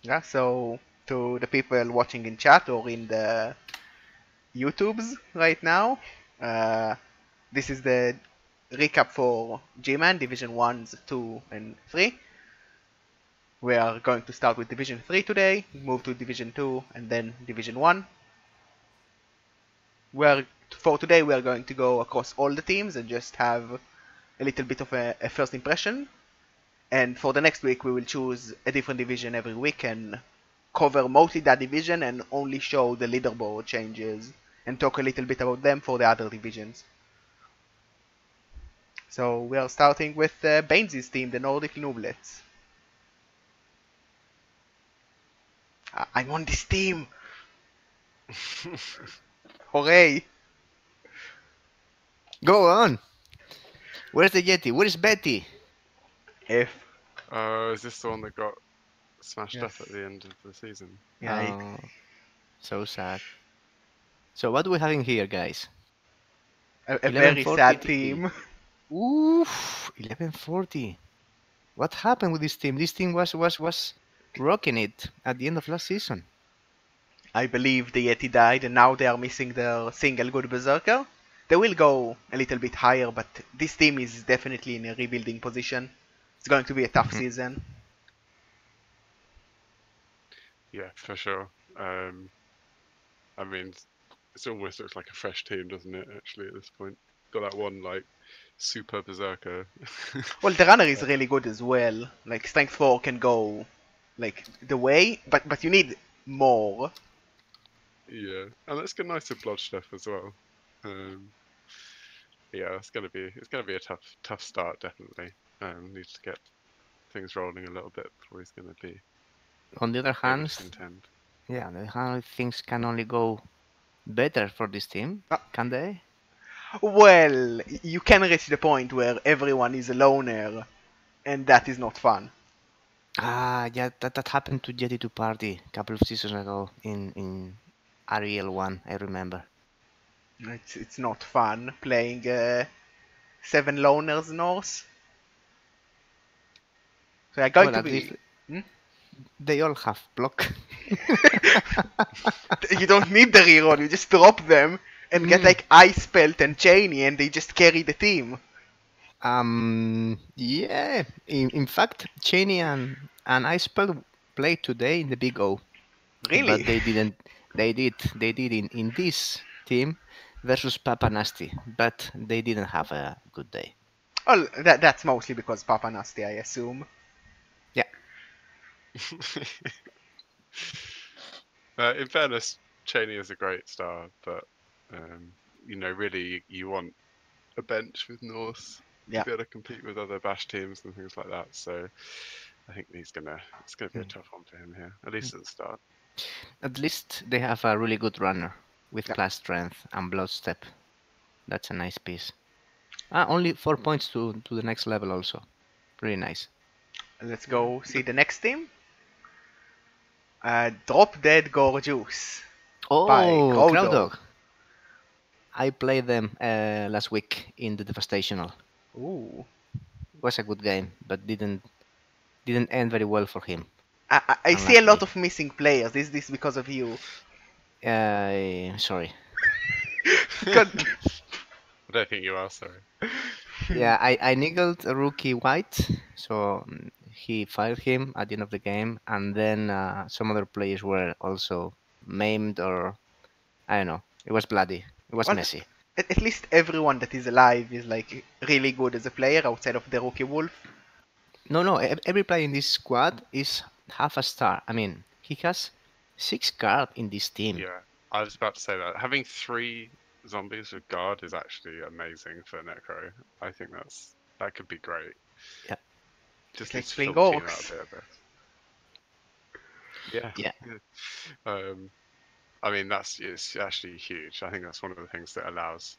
Yeah, so to the people watching in chat or in the YouTubes right now, uh, this is the recap for Gman Division 1s, 2, and 3. We are going to start with Division 3 today, move to Division 2, and then Division 1. For today, we are going to go across all the teams and just have a little bit of a first impression. And for the next week, we will choose a different division every week and cover mostly that division and only show the leaderboard changes and talk a little bit about them for the other divisions. So we are starting with Baines's team, the Nordic Nooblets. I'm on this team! Hooray! Go on! Where's the Yeti? Where's Betty? F. Is this the one that got smashed Yes. up at the end of the season? Yeah, Oh, so sad. So what do we have in here, guys? a very 1140 sad team. Oof, 1140. What happened with this team? This team was rocking it at the end of last season. I believe the Yeti died and now they are missing their single good berserker. They will go a little bit higher, but this team is definitely in a rebuilding position. It's going to be a tough season. Yeah, for sure. I mean, it almost looks like a fresh team, doesn't it? Actually, at this point, got that one like super berserker. Well, the runner is really good as well. Like strength 4 can go like the way, but you need more. Yeah, and let's get nice to Bloodstuff as well. Yeah, it's gonna be a tough start definitely. Needs to get things rolling a little bit before he's gonna be On the other able hand, to contend. yeah, on the other hand, things can only go better for this team, can they? Well, you can reach the point where everyone is a loner, and that is not fun. Ah, yeah, that happened to Jetty to Party a couple of seasons ago in Ariel 1, I remember. It's not fun playing 7 loners Norse. So they're going Well, to at be. least they all have block. You don't need the reroll, you just drop them and get like Ice Pelt and Cheney and they just carry the team. Yeah. In fact, Cheney and Icepel played today in the Big O. Really? But they didn't. They did in this team versus Papa Nasty, but they didn't have a good day. Well, that's mostly because Papa Nasty, I assume. Yeah. In fairness, Cheney is a great star, but you know, really, you want a bench with Norse to be able to compete with other Bash teams and things like that. So I think it's gonna be a tough one for him here, at least at the start. At least they have a really good runner with plus strength and blood step. That's a nice piece. Only 4 points to the next level also. Really nice. Let's go see the next team. Drop Dead Gorgeous. Oh, by Crowdog. I played them last week in the Devastational. Ooh. It was a good game, but didn't end very well for him. I see a lot of missing players. Is this because of you? Sorry. God. I don't think you are, sorry. Yeah, I niggled a rookie White, so he fired him at the end of the game, and then some other players were also maimed, or I don't know. It was bloody. It was messy. At least everyone that is alive is like really good as a player outside of the rookie Wolf. No, every player in this squad is half a star. I mean, he has 6 guard in this team. Yeah, I was about to say that. Having 3 zombies with guard is actually amazing for Necro. I think that could be great. Yeah. Just like swing orcs. Yeah. I mean, it's actually huge. I think that's one of the things that allows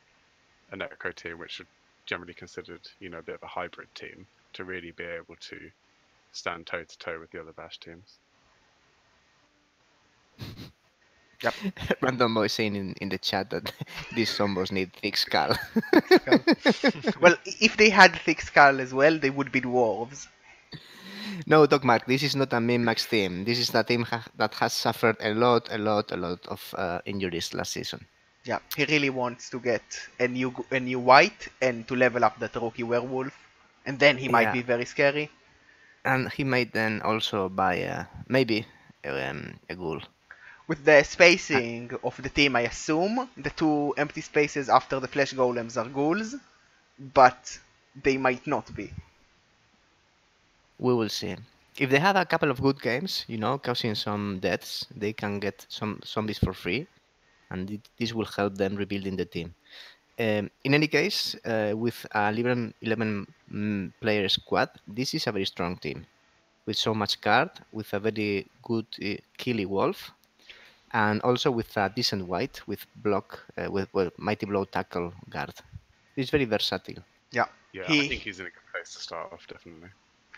a Necro team, which are generally considered, you know, a bit of a hybrid team, to really be able to stand toe to toe with the other Bash teams. Yep. Random boy saying in the chat that these zombos need thick skull. Well, if they had thick skull as well, they would be dwarves. No, Doc Mark, this is not a min-max team. This is a team that has suffered a lot of injuries last season. Yeah, he really wants to get a new white and to level up that rookie werewolf, and then he might Yeah, be very scary. and he might then also buy maybe a ghoul. With the spacing of the team, I assume the two empty spaces after the flesh golems are ghouls, but they might not be. We will see. If they have a couple of good games, causing some deaths, they can get some zombies for free, and this will help them rebuilding the team. In any case, with a 11 player squad, this is a very strong team with so much guard, with a very good killy wolf, and also with a decent white with block with mighty blow tackle guard. It's very versatile. Yeah, Yeah, I think he he's in a good place to start off, definitely.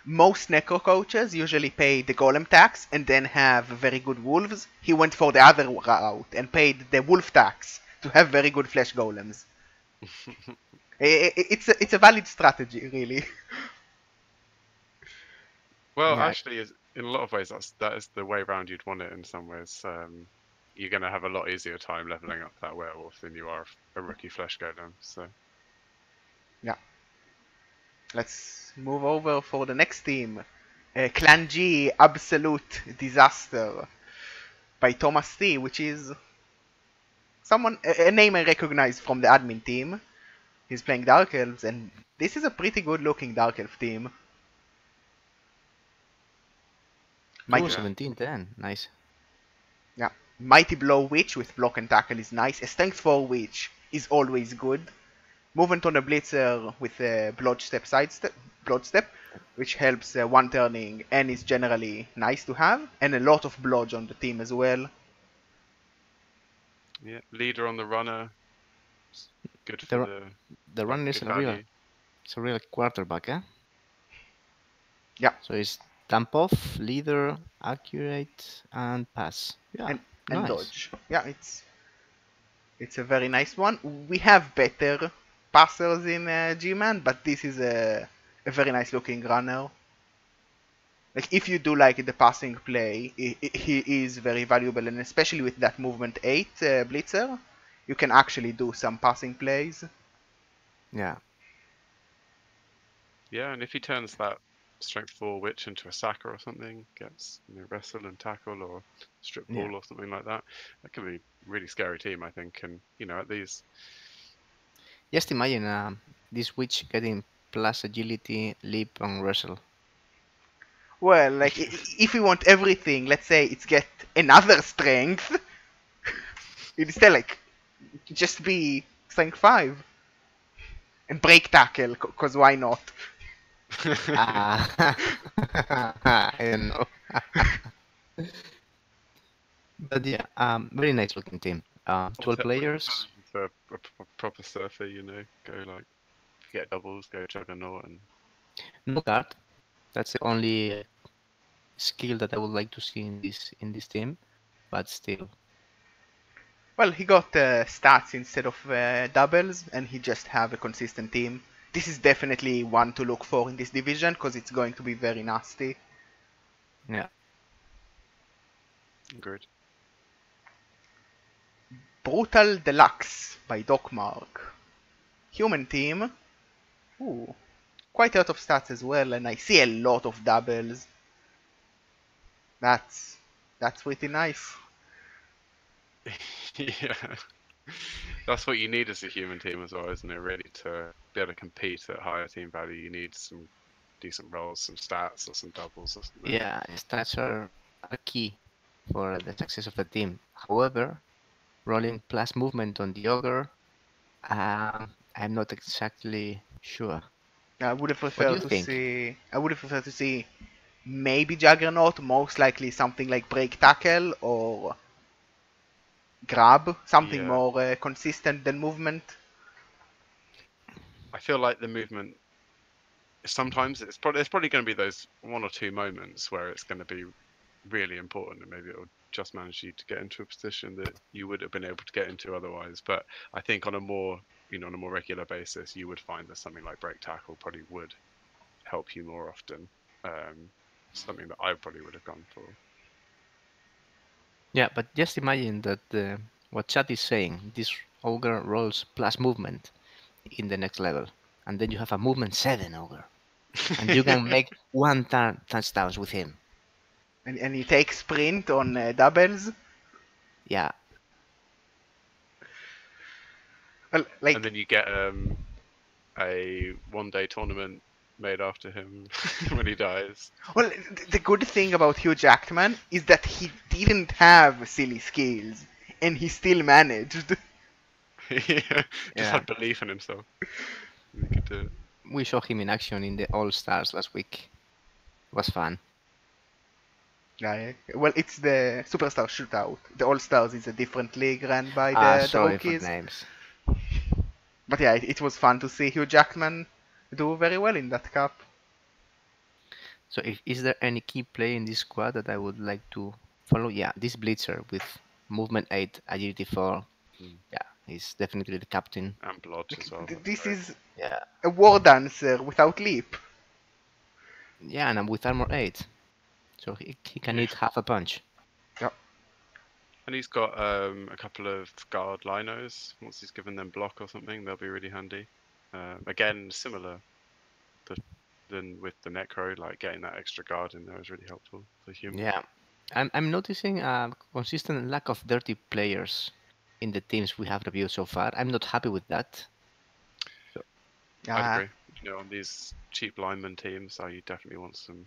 most Necro coaches usually pay the golem tax and then have very good wolves. He went for the other route and paid the wolf tax to have very good flesh golems. It's a valid strategy, really. Well, Yeah, actually, in a lot of ways, that is the way round you'd want it. In some ways, you're going to have a lot easier time leveling up that werewolf than you are a rookie flesh golem. So Yeah. Let's move over for the next team. Clan G Absolute Disaster by Thomas T, which is a name I recognize from the admin team. He's playing Dark Elves, and this is a pretty good looking Dark Elf team. oh, Mighty, yeah, 17-10, nice. yeah. Mighty Blow Witch with block and tackle is nice. A Strength 4 Witch is always good. Movement on a Blitzer with a Blood Step, which helps one turning and is generally nice to have, and a lot of blodge on the team as well. yeah. Leader on the runner, good for The the the run is good a real value. it's a real quarterback, eh? Yeah, So it's dump off, leader, accurate, and pass. Yeah, and nice. dodge. Yeah, it's a very nice one. We have better passers in Gman, but this is a very nice looking runner. Like if you do like the passing play, he is very valuable, and especially with that movement 8 blitzer, you can actually do some passing plays. Yeah, Yeah, and if he turns that strength 4 witch into a sacker or something, gets wrestle and tackle or strip yeah. ball or something like that, that could be a really scary team, I think. And at these, Just imagine this witch getting plus agility, leap, and wrestle. Well, like if we want everything, let's say it's get another strength, instead like just be strength 5 and break tackle, cause why not? Ah, I don't know. But yeah, very nice looking team. 12 players, for a proper surfer, go like get doubles, go juggernaut, and no guard. That's the only skill that I would like to see in this team. But still, Well, he got stats instead of doubles, and he just have a consistent team. This is definitely one to look for in this division, because it's going to be very nasty. yeah. good. Brutal Deluxe by Doc Mark. Human team. Ooh, quite a lot of stats as well, and I see a lot of doubles. That's that's pretty nice. Yeah, that's what you need as a human team as well, isn't it? Really, to be able to compete at higher team value, you need some decent rolls, some stats, or some doubles or something. Yeah, stats are key for the success of the team. However, rolling plus movement on the ogre, I'm not exactly sure. I would have What do you preferred to think? see. I would have preferred to see maybe Juggernaut, most likely something like Break Tackle or Grab, something Yeah, more consistent than movement. I feel like the movement sometimes it's probably going to be those one or two moments where it's going to be really important, and maybe it'll just manage you to get into a position that you would have been able to get into otherwise. But I think on a more regular basis, you would find that something like break tackle probably would help you more often. Um, something that I probably would have gone for. Yeah, but just imagine that what chat is saying, this ogre rolls plus movement in the next level, and then you have a movement 7 ogre, and you can make one touchdowns with him. And you take sprint on doubles. Yeah. Well, like, and then you get a one-day tournament made after him when he dies. well, the good thing about Hugh Jackman is that he didn't have silly skills, and he still managed. Just had belief in himself. He could do it. We saw him in action in the All Stars last week. It was fun. Yeah, well, it's the Superstar Shootout. The All Stars is a different league run by the Sorry for rookies. names. But yeah, it was fun to see Hugh Jackman do very well in that cup. So is there any key player in this squad that I would like to follow? Yeah, this Blitzer with movement 8, agility 4. Yeah, he's definitely the captain. And blood as well. This is Yeah. a war dancer without leap. Yeah, and I'm with armor 8. So he can eat half a punch. Yep. And he's got a couple of guard linos. Once he's given them block or something, they'll be really handy. Again, similar than with the Necro, like getting that extra guard in there is really helpful for humans. Yeah, I'm noticing a consistent lack of dirty players in the teams we have reviewed so far. I'm not happy with that. I agree. You know, on these cheap lineman teams, you definitely want some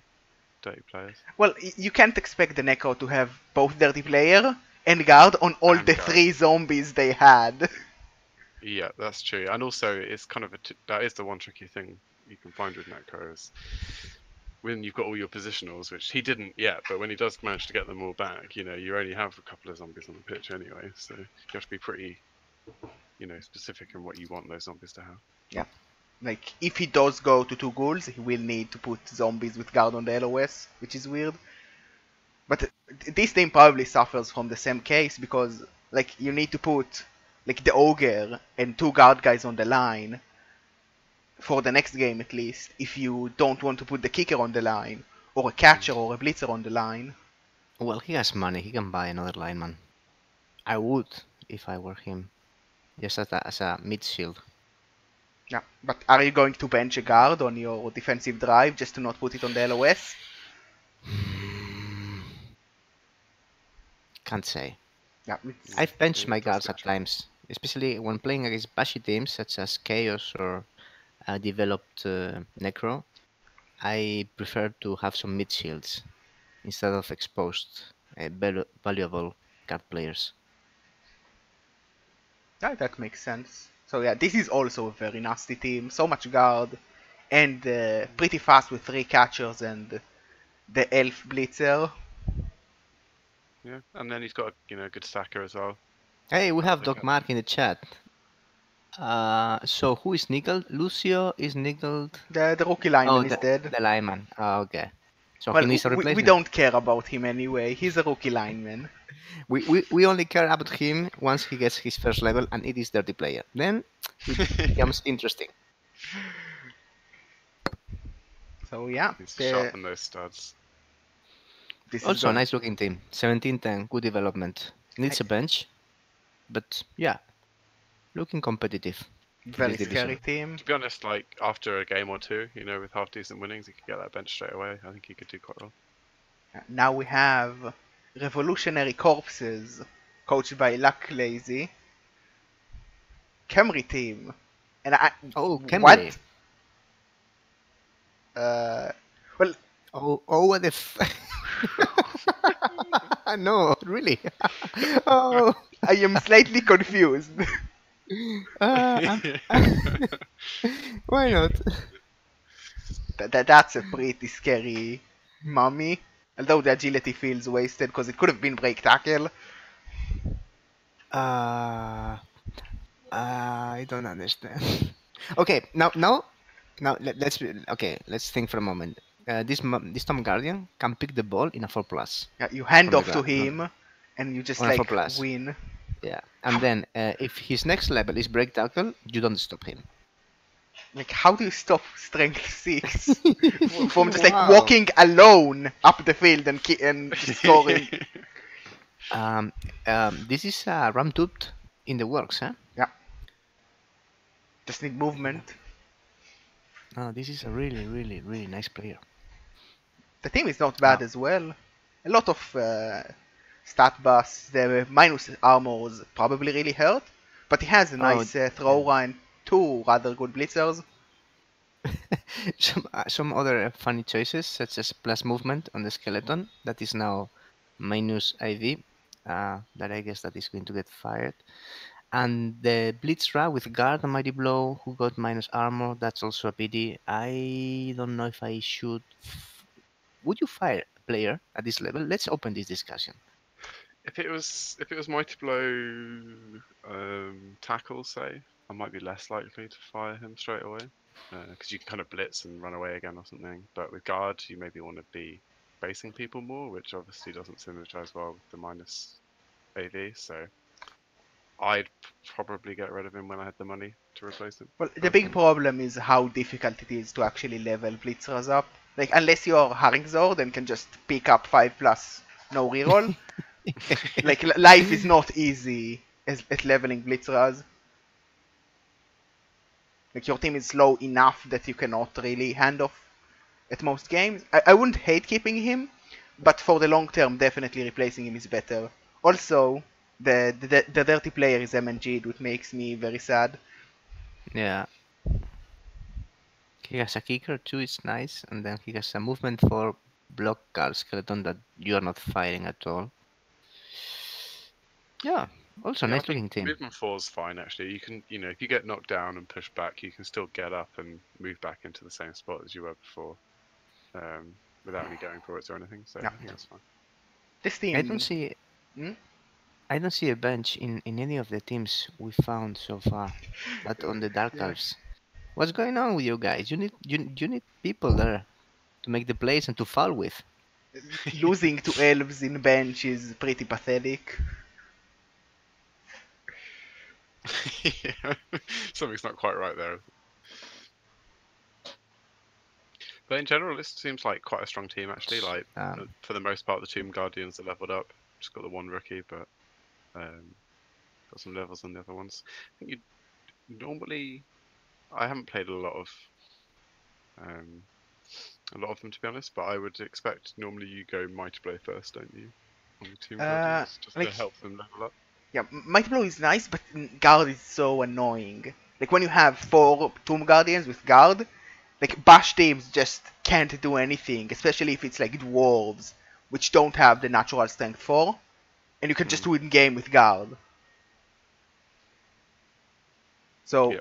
dirty players. Well, you can't expect the Necro to have both dirty player and guard on all the 3 zombies they had. Yeah, that's true. And also, it's kind of that is the one tricky thing you can find with Necro is when you've got all your positionals, which he didn't yet, but when he does manage to get them all back, you know, you only have a couple of zombies on the pitch anyway, so you have to be pretty, you know, specific in what you want those zombies to have. Yeah. Like, if he does go to 2 ghouls, he will need to put zombies with guard on the LOS, which is weird. But this team probably suffers from the same case, because, like, you need to put, like, the ogre and 2 guard guys on the line, for the next game at least, if you don't want to put the kicker on the line, or a catcher or a blitzer on the line. Well, he has money. He can buy another lineman. I would, if I were him. Just as a mid-shield. Yeah, but are you going to bench a guard on your defensive drive just to not put it on the LOS? Can't say. Yeah, I've benched my guards at times, especially when playing against bashy teams such as Chaos or developed Necro. I prefer to have some mid shields instead of exposed valuable card players. Yeah, that makes sense. So yeah, this is also a very nasty team. So much guard, and pretty fast with 3 catchers and the elf blitzer. Yeah, and then he's got a good stacker as well. Hey, we have Doc Mark in the chat. So who is nickeled? Lucio is nickeled. The rookie lineman is dead. The lineman. Oh, okay. So well, he needs a replacement. We don't care about him anyway. He's a rookie lineman. We only care about him once he gets his first level and it is dirty player. Then it becomes interesting. So yeah. Sharpen those studs. This also a nice looking team. 17-10, good development. Needs a bench. But yeah. Looking competitive. Very scary team. To be honest, like after a game or two, you know, with half decent winnings, he could get that bench straight away. I think he could do quite well. Now we have Revolutionary Corpses, coached by Luck Lazy. Camry team. And Camry. What? Well. What the No, really. Oh. I am slightly confused. Why not? That's a pretty scary mummy. Although the agility feels wasted because it could have been break tackle. I don't understand. Okay, now let's think for a moment. This Tom Guardian can pick the ball in a 4+. Yeah, you hand off to him, and you just like win. Yeah, and then if his next level is break tackle, you don't stop him. Like, how do you stop Strength 6 from just like walking alone up the field and just scoring? This is Ram Tooth in the works, huh? Yeah. Just need movement. Oh, this is a really, really, really nice player. The team is not bad as well. A lot of stat buffs. The minus armors probably really hurt, but he has a nice thrower and two rather good blitzers. Some other funny choices, such as plus movement on the skeleton, that is now minus IV. That I guess that is going to get fired. And the Blitzra with guard and mighty blow, who got minus armor, that's also a pity. I don't know if I should. Would you fire a player at this level? Let's open this discussion. If it was mighty blow tackle, say, I might be less likely to fire him straight away because you can kind of blitz and run away again or something. But with guard, you maybe want to be basing people more, which obviously doesn't synergize well with the minus AV. So I'd probably get rid of him when I had the money to replace him. Well, the big problem is how difficult it is to actually level blitzers up. Like, unless you're Haringzord and can just pick up 5+, no reroll. Like, life is not easy at leveling blitzers. Like, your team is slow enough that you cannot really hand off at most games. I wouldn't hate keeping him, but for the long term, definitely replacing him is better. Also, the dirty player is MNG, which makes me very sad. Yeah. He has a kicker too, it's nice, and then he has a movement for block guard skeleton that you are not fighting at all. Yeah, also nice looking team. Movement 4 is fine actually. You can, if you get knocked down and pushed back, you can still get up and move back into the same spot as you were before, without any going for it or anything. So I think that's fine. This team. I don't see a bench in any of the teams we found so far, but on the Dark Elves. What's going on with you guys? You need people there to make the plays and to foul with. Losing to elves in bench is pretty pathetic. Yeah. Something's not quite right there. But in general, this seems like quite a strong team actually. Like for the most part, the Tomb Guardians are leveled up. Just got the one rookie, but got some levels on the other ones. I think you normally. I haven't played a lot of them to be honest, but I would expect normally you go Mighty Blow first, don't you? On the Tomb Guardians, just to help them level up. Yeah, Mighty Blow is nice, but Guard is so annoying. Like when you have 4 Tomb Guardians with Guard, like bash teams just can't do anything, especially if it's like dwarves, which don't have the natural strength 4, and you can just win game with Guard. So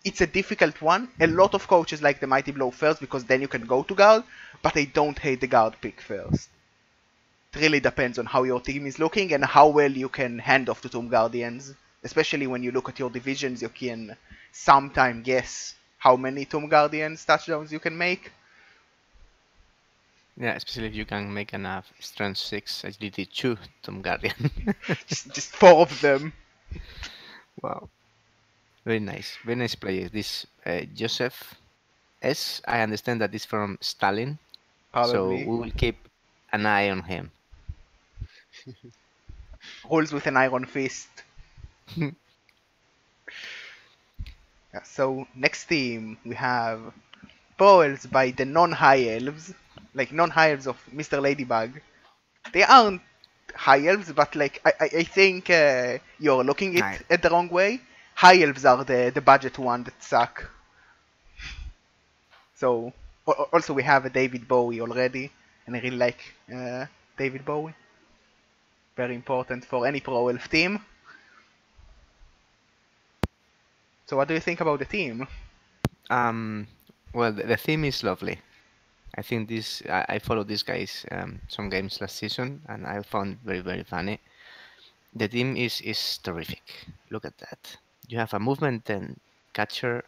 it's a difficult one. A lot of coaches like the Mighty Blow first because then you can go to Guard, but I don't hate the Guard pick first. It really depends on how your team is looking and how well you can hand off to Tomb Guardians. Especially when you look at your divisions, you can sometimes guess how many Tomb Guardians touchdowns you can make. Yeah, especially if you can make enough strength 6 agility 2 Tomb Guardian. just 4 of them. Wow. Very nice players. This Joseph S, I understand that is from Stalin. Probably. So we will keep an eye on him. Rules with an iron fist. So next team we have Pearls by the non-high elves, like non-high elves of Mr. Ladybug. They aren't high elves, but like I think you're looking at the wrong way. High elves are the budget one that suck. So also we have a David Bowie already, and I really like David Bowie. Very important for any pro elf team. So what do you think about the team? Well, the theme is lovely. I think I followed these guys some games last season, and I found it very, very funny. The team is terrific. Look at that. You have a movement 10 catcher.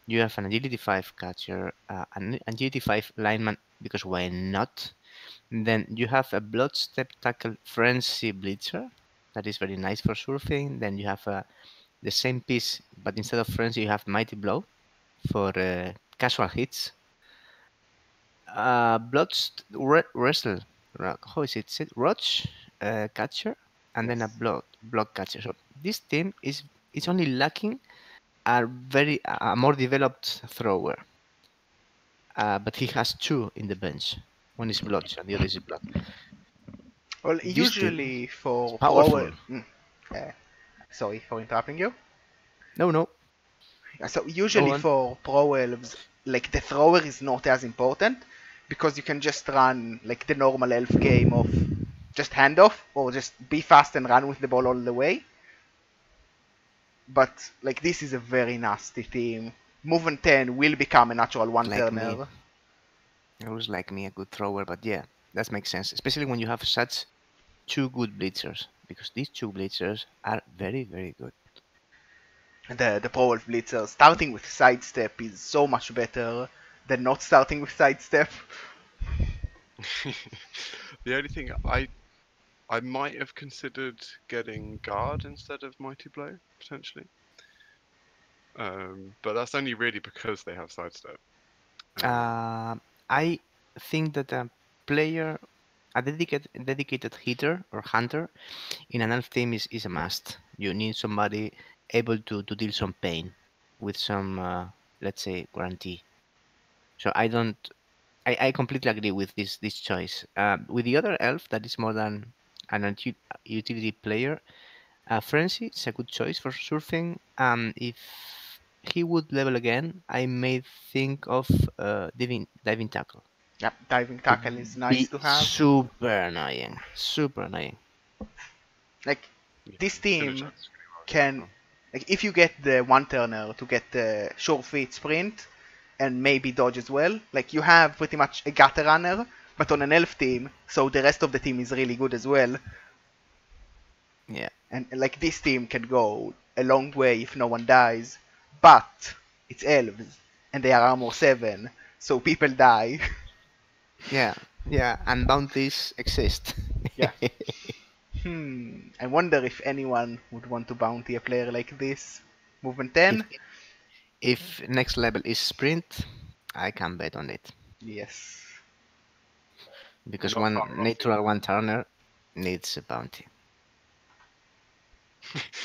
You have an agility 5 catcher, an agility 5 lineman, because why not? Then you have a blood step tackle frenzy blitzer. That is very nice for surfing. Then you have the same piece, but instead of frenzy, you have mighty blow for casual hits. Wrestle, how is it said? Roach catcher, and then a Yes. block catcher. So this team is only lacking a more developed thrower. But he has two in the bench. One is blotch and the other is block. Well, This team usually is for pro. powerful. Uh, Sorry for interrupting you. No. So Go usually on. for pro elves, like the thrower is not as important because you can just run like the normal elf game of just handoff or just be fast and run with the ball all the way. But like this is a very nasty team. Movement 10 will become a natural one Like me. turner. It was like me, a good thrower, but yeah, that makes sense. Especially when you have such two good blitzers, because these two blitzers are very, very good. The pro elf blitzer starting with sidestep is so much better than not starting with sidestep. The only thing I might have considered getting guard instead of mighty blow potentially, but that's only really because they have sidestep. I think that a player, a dedicated hitter or hunter in an elf team is a must. You need somebody able to deal some pain with some, let's say, guarantee. So I completely agree with this choice. With the other elf that is more than utility player, Frenzy is a good choice for surfing. If he would level again, I may think of diving tackle. Yep, diving Could tackle is nice be to have. super annoying. Super annoying. Like Yeah, this team synergize really well can, together. like if you get the one turner to get the sure feet sprint and maybe dodge as well, like you have pretty much a gutter runner, but on an elf team, so the rest of the team is really good as well. Yeah. And like this team can go a long way if no one dies, but it's elves and they are armor 7, so people die. Yeah. Yeah. And bounties exist. Yeah. I wonder if anyone would want to bounty a player like this. Movement if 10? if next level is sprint, I can bet on it Yes. because Not one far off either. natural one turner needs a bounty.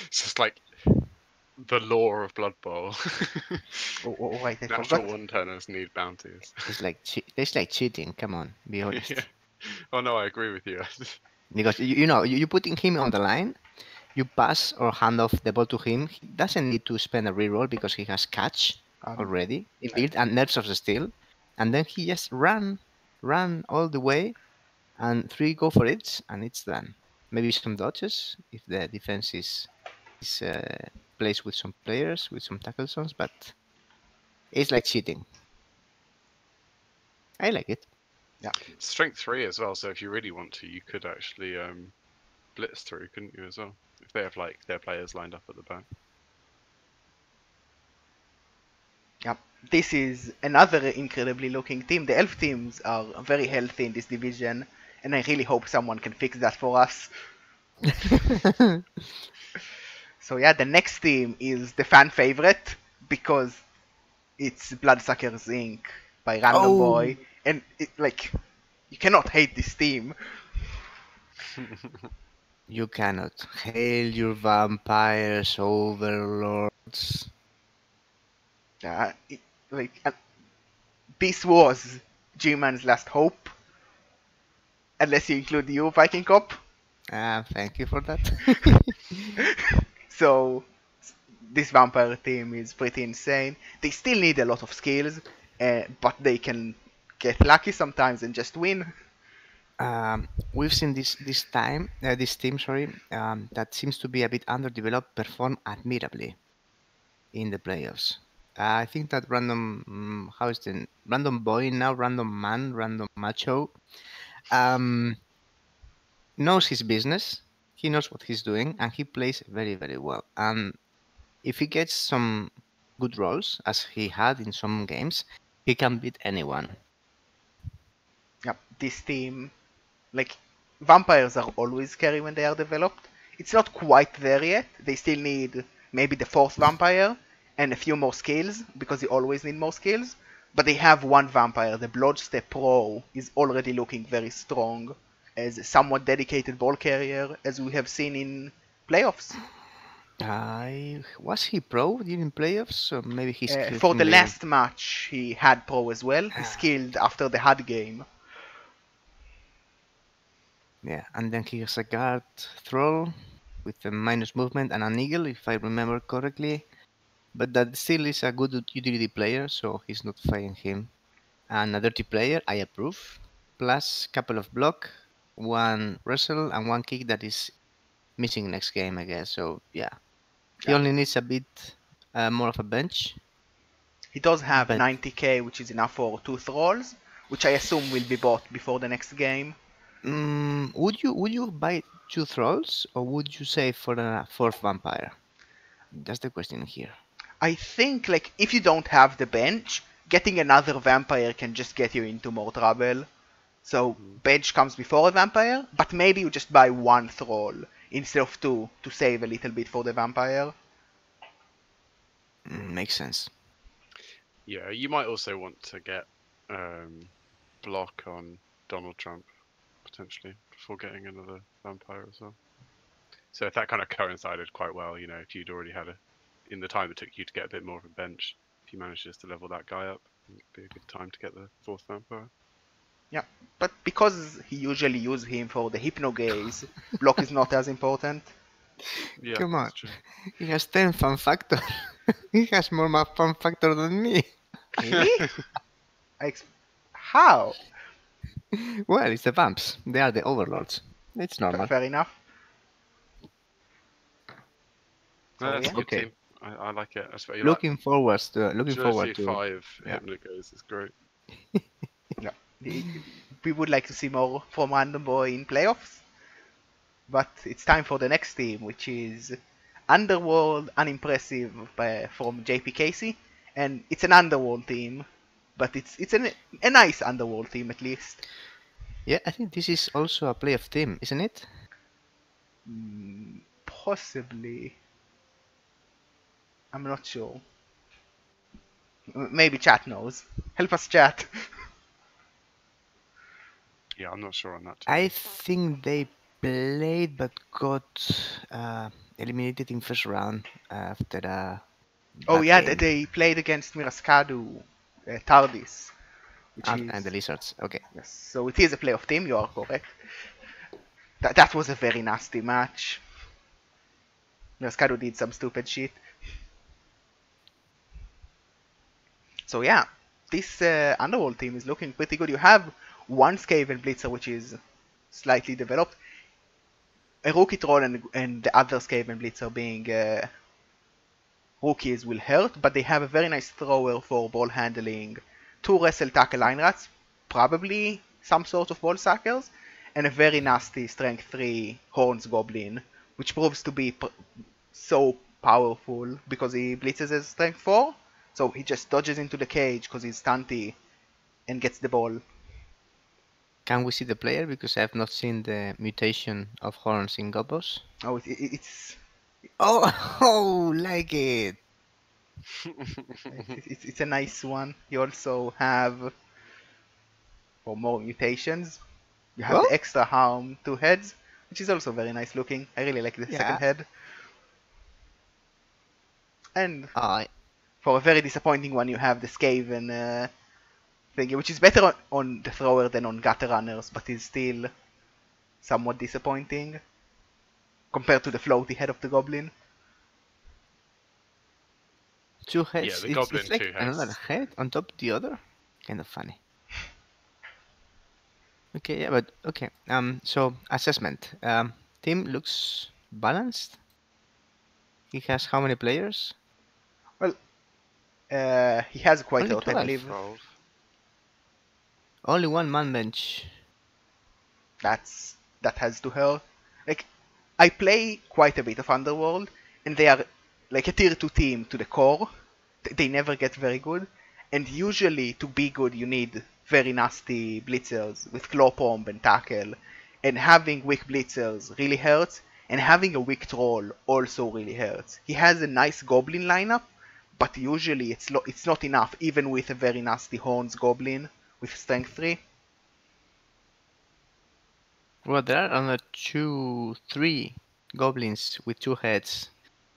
It's just like the law of Blood Bowl. Oh, right, I Natural forgot. one-turners need bounties. It's like cheating. Come on, be Yeah. honest. Oh no, I agree with you. Because you putting him on the line, you pass or hand off the ball to him. He doesn't need to spend a reroll because he has catch Um, already I- inbuilt and nerves of the steel, and then he just run all the way and three go for it, and it's done. Maybe some dodges if the defense is placed with some players with some tackle zones, but it's like cheating. I like it. yeah. Strength 3 as well, so if you really want to, you could actually blitz through, couldn't you, as well? If they have like their players lined up at the back. Yeah. This is another incredibly looking team. The elf teams are very healthy in this division, and I really hope someone can fix that for us. So yeah, the next team is the fan favorite because it's Bloodsuckers Inc. by Random Oh, Boy, and like you cannot hate this team. you cannot hail your vampires, overlords. Uh, it, like this was G-Man's last hope, unless you include you, Viking Cop. Thank you for that. So this vampire team is pretty insane. They still need a lot of skills, but they can get lucky sometimes and just win. We've seen this team, sorry, that seems to be a bit underdeveloped, perform admirably in the playoffs. I think that how is the random boy now, random man, random macho, um, knows his business. He knows what he's doing, and he plays very, very well. And if he gets some good roles, as he had in some games, he can beat anyone. Yep, this team, like vampires are always scary when they are developed. It's not quite there yet. They still need maybe the fourth vampire, and a few more skills, because you always need more skills. But they have one vampire. The Bloodstep Pro is already looking very strong as a somewhat dedicated ball carrier, as we have seen in playoffs. Was he pro during playoffs? Or maybe he skilled For in the the last match, he had pro as well. He skilled after the HUD game. Yeah, and then he has a guard throw with a minus movement and an eagle, if I remember correctly. But that still is a good utility player, so he's not fighting him. And a dirty player, I approve. Plus couple of block, one wrestle, and one kick that is missing next game, I guess. So yeah, he only needs a bit more of a bench. He does have But 90k, which is enough for 2 thralls, which I assume will be bought before the next game. would you buy 2 thralls, or would you save for a 4th vampire? That's the question here. I think, like, if you don't have the bench, getting another vampire can just get you into more trouble. So bench comes before a vampire, but maybe you just buy 1 thrall instead of 2 to save a little bit for the vampire. Makes sense. Yeah, you might also want to get block on Donald Trump, potentially, before getting another vampire as well. So if that kind of coincided quite well, you know, if you'd already had in the time it took you to get a bit more of a bench, if you managed just to level that guy up, it'd be a good time to get the 4th vampire. Yeah, but because he usually uses him for the Hypno Gaze, block is not as important. Yeah, Come on, that's true. he has 10 fun factor. He has more fun factor than me. Really? How? Well, it's the vamps. They are the overlords. It's normal. Fair enough. No, that's yeah. a good Okay. team. I like it. Looking forward to Jersey to 5 yeah. Hypnogoes is great. Yeah. We would like to see more from Random Boy in playoffs. But it's time for the next team, which is Underworld Unimpressive from JP Casey. And it's an Underworld team, but it's a nice Underworld team at least. Yeah, I think this is also a playoff team, isn't it? Possibly. I'm not sure. Maybe chat knows. Help us, chat. Yeah, I'm not sure on that. I think they played but got eliminated in first round after Oh yeah, game. they played against Miraskadu, Tardis. And the Lizards, okay. Yes, so it is a playoff team, you are correct. That was a very nasty match. Miraskadu did some stupid shit. So yeah, this Underworld team is looking pretty good. You have one Skaven Blitzer, which is slightly developed. A rookie troll and the other Skaven Blitzer being rookies will hurt, but they have a very nice thrower for ball handling, 2 wrestle tackle line rats, probably some sort of ball suckers, and a very nasty strength 3 horns goblin, which proves to be so powerful because he blitzes as strength 4, so he just dodges into the cage because he's stunty and gets the ball. Can we see the player? Because I have not seen the mutation of horns in Gobos. Oh, it's... Oh, like it! it's a nice one. You also have, for more mutations, you have the extra harm 2 heads, which is also very nice looking. I really like the second head. And for a very disappointing one, you have the Skaven thingy, which is better on the thrower than on gutter runners, but is still somewhat disappointing compared to the floaty head of the goblin. 2 heads. Yeah, the goblin it's like 2 heads. Another head on top of the other. Kind of funny. Okay, yeah, but okay. So assessment. Team looks balanced. He has how many players? Well, he has quite Only a lot, I 12. believe. 12. Only 1 man bench. That has to hurt. Like, I play quite a bit of Underworld, and they are like a tier 2 team to the core. They never get very good, and usually to be good you need very nasty blitzers with claw bomb and tackle, and having weak blitzers really hurts, and having a weak troll also really hurts. He has a nice goblin lineup, but usually it's not enough, even with a very nasty Horns Goblin with Strength 3. Well, there are only 3 goblins with 2 heads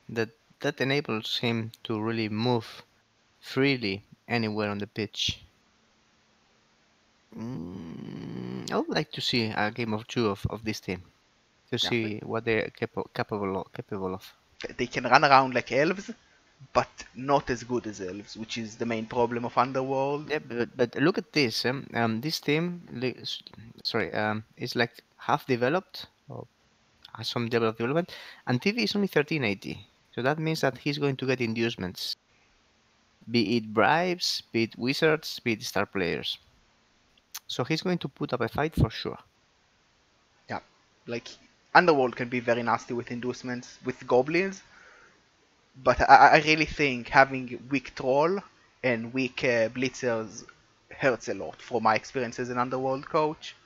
that enables him to really move freely anywhere on the pitch. I would like to see a game of 2 of this team to see what they're capable of. They can run around like elves, but not as good as elves, which is the main problem of Underworld. Yeah, but look at this. This team, is like half developed or has some development, and TV is only 1380. So that means that he's going to get inducements, be it bribes, be it wizards, be it star players. So he's going to put up a fight for sure. Yeah, like Underworld can be very nasty with inducements with goblins, but I really think having weak troll and weak blitzers hurts a lot from my experience as an Underworld coach.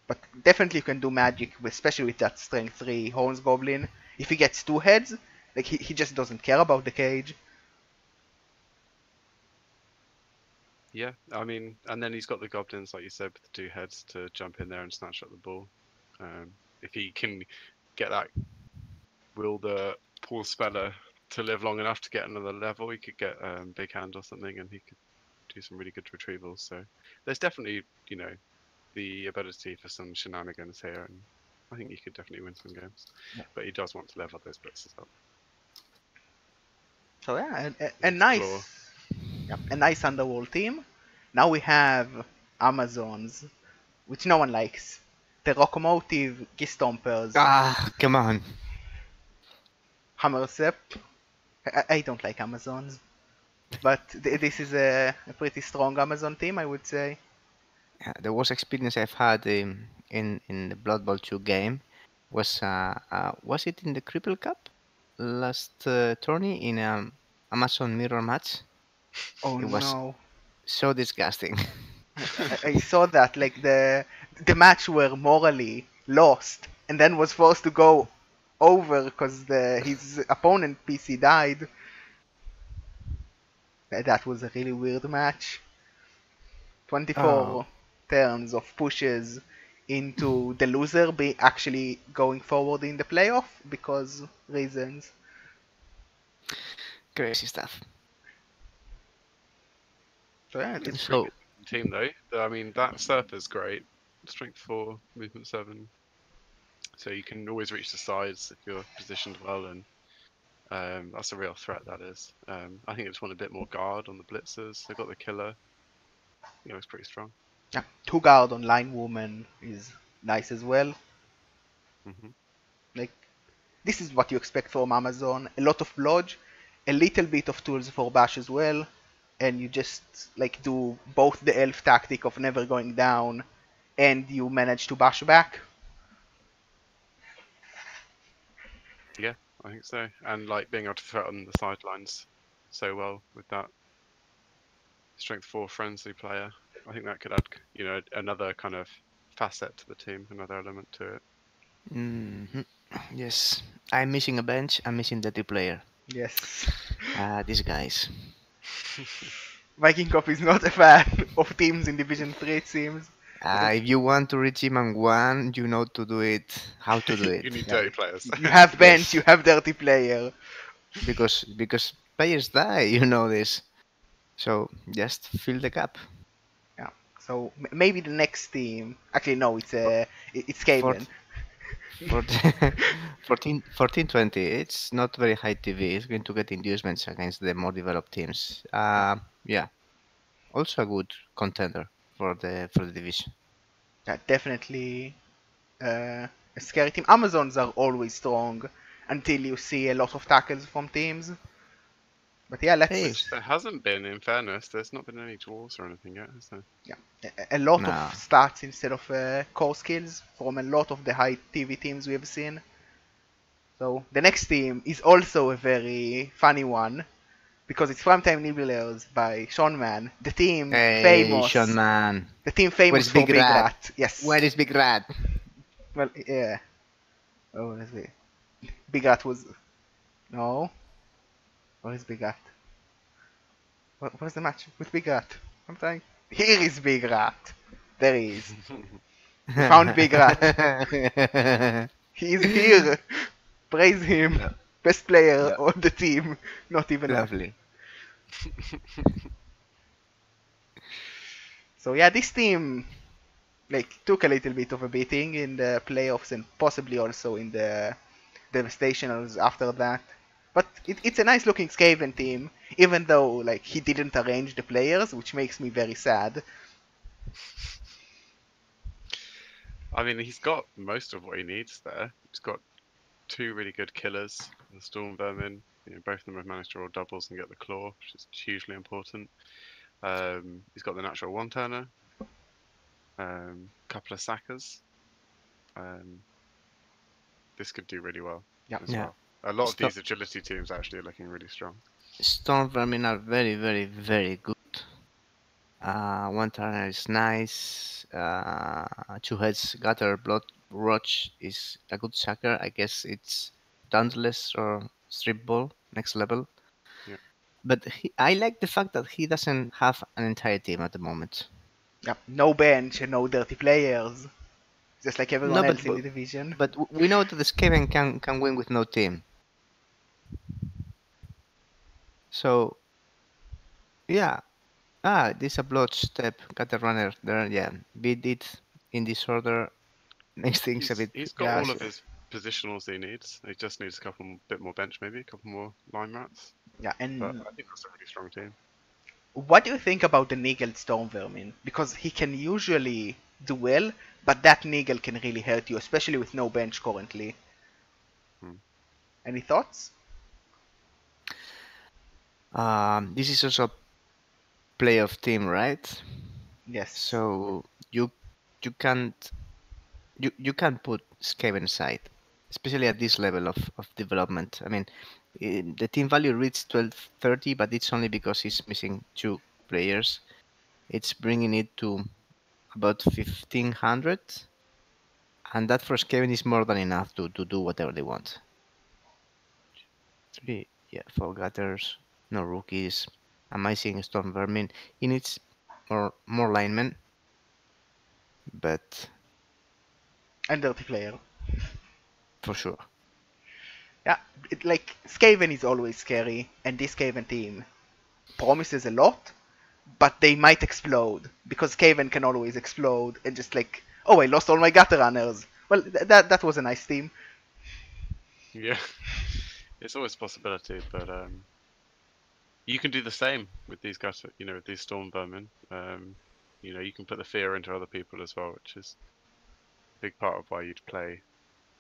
But definitely you can do magic, especially with that Strength 3 Horns Goblin. If he gets 2 heads, like he just doesn't care about the cage. Yeah, I mean, and then he's got the goblins, like you said, with the 2 heads to jump in there and snatch up the ball. If he can get that, will the poor speller to live long enough to get another level, he could get Big Hand or something, and he could do some really good retrievals. So there's definitely, the ability for some shenanigans here, and I think he could definitely win some games. Yeah. But he does want to level those blitzes up. So yeah, a nice Underworld team. Now we have Amazons, which no one likes. The Locomotive Gistompers. Ah, come on. Hammersep. I don't like Amazons, but this is a pretty strong Amazon team, I would say. Yeah, the worst experience I've had in the Blood Bowl 2 game was it in the Cripple Cup last tourney in Amazon mirror match? Oh it was no! So disgusting. I saw that, like the match were morally lost, and then was forced to go over because his opponent PC died. That was a really weird match. 24 turns of pushes into the loser be actually going forward in the playoff because reasons. Crazy stuff. So yeah, it's a team though. I mean, that surfer's great. Strength 4, movement 7. So you can always reach the sides if you're positioned well, and that's a real threat, that is. I think they just want a bit more guard on the blitzers. They've got the killer. It's pretty strong. Yeah, 2 guard on line woman is nice as well. Mm-hmm. Like, this is what you expect from Amazon. A lot of blodge, a little bit of tools for bash as well, and you just like do both the elf tactic of never going down, and you manage to bash back. Yeah, I think so. And like being able to threaten the sidelines so well with that Strength 4 frenzy player, I think that could add, another kind of facet to the team, another element to it. Mm-hmm. Yes, I'm missing a bench. I'm missing the 2 player. Yes. These guys. Viking Cop is not a fan of teams in Division 3, it seems. If you want to reach him and 1, you know to do it. How to do it. You need dirty players. You have bench, you have dirty player. Because players die, you know this. So just fill the gap. Yeah. So maybe the next team. Actually, no, it's Cayman. 14-20. It's not very high TV. It's going to get inducements against the more developed teams. Yeah. Also a good contender for the division. Yeah, definitely a scary team. Amazons are always strong until you see a lot of tackles from teams. But yeah, Which there hasn't been, in fairness. There's not been any dwarves or anything yet, has there? Yeah, a lot of stats instead of core skills from a lot of the high TV teams we have seen. So the next team is also a very funny one because it's Primetime Nibblers by Sean Man, the team famous. Sean Man. The team famous for Big Rat. Yes. Where is Big Rat? Well, yeah. Oh, let's see. Big Rat was... No. Where is Big Rat? Where's the match with Big Rat? I'm trying. Here is Big Rat. There he is. We found Big Rat. He is here. Praise him. Yeah. Best player Yeah. on the team. Not even one. Lovely. So yeah, this team took a little bit of a beating in the playoffs and possibly also in the Devastationals after that. But it's a nice looking Skaven team, even though he didn't arrange the players, which makes me very sad. I mean, he's got most of what he needs there. He's got 2 really good killers, the Storm Vermin. Both of them have managed to roll doubles and get the claw, which is hugely important. He's got the natural one-turner, couple of sackers. This could do really well as well. A lot of these agility teams actually are looking really strong. Storm Vermin are very, very, very good. One turner is nice. 2 heads gutter blood roach is a good sacker. I guess it's dauntless or strip ball next level. Yeah. But I like the fact that he doesn't have an entire team at the moment. Yeah, no bench and no dirty players, just like everyone else in the division. But we know that the Skaven can win with no team. So yeah. This a blood step, gutter runner there. Yeah, beat it in this order. Makes things a bit. He's got all of his positionals he needs. He just needs a bit more bench, maybe a couple more line rats. Yeah, and but I think that's a really strong team. What do you think about the Nigel Storm Vermin? Because he can usually do well, but that Nigel can really hurt you, especially with no bench currently. Any thoughts? This is also playoff team, right? Yes. So you can't put Skaven aside, especially at this level of development. I mean, the team value reads 1230, but it's only because he's missing 2 players. It's bringing it to about 1500, and that for Skaven is more than enough to do whatever they want. 3, 4 gutters, no rookies. Amazing Storm Vermin. He needs more linemen, but and dirty player. For sure. Yeah, Skaven is always scary, and this Skaven team promises a lot, but they might explode, because Skaven can always explode, and just oh, I lost all my gutter runners. Well, that was a nice team. Yeah, it's always a possibility, but you can do the same with these gutter, with these Storm Vermin. You can put the fear into other people as well, which is a big part of why you'd play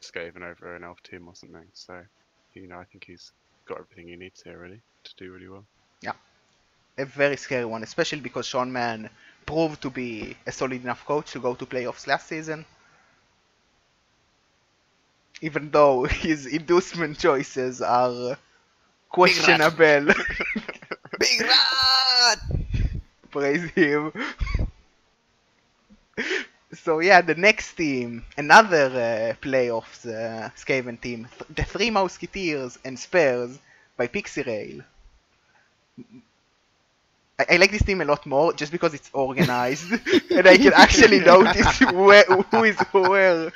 Skaven over an elf team or something. So, I think he's got everything he needs here really to do really well. Yeah, a very scary one, especially because Sean Mann proved to be a solid enough coach to go to playoffs last season. Even though his inducement choices are questionable. Big Rat! Praise him. So yeah, the next team, another playoffs Skaven team, the 3 Musketeers and Spares by Pixie Rail. I like this team a lot more just because it's organized and I can actually notice who is where.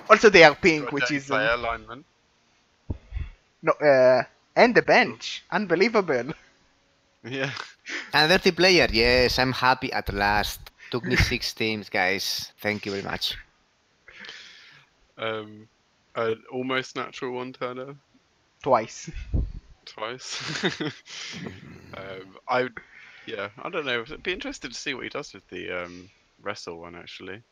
Also, they are pink, which is player alignment. No, and the bench, unbelievable. Yeah. And dirty player, yes, I'm happy at last. Took me 6 teams, guys. Thank you very much. An almost natural one-turner. Twice. I don't know. I'd be interested to see what he does with the wrestle one actually.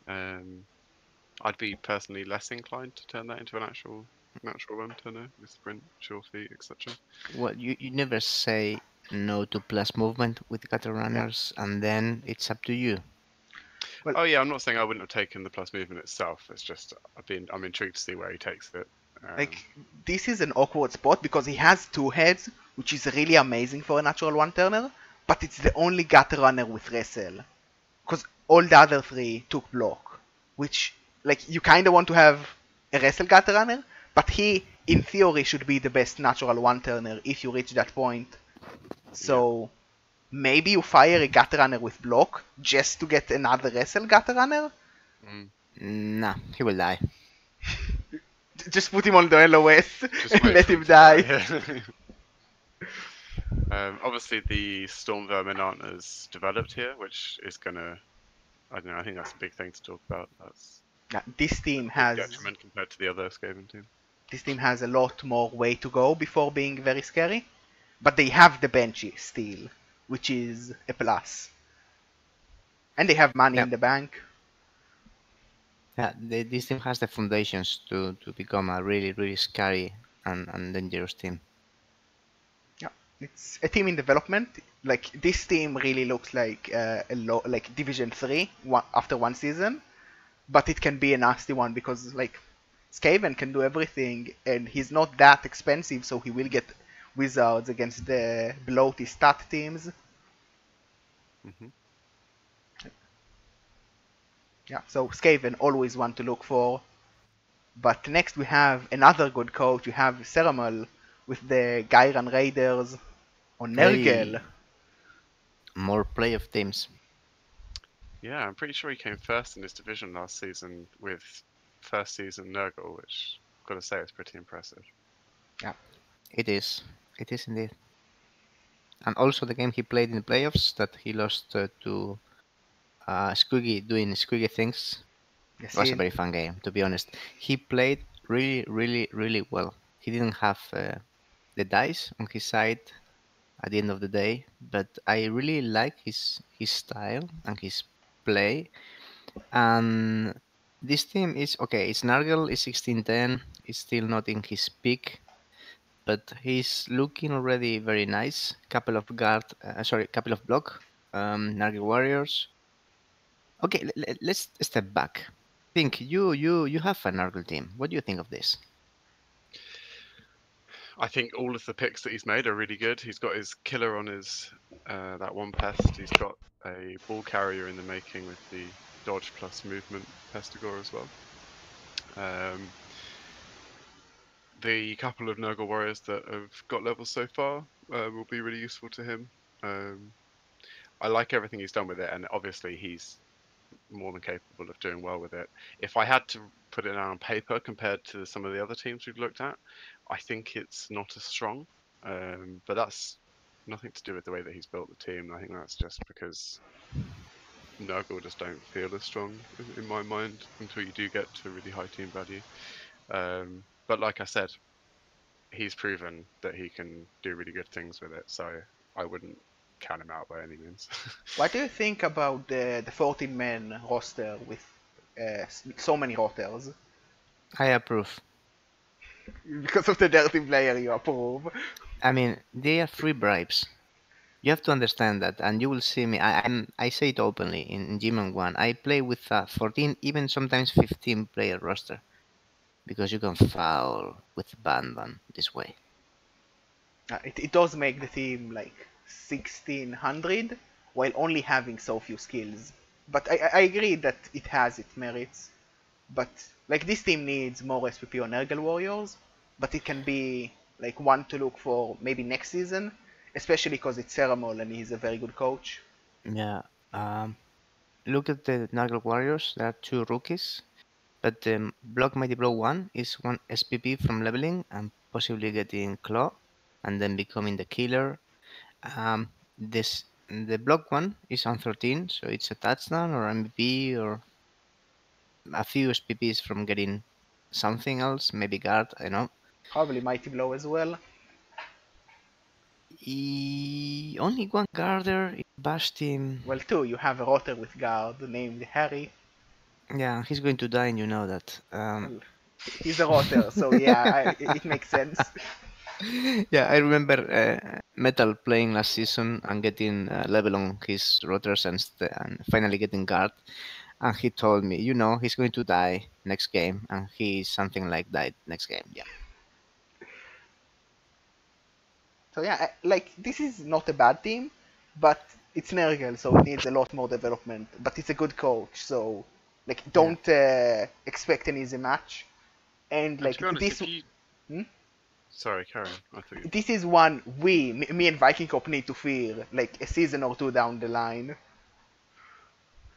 I'd be personally less inclined to turn that into an actual natural one-turner with sprint, sure feet, etc. Well, you never say no to plus movement with gutter runners, and then it's up to you. Well, I'm not saying I wouldn't have taken the plus movement itself. It's just I'm intrigued to see where he takes it. This is an awkward spot because he has 2 heads, which is really amazing for a natural one-turner, but it's the only gutter runner with wrestle. Because all the other 3 took block, which, you kind of want to have a wrestle gutter runner, but he in theory should be the best natural one-turner if you reach that point. So maybe you fire a gutter runner with block just to get another wrestle gutter runner? Nah, he will die. Just put him on the LOS Just and wait let for him to die. Obviously, the storm vermin aren't as developed here, which is gonna. I don't know. I think that's a big thing to talk about. That's Yeah, this team a big has detriment compared to the other Skaven team. a lot more way to go before being very scary, but they have the bench still, which is a plus. And they have money in the bank. Yeah, this team has the foundations to become a really, really scary and dangerous team. Yeah, it's a team in development. Like this team really looks like like Division 3 after one season, but it can be a nasty one because like Skaven can do everything, and he's not that expensive, so he will get wizards against the bloaty stat teams. Yeah, so Skaven always one to look for. But next we have another good coach. We have Ceramal with the Gairan Raiders on Nergel. Hey, more playoff teams. Yeah, I'm pretty sure he came first in his division last season with first season Nurgle, which I've got to say is pretty impressive. Yeah, it is. It is indeed. And also the game he played in the playoffs that he lost to Squiggy doing Squiggy things. Yes, It was a very fun game, to be honest. He played really, really, really well. He didn't have the dice on his side at the end of the day, but I really like his style and his play. And this team is okay. It's Nargel is 16-10. It's still not in his peak, but he's looking already very nice. Couple of couple of block. Nargel Warriors. Okay, let's step back. Think you have an Nargel team. What do you think of this? I think all of the picks that he's made are really good. He's got his killer on his that one pest. He's got a ball carrier in the making with the dodge plus movement Pestigore as well. The couple of Nurgle warriors that have got levels so far will be really useful to him. I like everything he's done with it, and obviously he's more than capable of doing well with it. If I had to put it on paper compared to some of the other teams we've looked at, I think it's not as strong. But that's nothing to do with the way that he's built the team. I think that's just because Nurgle just don't feel as strong in my mind until you do get to a really high team value. But like I said, he's proven that he can do really good things with it, so I wouldn't count him out by any means. What do you think about the 14-man roster with so many rotors? I approve. Because of the dirty player, you approve. I mean, they are free bribes. You have to understand that, and you will see me. I say it openly in Gman 1. I play with a 14, even sometimes 15 player roster, because you can foul with Banban this way. It does make the team like 1600 while only having so few skills. But I agree that it has its merits. But like this team needs more SPP on Nurgle Warriors, but it can be like one to look for maybe next season, especially because it's Ceramol and he's a very good coach. Yeah. Look at the Nurgle Warriors. There are 2 rookies, but Block Mighty Blow 1 is 1 SPP from leveling and possibly getting Claw, and then becoming the killer. The Block 1 is on 13, so it's a touchdown or MVP or a few SPPs from getting something else, maybe guard, I know. Probably Mighty Blow as well. Only one guarder in Bash team. Well, 2, you have a rotter with guard named Harry. Yeah, he's going to die and you know that. Well, he's a rotter, so yeah, it makes sense. Yeah, I remember Metal playing last season and getting level on his rotors and finally getting guard. And he told me, he's going to die next game. And he something like died next game, yeah. So yeah, like this is not a bad team, but it's Nergal, so it needs a lot more development. But it's a good coach, so like don't expect an easy match. And like to be honest, this. Sorry, Karen. I thought you... This is one me and Viking Cop need to fear, like a season or two down the line.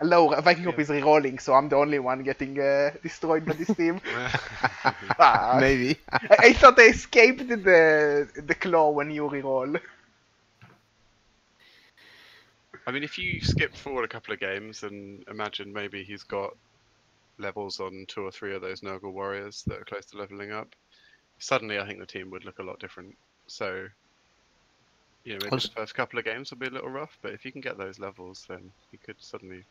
Although Viking Cop is re-rolling, so I'm the only one getting destroyed by this team. Maybe. I thought I escaped the claw when you re-roll. I mean, if you skip forward a couple of games and imagine maybe he's got levels on 2 or 3 of those Nurgle warriors that are close to leveling up, suddenly I think the team would look a lot different. So, you know, maybe Also, the first couple of games will be a little rough, but if you can get those levels, then he could suddenly,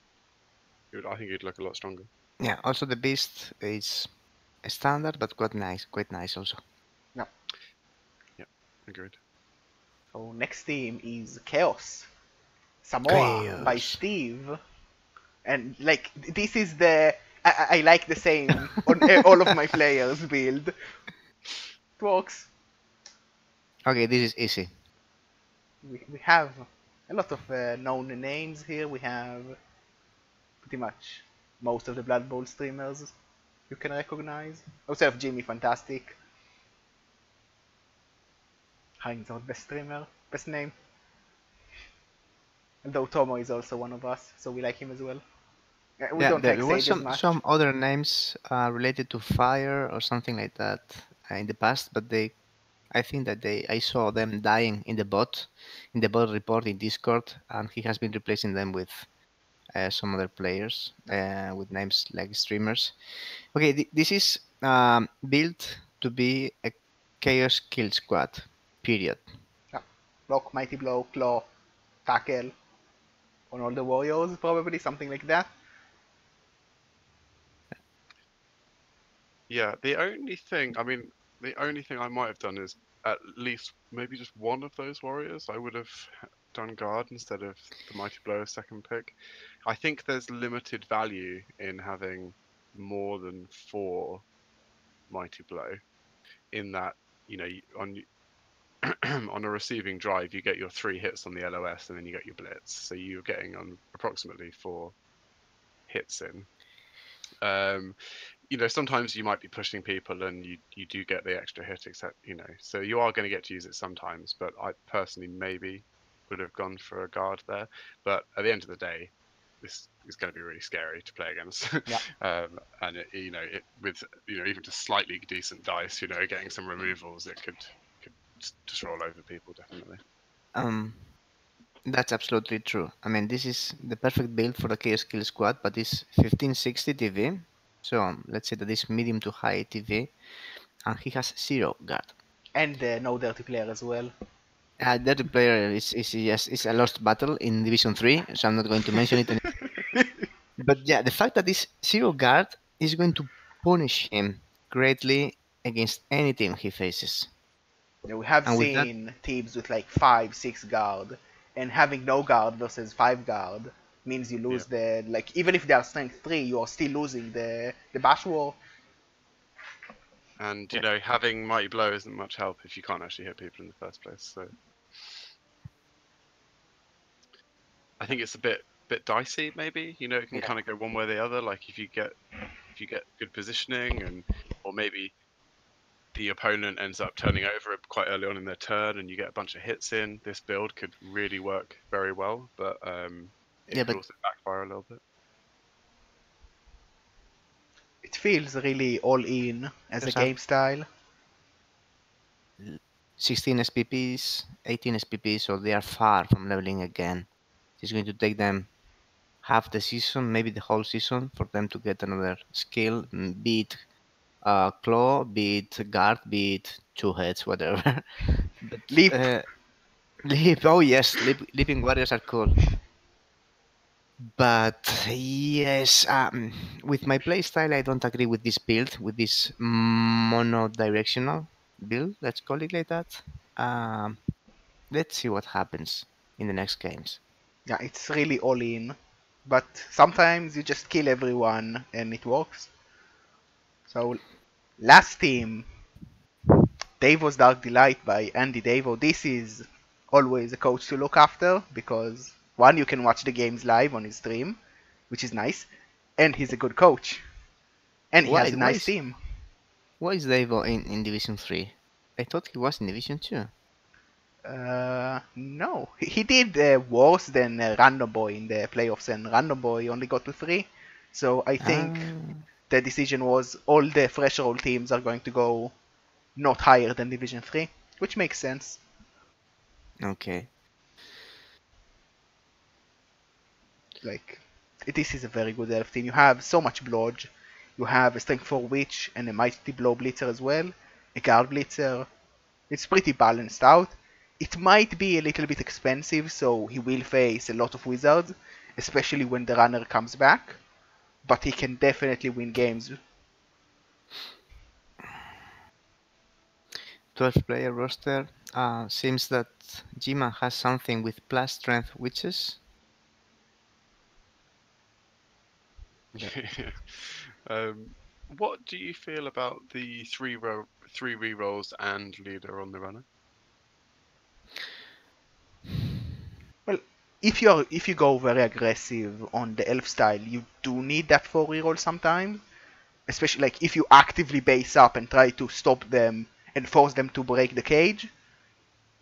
I think he'd look a lot stronger. yeah. Also, the beast is a standard, but quite nice also. Yeah. Yeah, agreed. So next team is Chaos. Samoa Chaos. by Steve. And like this is the I like the same on all of my players build. It works. Okay, this is easy. We have a lot of known names here. We have pretty much most of the Blood Bowl streamers you can recognize. Also have Jimmy Fantastic. Heinz our best streamer, best name. Although Tomo is also one of us, so we like him as well. We Yeah, don't like there were Sage as much. some other names related to fire or something like that in the past, but I think that I saw them dying in the bot report in Discord, and he has been replacing them with some other players with names like streamers. Okay, this is built to be a chaos kill squad. Period. Yeah. Block, Mighty Blow, Claw, Tackle on all the warriors, probably something like that. Yeah, the only thing I might have done is at least maybe just one of those warriors. I would have done guard instead of the Mighty Blow as second pick. I think there's limited value in having more than 4 Mighty Blow, in that, you know, on on a receiving drive you get your 3 hits on the LOS and then you get your blitz, so you're getting on approximately 4 hits in. You know, sometimes you might be pushing people and you do get the extra hit, except, you know, so you are going to get to use it sometimes, but I personally maybe would have gone for a guard there. But at the end of the day, this is going to be really scary to play against. Yeah. And with, you know, even just slightly decent dice, you know, getting some removals, it could just roll over people, definitely. That's absolutely true. I mean, this is the perfect build for the Chaos Kill Squad, but it's 1560 TV. So let's say that it's medium to high TV, and he has 0 guard. And no dirty player as well. Dirty player is a lost battle in Division 3, so I'm not going to mention it anymore. But yeah, the fact that this 0 guard is going to punish him greatly against any team he faces. Yeah, we have seen teams with like 5-6 guard, and having no guard versus 5 guard means you lose the, like, even if they are strength 3, you are still losing the bash war. And, you know, having Mighty Blow isn't much help if you can't actually hit people in the first place. So I think it's a bit dicey, maybe. You know, it can kind of go one way or the other. Like if you get good positioning, or maybe the opponent ends up turning over quite early on in their turn and you get a bunch of hits in, this build could really work very well, but it could also backfire a little bit. It feels really all in as a game style. 16 SPPs, 18 SPPs, so they are far from leveling again. It's going to take them half the season, maybe the whole season, for them to get another skill, be it claw, be it guard, be it 2 heads, whatever. But, leap. Leap. Oh yes, leaping warriors are cool. But yes, with my playstyle, I don't agree with this build, with this mono-directional build. Let's call it like that. Let's see what happens in the next games. Yeah, it's really all in, but sometimes you just kill everyone and it works. So, last team, Davo's Dark Delight by Andy Davo. This is always a coach to look after because, one, you can watch the games live on his stream, which is nice, and he's a good coach. And he has a nice team. Why is Davo in Division 3? I thought he was in Division 2. No, he did worse than Random Boy in the playoffs, and Random Boy only got to 3. So I think the decision was all the fresh roll teams are going to go not higher than Division 3, which makes sense. Okay. Like, this is a very good elf team. You have so much blodge. You have a strength 4 witch and a mighty blow blitzer as well, a guard blitzer. It's pretty balanced out. It might be a little bit expensive, so he will face a lot of wizards, especially when the runner comes back. But he can definitely win games. 12-player roster. Seems that Gman has something with plus strength witches. What do you feel about the three rerolls and leader on the runner? Well, if you go very aggressive on the elf style, you do need that 4 reroll sometimes. Especially like if you actively base up and try to stop them and force them to break the cage,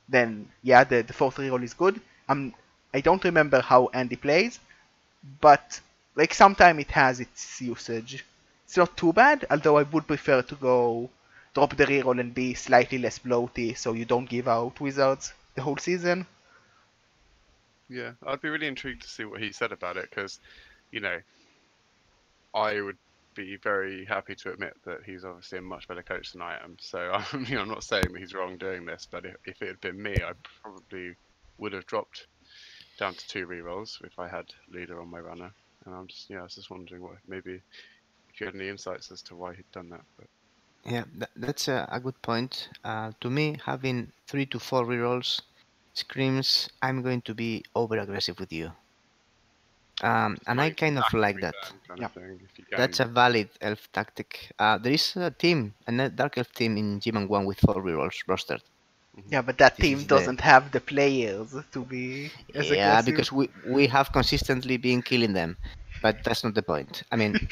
then yeah, the 4th reroll is good. I don't remember how Andy plays, but like sometimes it has its usage. It's not too bad, although I would prefer to go drop the reroll and be slightly less bloaty so you don't give out wizards the whole season. Yeah, I'd be really intrigued to see what he said about it, because, I would be very happy to admit that he's obviously a much better coach than I am. So I'm not saying that he's wrong doing this, but if it had been me, I probably would have dropped down to 2 rerolls if I had leader on my runner. And I was just wondering maybe if you had any insights as to why he'd done that. But Yeah, that's a good point. To me, having 3 to 4 rerolls screams I'm going to be over aggressive with you. And I kind of like that. Yeah. That's a valid elf tactic. There is a team, a dark elf team in Gman 1 with 4 rerolls rostered. Yeah, but that team doesn't have the players to be as aggressive. Yeah, because we have consistently been killing them, but that's not the point. I mean,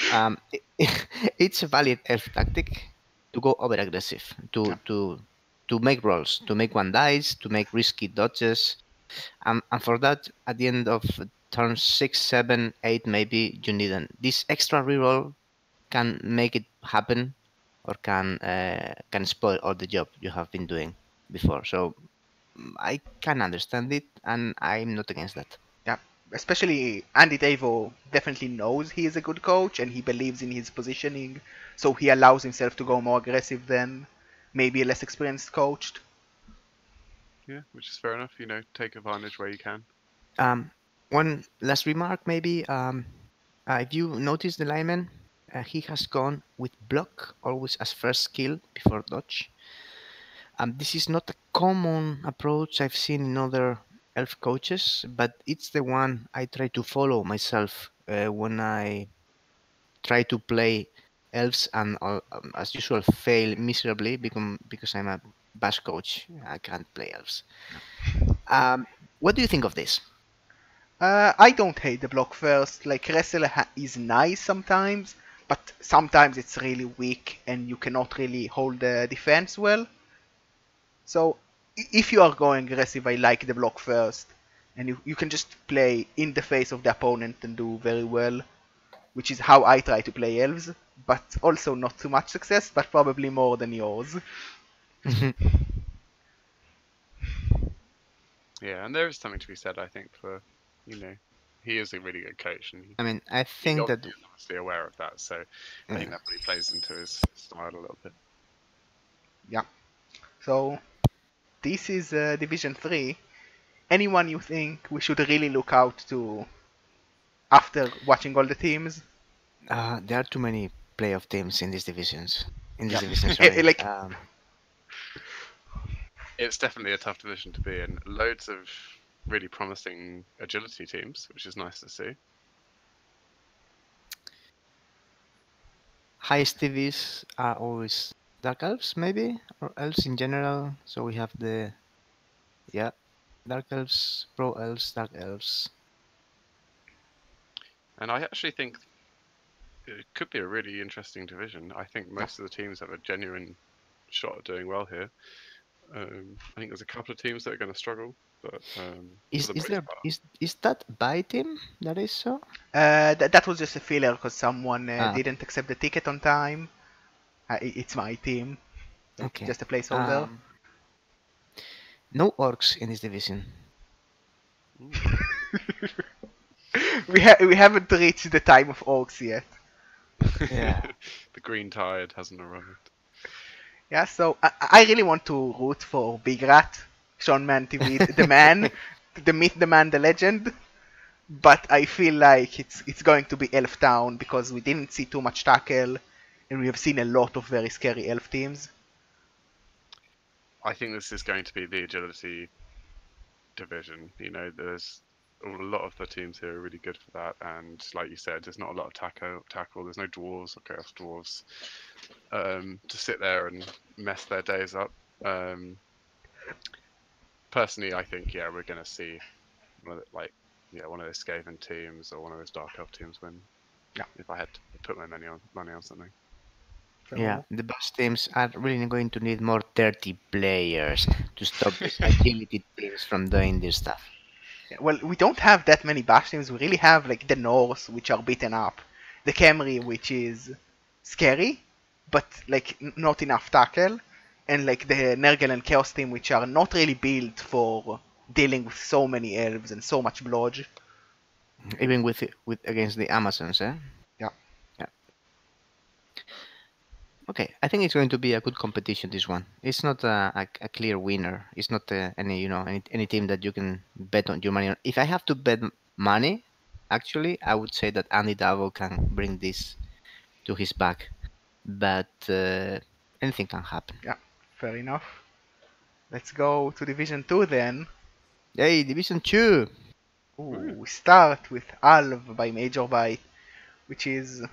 it's a valid elf tactic to go over aggressive, to make rolls, to make one dice, to make risky dodges, and for that, at the end of turn 6, 7, 8, maybe you need this extra reroll can make it happen, or can spoil all the job you have been doing before. So I can understand it, and I'm not against that. Yeah, especially Andy Davo definitely knows he is a good coach and he believes in his positioning, so he allows himself to go more aggressive than maybe a less experienced coach. Yeah, which is fair enough. Take advantage where you can. One last remark, maybe. If you notice the lineman, he has gone with block always as first skill before dodge. This is not a common approach I've seen in other elf coaches, but it's the one I try to follow myself when I try to play elves, and as usual fail miserably because I'm a bash coach. I can't play elves. What do you think of this? I don't hate the block first. Like wrestle is nice sometimes, but sometimes it's really weak and you cannot really hold the defense well. So if you are going aggressive, I like the block first, and you can just play in the face of the opponent and do very well, which is how I try to play elves, but also not too much success, but probably more than yours. Yeah, and there is something to be said, I think, for, he is a really good coach, and I mean, I think that he's obviously aware of that, so I think that really plays into his style a little bit. Yeah. So this is Division 3. Anyone you think we should really look out to after watching all the teams? there are too many playoff teams in these divisions. Like, it's definitely a tough division to be in. Loads of really promising agility teams, which is nice to see. Highest TVs are always dark elves, maybe, or elves in general. So we have dark elves, pro elves, dark elves. And I actually think it could be a really interesting division. I think most of the teams have a genuine shot at doing well here. I think there's a couple of teams that are going to struggle, but Is for the is most there part, is that by team that is so? That was just a filler because someone Ah, didn't accept the ticket on time. It's my team, like okay. just a placeholder. No orcs in this division. We haven't reached the time of orcs yet. Yeah. the green tide hasn't arrived. Yeah, so I really want to root for Big Rat, Sean Man TV, the man, the myth, the man, the legend. But I feel like it's going to be Elf Town because we didn't see too much tackle, and we have seen a lot of very scary Elf teams. I think this is going to be the agility division. You know, there's a lot of the teams here are really good for that, and like you said, there's not a lot of tackle. There's no dwarves or chaos dwarves to sit there and mess their days up. Personally, I think we're going to see one of those Skaven teams or one of those Dark Elf teams win. Yeah. If I had to put my money on something. So, Yeah, the best teams are really going to need more 30 players to stop these agility teams from doing this stuff. yeah, well, we don't have that many bash teams. We really have like the Norse, which are beaten up, the Camry, which is scary, but like not enough tackle, and like the Nergal and Chaos team, which are not really built for dealing with so many elves and so much blodge. Even with against the Amazons, eh? Yeah. Yeah. Okay, I think it's going to be a good competition. This one. It's not a clear winner. It's not any team that you can bet on your money on. If I have to bet money, actually, I would say that Andy Davo can bring this to his back, but anything can happen. Yeah, fair enough. Let's go to Division 2 then. Hey, Division 2! Ooh, we start with Alv by Major Bite, which is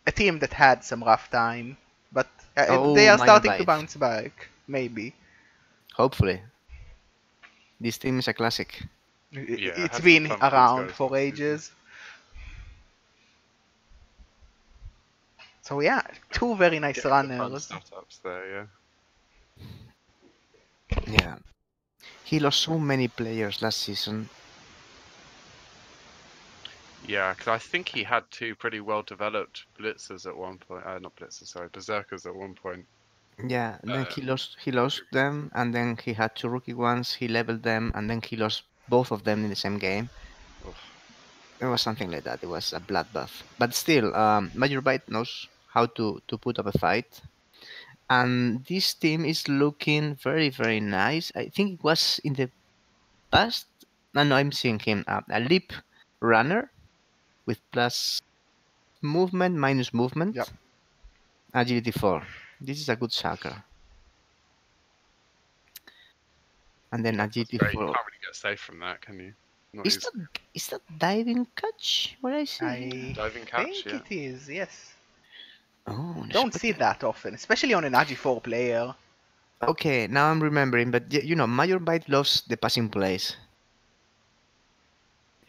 a team that had some rough time, but they Oh, are Major starting to Bite. bounce back, maybe. Hopefully. This team is a classic. Yeah, I It's had some been fun with these around guys for last season. ages. So yeah, two very nice Getting the fun runners. startups there, Yeah. He lost so many players last season. Yeah, because I think he had two pretty well developed blitzers at one point. Not blitzers, sorry, berserkers at one point. Yeah, and then he lost them, and then he had two rookie ones. He leveled them, and then he lost both of them in the same game. Oof. It was something like that. It was a bloodbath. But still, Major Bite knows how to put up a fight, and this team is looking very very nice. I think it was in the past. No, I'm seeing him a leap runner with plus movement minus movement. Yep. Agility 4. This is a good sucker. And then Yeah, that's agility great. You 4. can't really get safe from that, can you? Not Is use that diving catch? What I see here? I diving catch, think yeah. it is, yes. Oh, Don't see that often, especially on an AG4 player. Okay, now I'm remembering, but Major Bite loves the passing plays.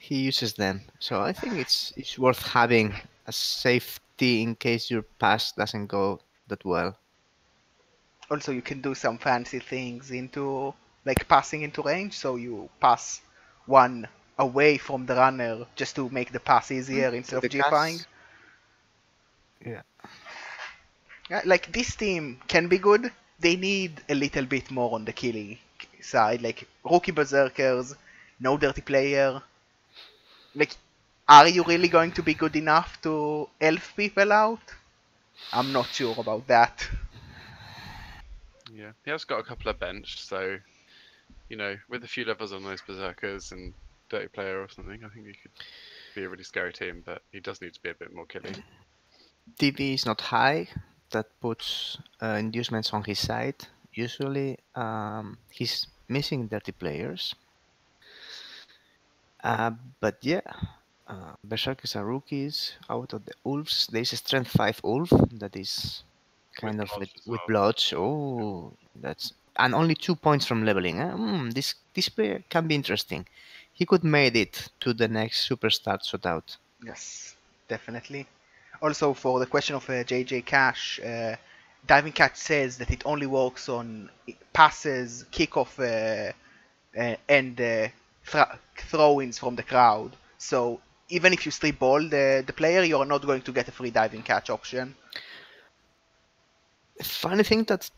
He uses them, so I think it's worth having a safety in case your pass doesn't go that well. Also, you can do some fancy things into, like passing into range, so you pass one away from the runner just to make the pass easier instead of The GFIing. cast. Yeah. Yeah, like this team can be good. They need a little bit more on the killing side, like rookie berserkers, no dirty player. Like, are you really going to be good enough to elf people out? I'm not sure about that. Yeah, he has got a couple of bench, so with a few levels on those berserkers and dirty player or something, I think he could be a really scary team. But he does need to be a bit more killing. TV is not high. That puts inducements on his side. Usually, he's missing dirty players. But yeah, Berserkers are rookies. Out of the Wolves, there's a Strength 5 Wolf that is kind of blodge as with well. blodge. Oh, that's and only 2 points from leveling. This player can be interesting. He could made it to the next superstar shootout. Yes, definitely. Also, for the question of JJ Cash, diving catch says that it only works on passes, kickoff, and throw-ins from the crowd. So even if you strip ball the player, you are not going to get a free diving catch option. Funny thing that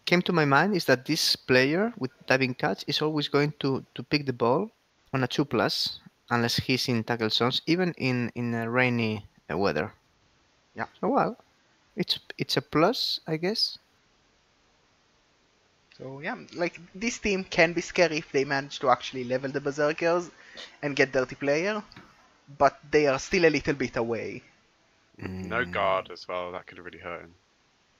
came to my mind is that this player with diving catch is always going to pick the ball on a 2+, unless he's in tackle zones, even in a rainy weather. Yeah. So well, it's a plus, I guess. So yeah, like this team can be scary if they manage to actually level the berserkers and get dirty player, but they are still a little bit away. No guard as well. That could really hurt him.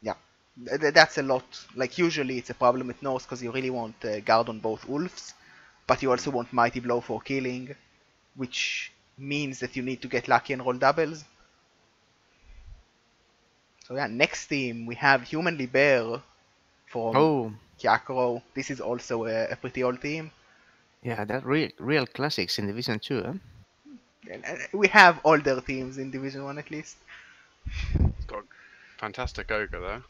Yeah, that's a lot. Like usually it's a problem with Norse because you really want guard on both wolves, but you also want mighty blow for killing, which means that you need to get lucky and roll doubles. So yeah, next team we have Humanly Bear from Kyakro. This is also a pretty old team. Yeah, that real classics in Division 2, huh? And we have older teams in Division 1 at least. It's got fantastic ogre there.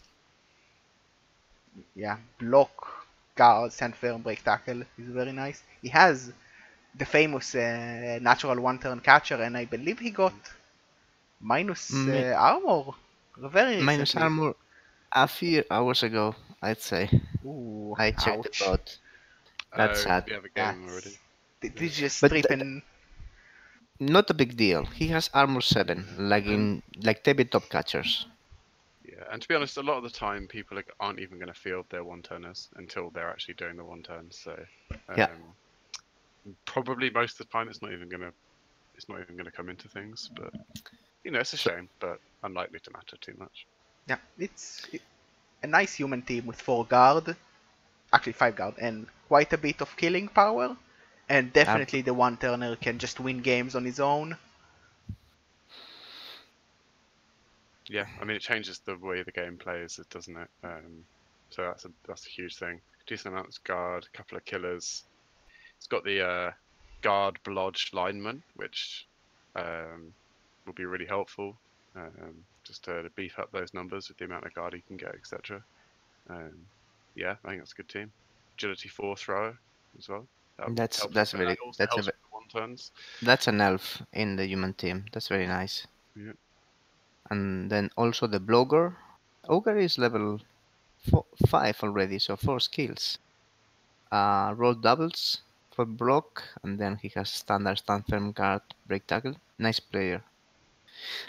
Yeah, block, guard, stand firm, break tackle is very nice. He has the famous natural one-turn catcher, and I believe he got minus armor very recently. Minus armor a few hours ago, I'd say. Ooh, I checked the bot. That's sad. We have a game already. Did you just strip and... Not a big deal. He has armor 7, like tabletop catchers. Yeah, and to be honest, a lot of the time people aren't even going to field their one-turners until they're actually doing the one-turn. So probably most of the time it's not even going to come into things. But you know, it's a shame, but unlikely to matter too much. Yeah, it's a nice human team with 4 guard, actually 5 guard, and quite a bit of killing power. And definitely the one-turner can just win games on his own. Yeah, I mean it changes the way the game plays, doesn't it? So that's a huge thing. Decent amount of guard, a couple of killers. It's got the guard blodge lineman, which will be really helpful, just to beef up those numbers with the amount of guard you can get, etc. Yeah, I think that's a good team. Agility 4 thrower as well. That's an elf in the human team. That's very nice. Yeah. And then also the blogger. Ogre is level 5 already, so 4 skills. Roll doubles for block, and then he has standard stand firm guard, break tackle. Nice player.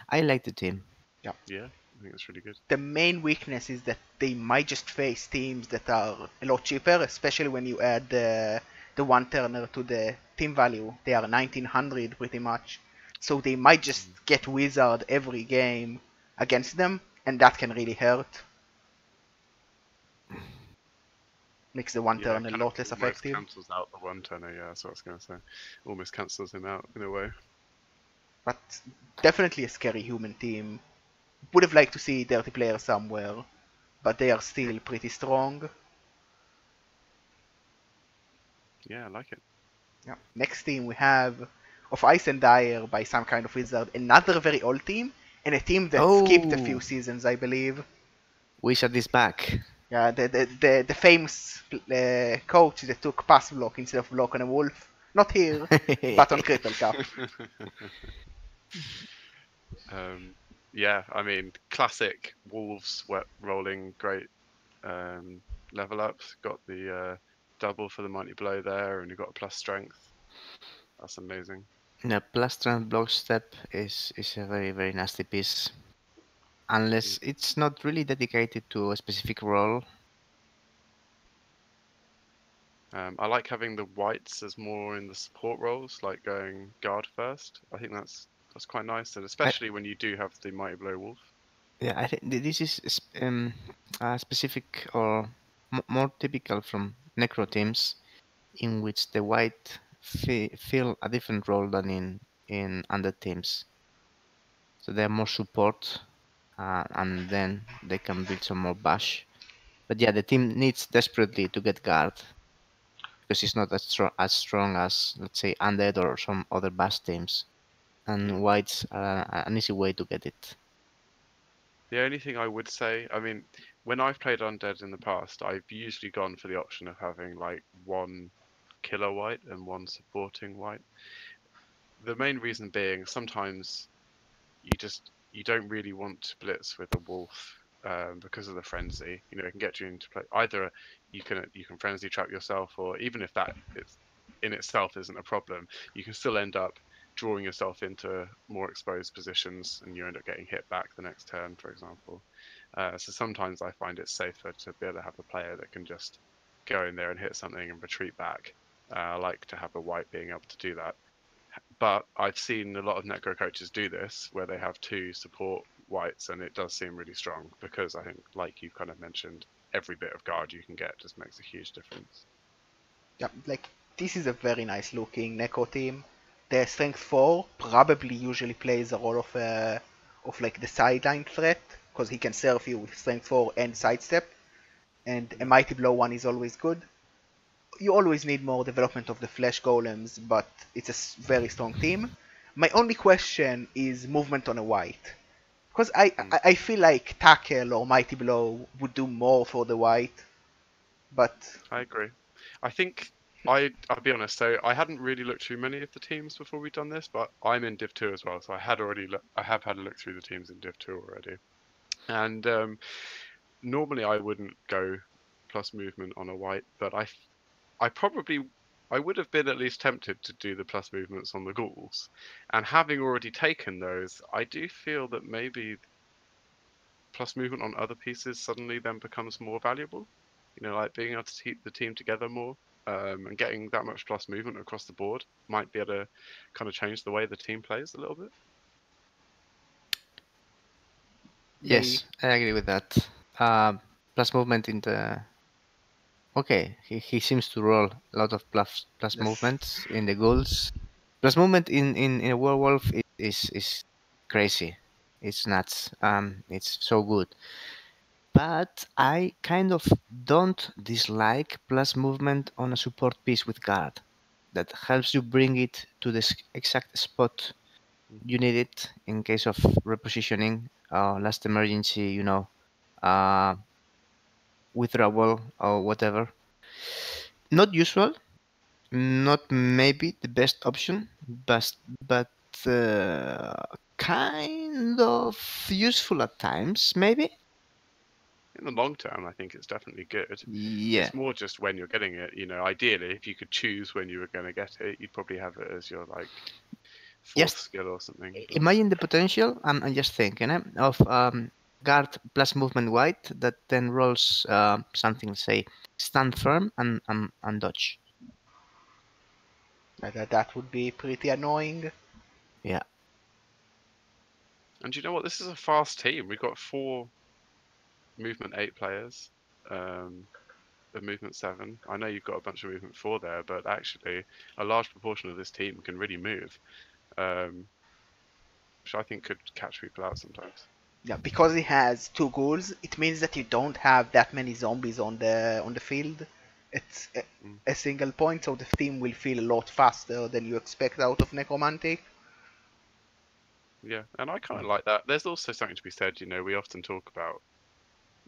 I like the team. Yeah. Yeah, I think it's really good. The main weakness is that they might just face teams that are a lot cheaper, especially when you add the one-turner to the team value. They are 1900 pretty much. So they might just get wizard every game against them, and that can really hurt. Makes the one-turn a lot less effective. Cancels out the one-turner, yeah, that's what I was going to say. Almost cancels him out in a way. But definitely a scary human team. Would have liked to see dirty players somewhere, but they are still pretty strong. Yeah, I like it. Yeah. Next team we have of Ice and Dire by some kind of wizard, another very old team, and a team that skipped a few seasons, I believe. Wizard is back. Yeah, the famous coach that took pass block instead of block on a wolf. Not here, but on Critical Cup. Yeah, I mean, classic wolves rolling, great level ups. Got the double for the mighty blow there, and you've got a plus strength. That's amazing. Yeah, plus strength block step is a very, very nasty piece. Unless it's not really dedicated to a specific role. I like having the whites as more in the support roles, like going guard first. I think that's quite nice, and especially when you do have the mighty blow wolf. Yeah, I think this is specific or more typical from necro teams, in which the white fill a different role than in under teams. So they're more support, and then they can build some more bash. But yeah, the team needs desperately to get guard, because it's not as strong as, let's say, undead or some other bash teams. And whites are an easy way to get it. The only thing I would say, I mean, when I've played Undead in the past, I've usually gone for the option of having like one killer white and one supporting white. The main reason being sometimes you don't really want to blitz with a wolf because of the frenzy. You know, it can get you into play. Either you can frenzy trap yourself, or even if that it's in itself isn't a problem, you can still end up drawing yourself into more exposed positions, and you end up getting hit back the next turn, for example. So sometimes I find it safer to be able to have a player that can just go in there and hit something and retreat back. I like to have a white being able to do that. But I've seen a lot of Necro coaches do this where they have two support whites, and it does seem really strong because I think, like you kind of mentioned, every bit of guard you can get just makes a huge difference. Yeah, like this is a very nice looking Neko team. The strength 4 probably usually plays a role of like the sideline threat because he can serve you with strength 4 and sidestep, and a mighty blow one is always good. You always need more development of the flesh golems, but it's a very strong team. My only question is movement on a white. Because I feel like tackle or mighty blow would do more for the white, but I agree. I think I'll be honest. So I hadn't really looked through many of the teams before we'd done this, but I'm in Div 2 as well, so I have had a look through the teams in Div 2 already. And normally I wouldn't go plus movement on a white, but I would have been at least tempted to do the plus movements on the ghouls. And having already taken those, I do feel that maybe plus movement on other pieces suddenly then becomes more valuable. You know, like being able to keep the team together more, and getting that much plus movement across the board might be able to kind of change the way the team plays a little bit. Yes, I agree with that. Plus movement in the... Okay, he seems to roll a lot of plus yes. movements in the goals. Plus movement in a werewolf is crazy. It's nuts. It's so good. But I kind of don't dislike plus movement on a support piece with guard. That helps you bring it to the exact spot you need it in case of repositioning, last emergency, uh, withdrawal or whatever. Not usual, not maybe the best option, but kind of useful at times, maybe. In the long term, I think it's definitely good. Yeah. It's more just when you're getting it. You know, ideally, if you could choose when you were going to get it, you'd probably have it as your like fourth Just skill or something. But... imagine the potential. I'm just thinking of guard plus movement white that then rolls something, say, stand firm and dodge. That would be pretty annoying. Yeah. And you know what? This is a fast team. We've got 4 movement 8 players. The movement 7. I know you've got a bunch of movement 4 there, but actually a large proportion of this team can really move, which I think could catch people out sometimes. Yeah, because he has 2 ghouls, it means that you don't have that many zombies on the field at a single point, so the team will feel a lot faster than you expect out of Necromantic. Yeah, and I kind of like that. There's also something to be said. You know, we often talk about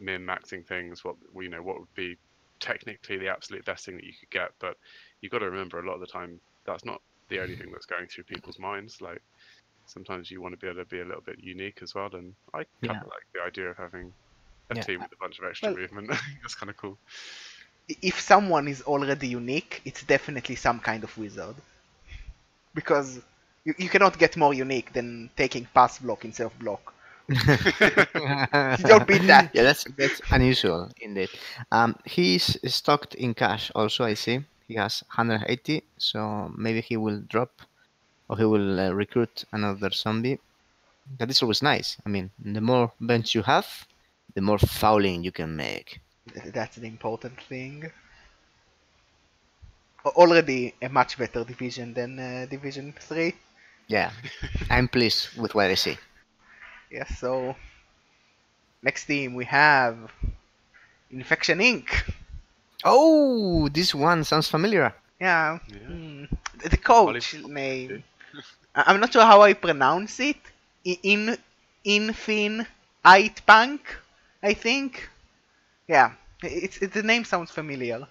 min-maxing things. What would be technically the absolute best thing that you could get, but you've got to remember a lot of the time that's not the only thing that's going through people's minds. Like sometimes you want to be able to be a little bit unique as well, and I kind of like the idea of having a team with a bunch of extra movement. That's kind of cool. If someone is already unique, it's definitely some kind of wizard. Because you cannot get more unique than taking pass block instead of block. You don't beat that. Yeah, that's unusual indeed. He's stocked in cash also, I see. He has 180, so maybe he will drop or he will recruit another zombie. That is always nice. I mean, the more bench you have, the more fouling you can make. That's the important thing. Already a much better division than Division 3. Yeah, I'm pleased with what I see. Yeah, so next team we have Infection Inc. Oh, this one sounds familiar. Yeah. The coach name. I'm not sure how I pronounce it. Infin Punk, I think. Yeah, the name sounds familiar.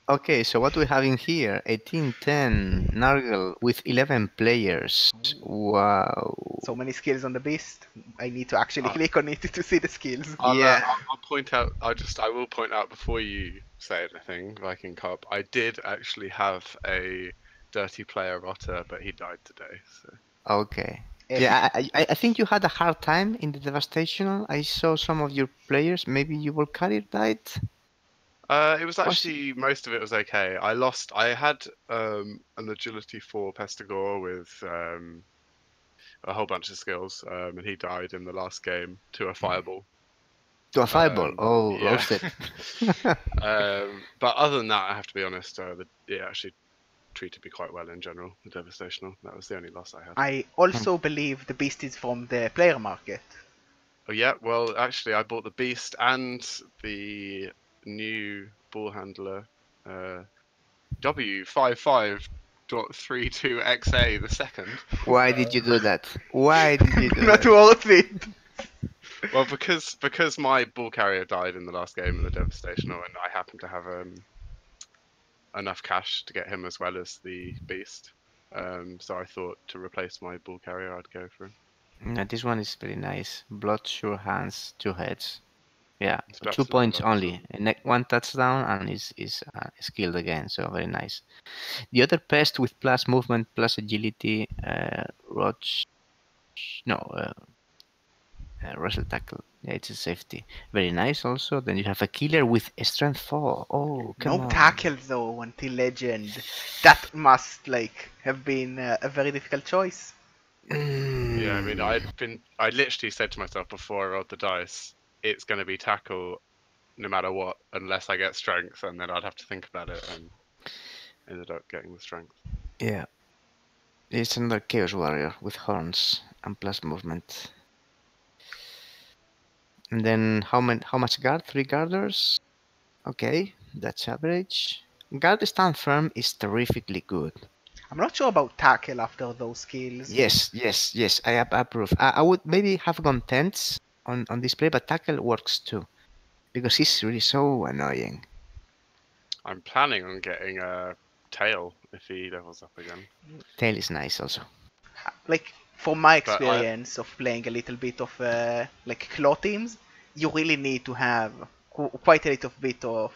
Okay, so what we have in here? 1810 Nargle with 11 players. Wow. So many skills on the beast. I need to actually Uh, click on it to see the skills. Yeah. I'll point out. I will point out before you say anything, Viking Cup. I did actually have a dirty player rotter, but he died today. So Okay. Epic. Yeah, I think you had a hard time in the Devastational. I saw some of your players. Maybe you were carried died. it was actually most of it was okay. I lost. I had an agility 4 Pestigore with a whole bunch of skills, and he died in the last game to a fireball. To a fireball. Oh, Yeah. roasted. But other than that, I have to be honest. It actually treated me quite well in general. The Devastational. That was the only loss I had. I also believe the beast is from the player market. Oh yeah. Well, actually, I bought the Beast and the new ball handler, W55.32XA the second. Why did you do that? Why did you do Not that? worth it. Well, because my ball carrier died in the last game of the Devastational, and I happened to have enough cash to get him as well as the Beast. So I thought to replace my ball carrier, I'd go for him. Yeah, this one is very nice. Blood, sure hands, 2 heads. Yeah, It's better 2 than points lots, only. And 1 touchdown and is skilled again. So very nice. The other pest with plus movement, plus agility, Roach. No, Russell tackle. Yeah, it's a safety. Very nice also. Then you have a killer with a strength 4. Oh, come No on. tackle though until legend. That must have been a very difficult choice. Yeah, I mean, I literally said to myself before I rolled the dice, it's going to be tackle no matter what, unless I get strength, and then I'd have to think about it, and ended up getting the strength. Yeah. It's another Chaos Warrior with horns and plus movement. And then how much guard? 3 guarders? Okay, that's average. Guard stand firm is terrifically good. I'm not sure about tackle after those skills. Yes. I approve. I would maybe have gone tents on display, but tackle works too. Because he's really so annoying. I'm planning on getting a tail if he levels up again. Tail is nice also. From my But experience of playing a little bit of claw teams, you really need to have quite a little bit of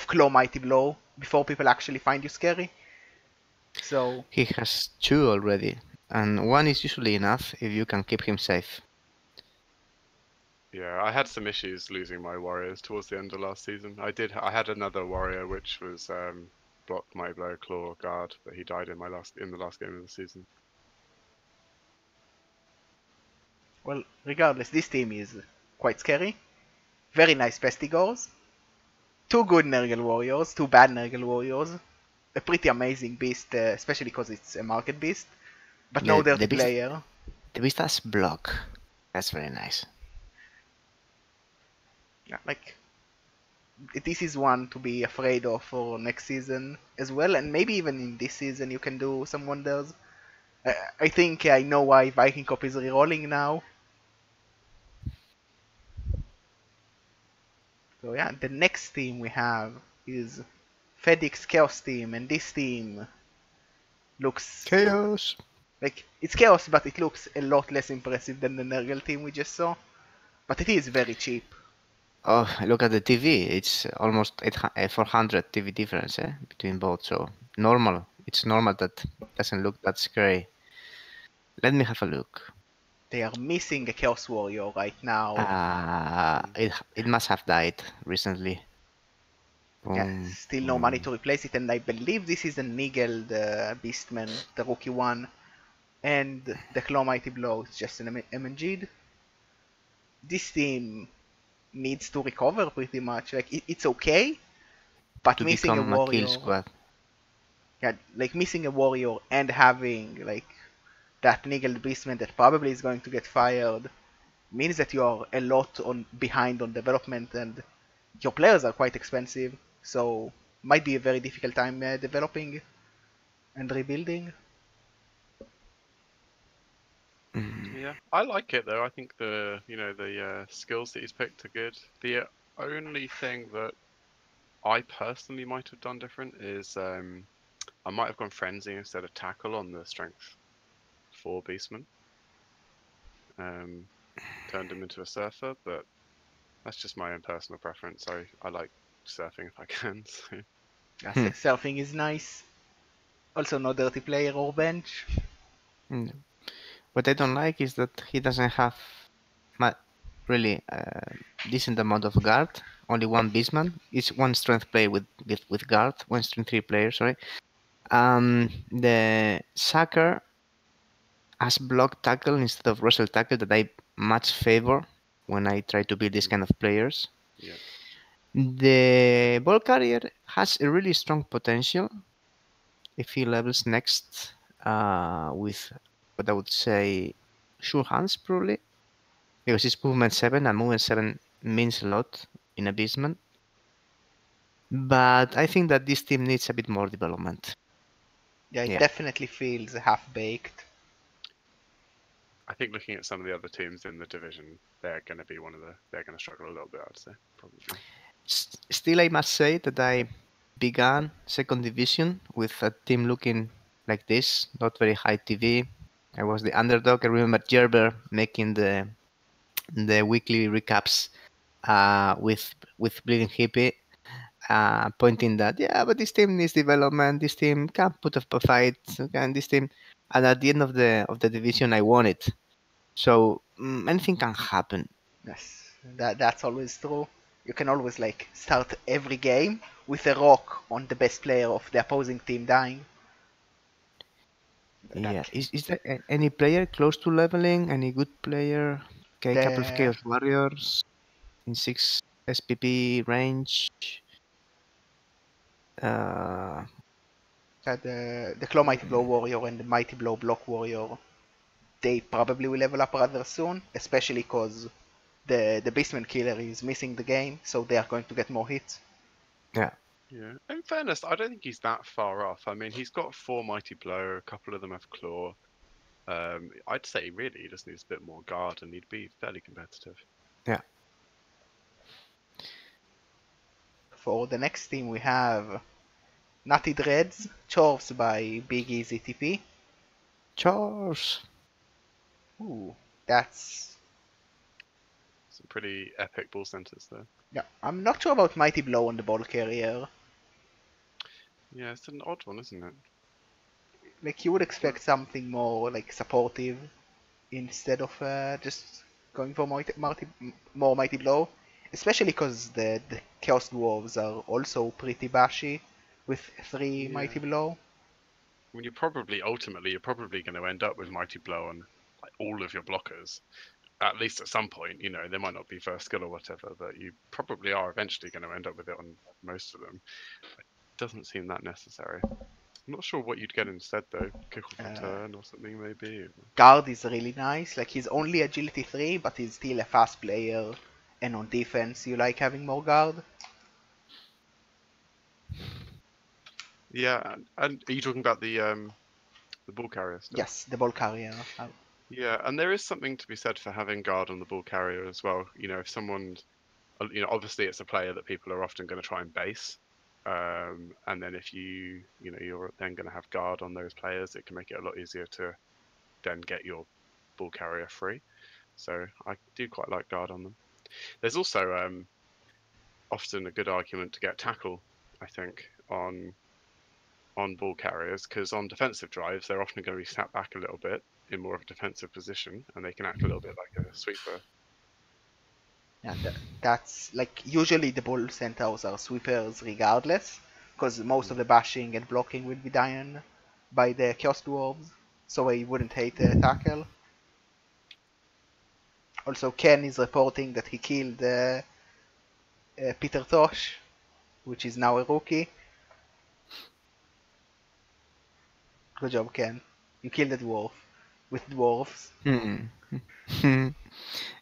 claw mighty blow before people actually find you scary. So He has 2 already, and 1 is usually enough if you can keep him safe. Yeah, I had some issues losing my warriors towards the end of last season. I had another warrior which was blocked my blow claw guard, but he died in the last game of the season. well, regardless, this team is quite scary. Very nice Pestigores. 2 good Nurgle warriors, 2 bad Nurgle warriors. A pretty amazing beast, especially because it's a market beast. But no dirty player. The beast has block. That's very nice. Yeah, this is one to be afraid of for next season as well, and maybe even in this season you can do some wonders. I think I know why Viking Cop is rerolling now. So yeah, the next team we have is FedEx Chaos team, and this team looks Chaos. It's Chaos, but it looks a lot less impressive than the Nurgle team we just saw. But it is very cheap. Oh, look at the TV. It's almost 400 TV difference between both. So normal. It's normal that doesn't look that scary. Let me have a look. They are missing a Chaos Warrior right now. It must have died recently. Yeah, Boom, still no money to replace it, and I believe this is a Nigel, the Beastman, the rookie one, and the Claw Mighty Blow is just an MNG'd. This team needs to recover pretty much. It's okay, but to missing a become a warrior, kill squad. yeah, missing a warrior and having that Nigel Beastman that probably is going to get fired means that you are a lot behind on development, and your players are quite expensive, so might be a very difficult time developing and rebuilding. Yeah, I like it though. I think the skills that he's picked are good. The only thing that I personally might have done different is I might have gone frenzy instead of tackle on the strength 4 beastman. Turned him into a surfer, but that's just my own personal preference. I like surfing if I can. So. Yes, like surfing is nice. Also, no dirty player or bench. What I don't like is that he doesn't have really decent amount of guard. Only one beastman. It's one strength player with guard. One strength 3 player. Sorry. The Sucker has block tackle instead of wrestle tackle that I much favor when I try to build this kind of players. Yeah. The ball carrier has a really strong potential if he levels next with what I would say sure hands probably, because it's movement 7 and movement 7 means a lot in a beastman. But I think that this team needs a bit more development. Yeah, it definitely feels half-baked. I think looking at some of the other teams in the division, they're going to be they're going to struggle a little bit, I'd say, probably. Still, I must say that I began second division with a team looking like this, not very high TV. I was the underdog. I remember Gerber making the weekly recaps with Bleeding Hippie, pointing that but this team needs development. This team can put up a fight, and this team. And at the end of the division, I won it. So anything can happen. Yes, that's always true. You can always like start every game with a rock on the best player of the opposing team dying. Yeah, is there any player close to leveling? Any good player? Okay, a couple of Chaos Warriors in 6 SPP range. The Claw Mighty Blow Warrior and the Mighty Blow Block Warrior, they probably will level up rather soon, especially because the Beastman Killer is missing the game, so they are going to get more hits. Yeah. Yeah. In fairness, I don't think he's that far off. I mean, he's got 4 Mighty Blow, a couple of them have Claw. I'd say really he just needs a bit more guard and he'd be fairly competitive. Yeah. For the next team we have Nutty Dreads, Chorfs by Big Easy TP. Chorfs. Ooh, that's some pretty epic ball centers there. Yeah, I'm not sure about Mighty Blow on the ball carrier. Yeah, it's an odd one, isn't it? Like you would expect something more like supportive instead of just going for more Mighty Blow. Especially because the Chaos Dwarves are also pretty bashy with 3 Mighty Blow. I mean, ultimately you're probably going to end up with Mighty Blow on like all of your blockers. At least at some point, they might not be first skill or whatever, but you probably are eventually going to end up with it on most of them. It doesn't seem that necessary. I'm not sure what you'd get instead though. Kick off a turn or something maybe. Guard is really nice. Like he's only agility 3, but he's still a fast player. And on defense, you like having more guard. Yeah, and are you talking about the ball carrier stuff? Yes, the ball carrier. Yeah, and there is something to be said for having guard on the ball carrier as well. If someone, obviously it's a player that people are often going to try and base. And then if you're then going to have guard on those players, it can make it a lot easier to then get your ball carrier free. So I do quite like guard on them. There's also often a good argument to get tackle, I think, on ball carriers, because on defensive drives they're often going to be sat back a little bit in more of a defensive position, and they can act a little bit like a sweeper. Yeah, that's like usually the ball centaurs are sweepers regardless, because most of the bashing and blocking will be done by the Chaos Dwarves, so I wouldn't hate a tackle. Also, Ken is reporting that he killed Peter Tosh, which is now a rookie. Good job, Ken. You killed a dwarf with dwarfs.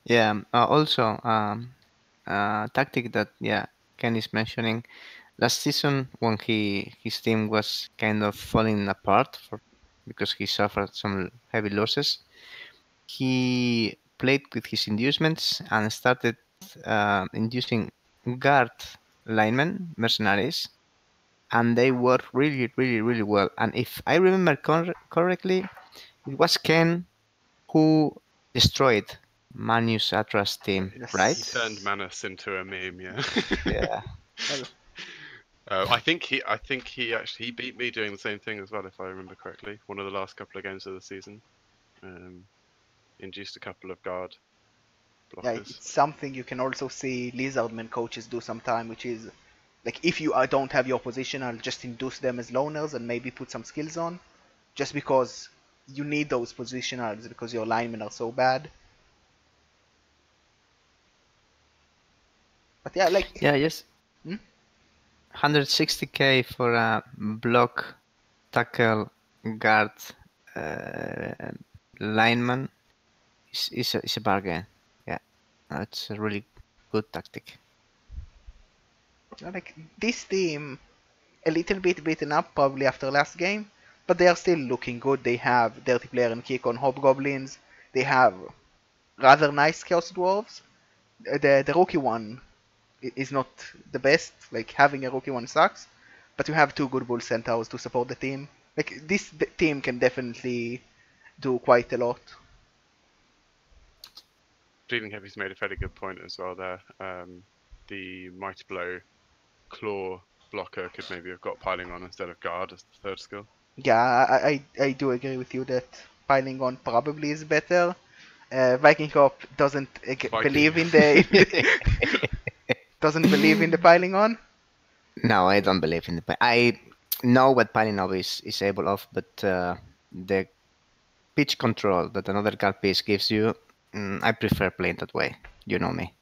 Yeah. Also, tactic that Ken is mentioning. Last season, when his team was kind of falling apart because he suffered some heavy losses, he played with his inducements and started inducing guard linemen, mercenaries, and they worked really, really, really well. And if I remember correctly, it was Ken who destroyed Manus Atra's team, Yes. right? He turned Manus into a meme, yeah. Yeah. Well, I think he actually he beat me doing the same thing as well, if I remember correctly. One of the last couple of games of the season, induced a couple of guard yeah, blockers. it's something you can also see Lizardman coaches do sometime, which is like if you don't have your position, I'll just induce them as loners and maybe put some skills on, just because you need those positionals because your linemen are so bad. But yeah, like Yeah, yes. 160k for a block, tackle, guard, uh, lineman is a bargain. Yeah, that's a really good tactic. like this team a little bit beaten up probably after last game, but they are still looking good. They have Dirty Player and Kick on Hobgoblins. They have rather nice Chaos Dwarves. The rookie one is not the best. Like having a rookie one sucks, but you have two good Bull Centaurs to support the team. Like this team can definitely do quite a lot. Bleeding Heavy's made a fairly good point as well there. The Mighty Blow claw blocker could maybe have got piling on instead of guard as the third skill. Yeah, I do agree with you that piling on probably is better. Viking Cop doesn't believe in the doesn't believe in the piling on. No, I don't believe in the. I know what piling up is able of, but the pitch control that another card piece gives you, I prefer playing that way. You know me.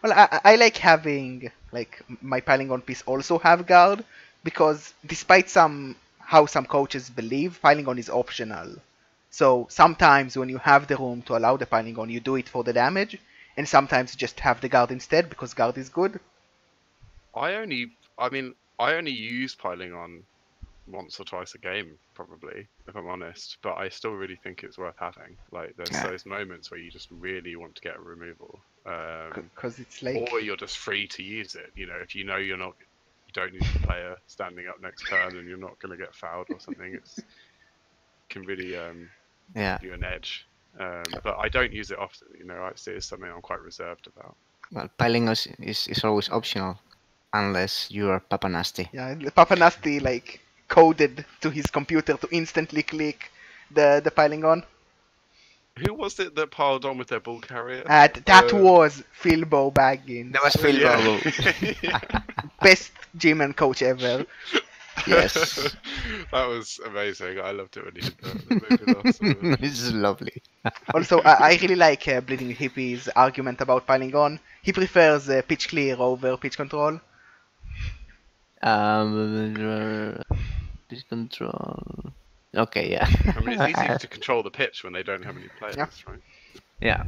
Well, I like having like my piling on piece also have guard because despite how some coaches believe piling on is optional. So sometimes when you have the room to allow the piling on, you do it for the damage, and sometimes you just have the guard instead because guard is good. I only use piling on once or twice a game, probably, if I'm honest. But I still really think it's worth having. Like, there's Yeah. those moments where you just really want to get a removal, Because it's like or you're just free to use it. You know, if you know you don't need the player standing up next turn, and you're not going to get fouled or something. Can really Yeah. give you an edge. But I don't use it often. You know, it's something I'm quite reserved about. Well, piling us is always optional unless you are Papa Nasty. yeah, Papa Nasty like coded to his computer to instantly click the piling on. Who was it that piled on with their ball carrier? That was Philbo Baggins. That was Phil Yeah. Bobo. Best Gman coach ever. Yes. That was amazing. I loved it when he did that. That made me laugh so much. This is lovely. Also, I really like Bleeding Hippie's argument about piling on. He prefers pitch clear over pitch control. Pitch control. Okay, yeah. I mean, it's easy to control the pitch when they don't have any players, Yeah. right? Yeah.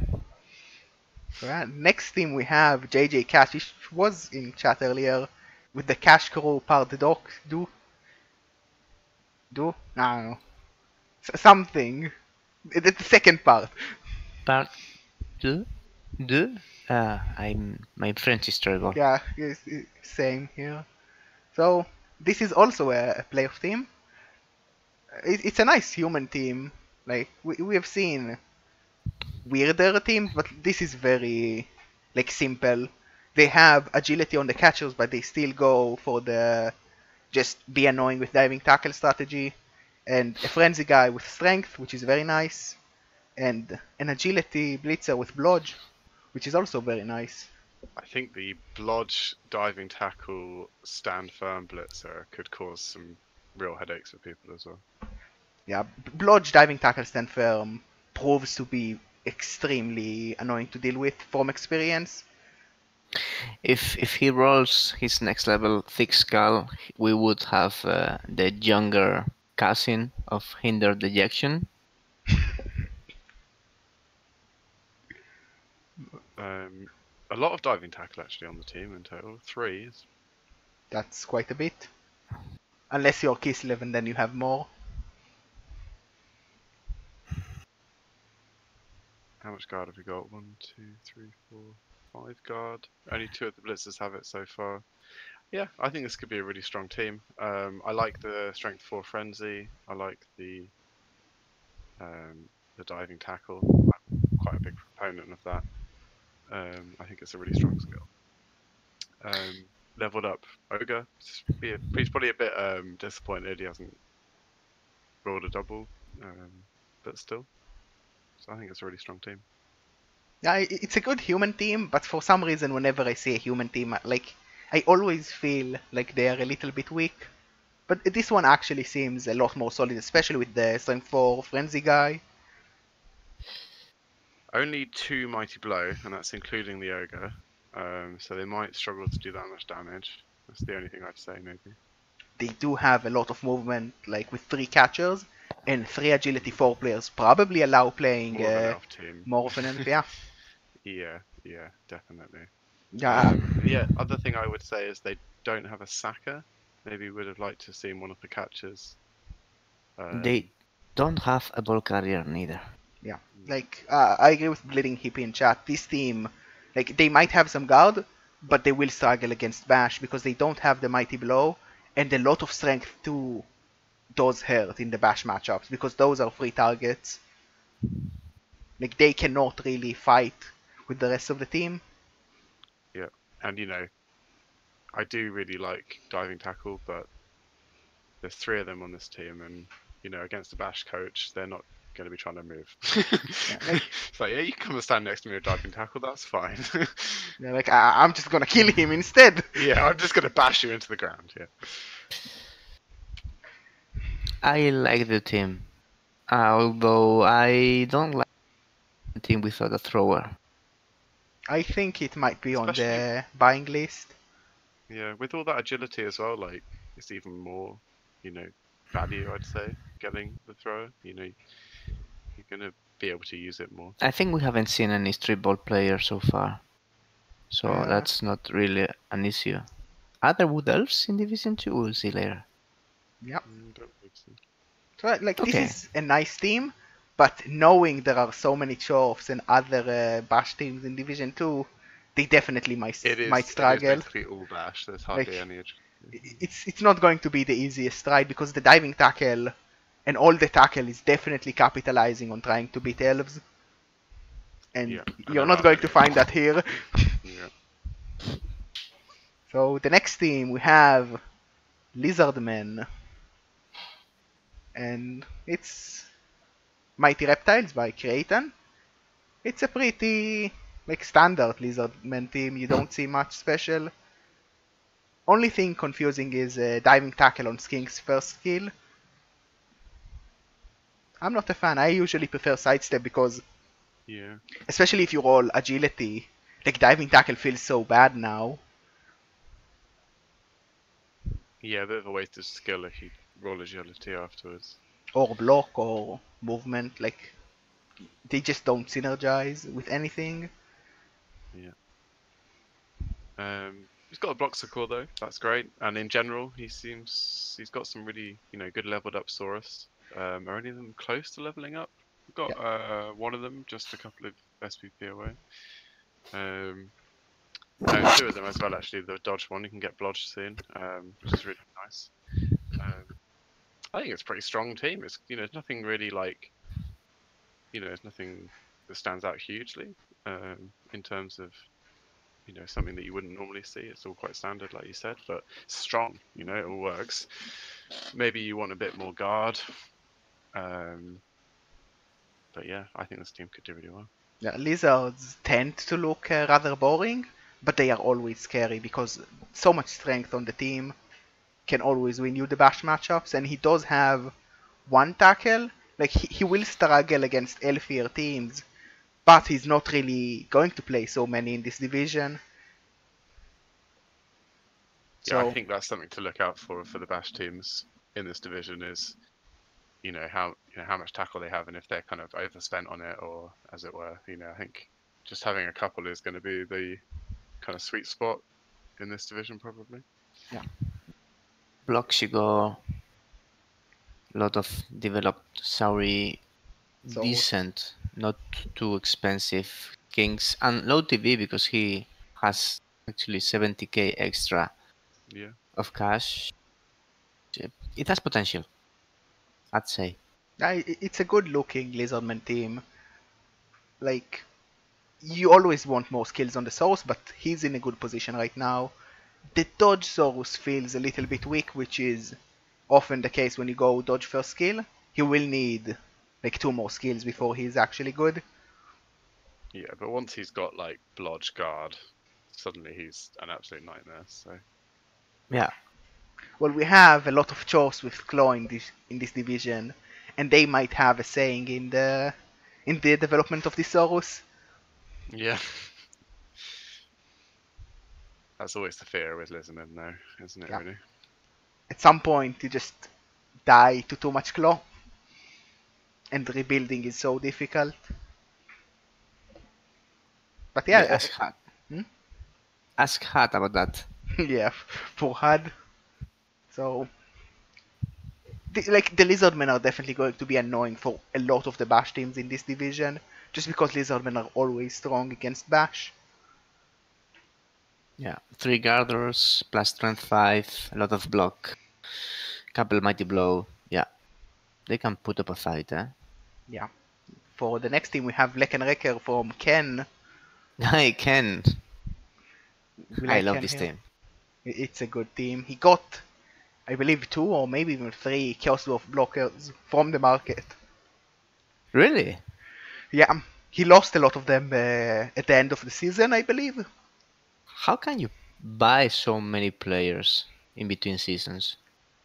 Right. Next team we have JJ Cash, which was in chat earlier with the Cash Crew part doc do. I don't know. Something. The second part. Part deux. Deux. My French is terrible. Yeah, same here. So this is also a playoff team. It's a nice human team. Like we have seen weirder teams, but this is very like simple. They have agility on the catchers, but they still go for the just be annoying with diving tackle strategy, and a frenzy guy with strength, which is very nice, and an agility blitzer with blodge, which is also very nice. I think the blodge diving tackle stand firm blitzer could cause some real headaches for people as well. Yeah, blodge diving tackle stand firm proves to be extremely annoying to deal with from experience. If he rolls his next level thick skull, we would have the younger cousin of hinder dejection. A lot of diving tackle actually on the team in total. 3. That's quite a bit. Unless you're Kislev and then you have more. How much guard have we got? 1, 2, 3, 4, 5 guard. Only 2 of the blitzers have it so far. Yeah, I think this could be a really strong team. I like the strength 4 frenzy. I like the diving tackle. I'm quite a big proponent of that. I think it's a really strong skill. Leveled up Ogre. He's probably a bit disappointed he hasn't rolled a double, but still. So I think it's a really strong team. Yeah, it's a good human team, but for some reason, whenever I see a human team, like I always feel like they are a little bit weak. But this one actually seems a lot more solid, especially with the Strength 4 Frenzy guy. Only 2 Mighty Blow, and that's including the Ogre. So they might struggle to do that much damage. That's the only thing I'd say, maybe. They do have a lot of movement, like with 3 catchers and 3 agility 4 players. Probably allow playing More of an elf team. More of an elf, yeah. Yeah, definitely. Yeah. The other thing I would say is they don't have a sacker. Maybe would have liked to have seen one of the catchers. They don't have a ball carrier neither. Yeah, like I agree with Bleeding Hippie in chat. This team, like they might have some guard, but they will struggle against Bash because they don't have the Mighty Blow, and a lot of strength too does hurt in the Bash matchups because those are free targets. Like they cannot really fight with the rest of the team. Yeah, and I do really like diving tackle, but there's 3 of them on this team, and against the Bash coach, they're not going to be trying to move. It's like, yeah, you can come and stand next to me with diving tackle, that's fine. Yeah, like I'm just gonna kill him instead. Yeah, I'm just going to bash you into the ground. Yeah. I like the team, although I don't like the team without a thrower. I think it might be on the buying list. Yeah, with all that agility as well, like it's even more, value, I'd say, getting the thrower. You're gonna be able to use it more. I think we haven't seen any street ball player so far, so that's not really an issue. Are there Wood Elves in Division 2? We'll see later. Yep. Don't think so. So, like, this is a nice team, but knowing there are so many Chorfs and other Bash teams in Division 2, they definitely might struggle. It is basically all Bash. There's hardly any agility. It's not going to be the easiest ride because the diving tackle and all the tackle is definitely capitalizing on trying to beat elves. And you're not going to find that here. Yeah. So the next team we have Lizardmen. And it's Mighty Reptiles by Creighton. It's a pretty standard Lizardmen team. You don't see much special. Only thing confusing is diving tackle on Skink's first skill. I'm not a fan. I usually prefer sidestep because, especially if you roll agility, like diving tackle feels so bad now. Yeah, a bit of a wasted skill if you roll agility afterwards. Or block or movement, like they just don't synergize with anything. Yeah. He's got a block core though, that's great. And in general, he's got some really good leveled up Saurus. Are any of them close to leveling up? We've got one of them, just a couple of SPP away. And 2 of them as well actually. The dodge one, you can get blodged soon, which is really nice. I think it's a pretty strong team. It's there's nothing really there's nothing that stands out hugely in terms of something that you wouldn't normally see. It's all quite standard, like you said, but strong. It all works. Maybe you want a bit more guard, but yeah, I think this team could do really well. Yeah, lizards tend to look rather boring, but they are always scary because so much strength on the team can always win you the bash matchups, and he does have 1 tackle. Like he will struggle against elfier teams, but he's not really going to play so many in this division. Yeah, I think that's something to look out for the bash teams in this division is how much tackle they have and if they're kind of overspent on it, or as it were. I think just having a couple is going to be the kind of sweet spot in this division probably. Yeah. Blocks you go a lot of developed Sauri decent not too expensive kings, and low TV because he has actually 70k extra Yeah. of cash. It has potential, I'd say. It's a good looking Lizardman team. Like, you always want more skills on the Source, but he's in a good position right now. The dodge Source feels a little bit weak, which is often the case when you go dodge first skill. He will need like 2 more skills before he's actually good. Yeah, but once he's got like Blodge Guard, suddenly he's an absolute nightmare. So Yeah, Well, we have a lot of chores with Claw in this division, and they might have a saying in the development of the Source. yeah, that's always the fear with Lizardman, though, isn't it? Yeah. Really? At some point, you just die to too much Claw, and rebuilding is so difficult. But yeah. yeah, hmm? Ask Hat about that. Yeah, for HUD. So, like the Lizardmen are definitely going to be annoying for a lot of the Bash teams in this division, just because Lizardmen are always strong against Bash. Yeah, 3 Garters plus strength 5, a lot of block, couple mighty blow. Yeah, they can put up a fight, eh? Yeah. For the next team, we have Wrecker from Ken. I can. We I like love Ken this here. team. It's a good team. He got, I believe, 2 or maybe even 3 Chaos Dwarf blockers from the market. Really? Yeah, he lost a lot of them at the end of the season, I believe. How can you buy so many players in between seasons?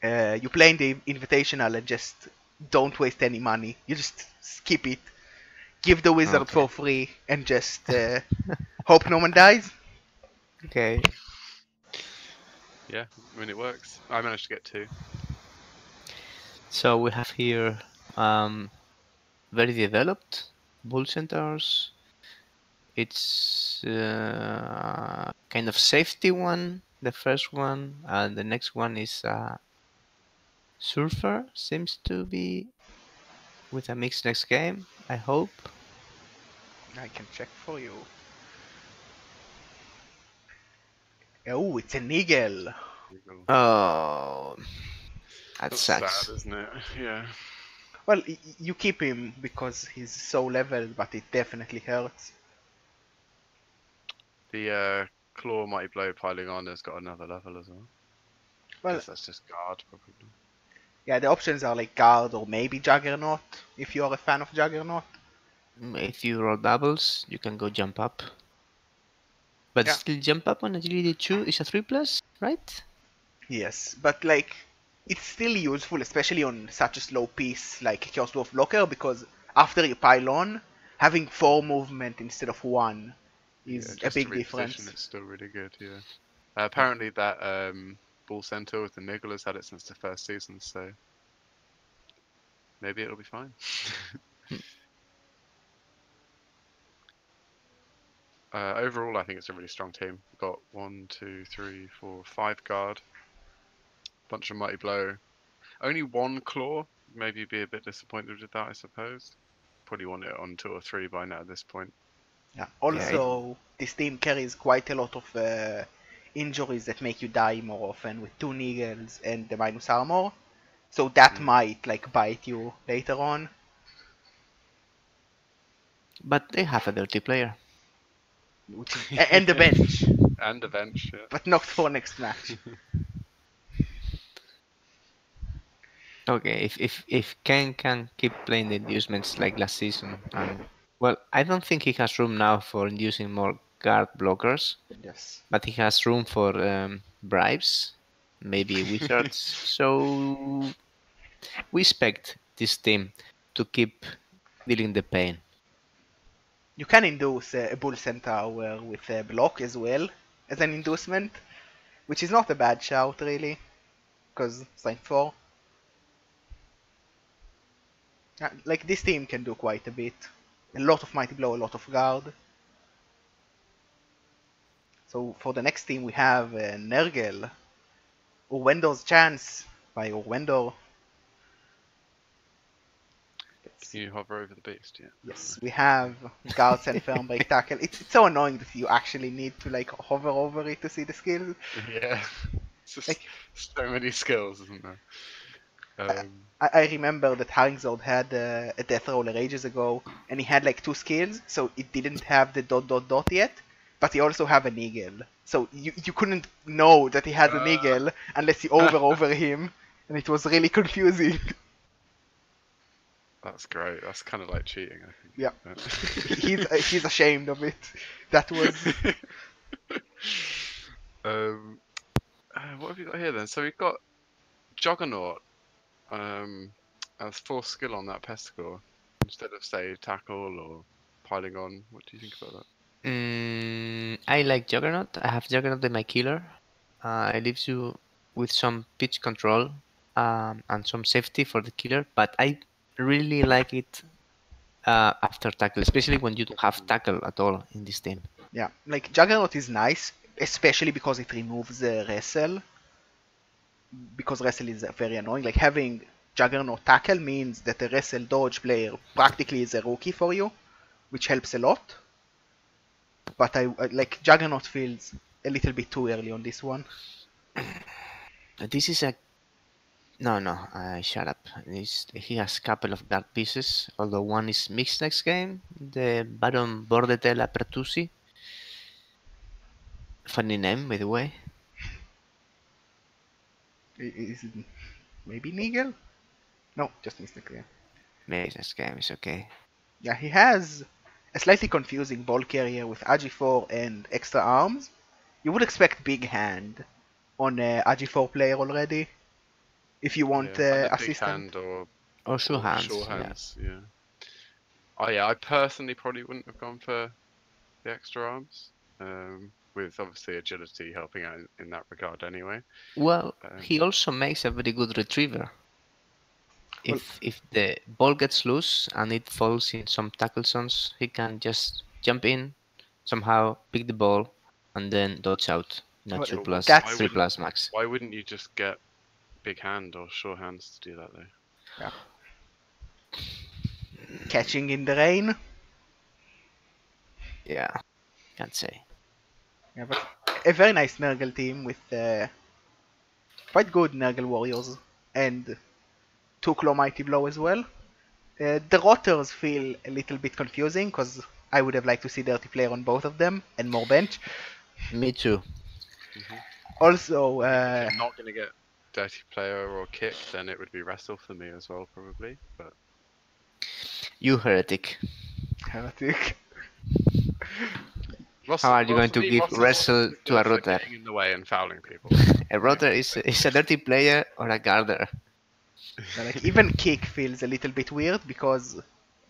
You play in the Invitational and just don't waste any money. You just skip it, give the wizard Okay. for free, and just hope no one dies. Okay. Yeah, I mean it works. I managed to get 2. So we have here very developed bull centaurs. It's kind of safety one, the first one, and the next one is surfer. Seems to be with a mix next game. I hope. I can check for you. Oh, it's an eagle. Oh, that That's sad, sucks. isn't it? Yeah. Well, you keep him because he's so leveled, but it definitely hurts. The Claw Mighty Blow piling on has got another level as well. Well, Guess that's just guard, probably. yeah, the options are like guard or maybe Juggernaut, if you are a fan of Juggernaut. If you roll doubles, you can go jump up. But Yeah. still, jump up on agility 2 is a 3 plus, right? Yes, but like, it's still useful, especially on such a slow piece like Chaos Dwarf Blocker, because after you pile on, having 4 movement instead of 1 Yeah, is a just to big reposition, difference. it's still really good. Yeah. Apparently, that Bull Centaur with the Niggle has had it since the first season, so maybe it'll be fine. Overall, I think it's a really strong team. We've got 1, 2, 3, 4, 5 guard, bunch of mighty blow, only 1 claw. Maybe be a bit disappointed with that, I suppose. Probably want it on 2 or 3 by now at this point. Yeah. Yeah, Also, this team carries quite a lot of injuries that make you die more often with 2 Niggles and the minus armor. So that might like bite you later on. but they have a dirty player. Which is, and the bench, And a bench, yeah. but not for next match. Okay, if Ken can keep playing the inducements like last season, and well, I don't think he has room now for inducing more guard blockers, Yes. but he has room for bribes, maybe wizards. So we expect this team to keep dealing the pain. You can induce a Bull Centaur with a block as well as an inducement, which is not a bad shout really, because Strength 4. Like this team can do quite a bit. A lot of Mighty Blow, a lot of Guard. So for the next team we have Nergel, Urwendor's Chance by Urwendor. Can you hover over the beast? Yeah. Yes, we have guards and firm break tackle. It's so annoying that you actually need to like hover over it to see the skills. Yeah. It's just Like, so many skills, isn't there? I remember that Haringzord had a death roller ages ago, and he had like 2 skills, so it didn't have the ... yet, but he also have an eagle. So you couldn't know that he has an eagle unless you over him, and it was really confusing. That's great. That's kind of like cheating, I think. Yeah. He's ashamed of it. That was... What have you got here then? So we've got Juggernaut as 4th skill on that pesticle instead of say tackle or piling on. What do you think about that? I like Juggernaut. I have Juggernaut in my killer. It leaves you with some pitch control and some safety for the killer, but I really like it after tackle, especially when you don't have tackle at all in this team. Yeah, like Juggernaut is nice, especially because it removes wrestle. Because wrestle is very annoying. Like having Juggernaut tackle means that the wrestle dodge player practically is a rookie for you, which helps a lot. But I like Juggernaut feels a little bit too early on this one. This is a no. Shut up. He has a couple of guard pieces, although one is mixed next game. The Baron Bordetella Pertusi. Funny name, by the way. Is it maybe Nigel? No, just mistake there. Maybe next game is okay. Yeah, he has a slightly confusing ball carrier with Agi4 and extra arms. You would expect big hand on a Agi4 player already. If you want Either big assistant. hand or sure hands. Sure hands, yeah. Oh yeah, I personally probably wouldn't have gone for the extra arms. With obviously agility helping out in that regard anyway. Well, he also makes a very good retriever. If the ball gets loose and it falls in some tackle zones, he can just jump in, somehow pick the ball, and then dodge out. Not 2 plus, 3 plus max. Why wouldn't you just get big hand or sure hands to do that though? Yeah. Catching in the rain. Yeah, can't say. Yeah, but a very nice Nurgle team with quite good Nurgle warriors and 2 Claw Mighty Blow as well. The rotors feel a little bit confusing because I would have liked to see Dirty Player on both of them and more bench. Me too. Also, if you're not going to get Dirty Player or Kick, then it would be Wrestle for me as well, probably. But you heretic. Heretic. How are you going to give wrestle to a rotor? Getting in the way and fouling people. A rotor is a dirty player or a guarder. Like even kick feels a little bit weird because,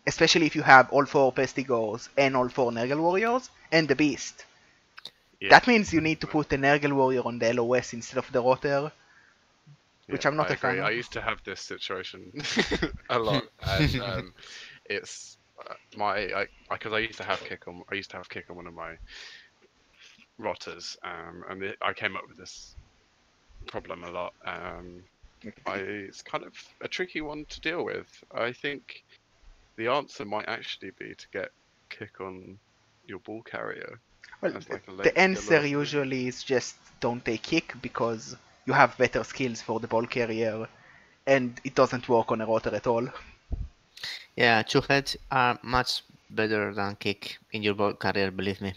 especially if you have all 4 Pestigors and all 4 Nurgle warriors and the beast, that means you need to put the Nurgle warrior on the LOS instead of the rotor, which I'm not a fan of. I used to have this situation a lot, and it's because I used to have kick on one of my rotters, and I came up with this problem a lot. It's kind of a tricky one to deal with. I think the answer might actually be to get kick on your ball carrier. Well, the answer usually is just don't take kick because you have better skills for the ball carrier and it doesn't work on a rotor at all. Yeah, 2 heads are much better than kick in your ball carrier, believe me.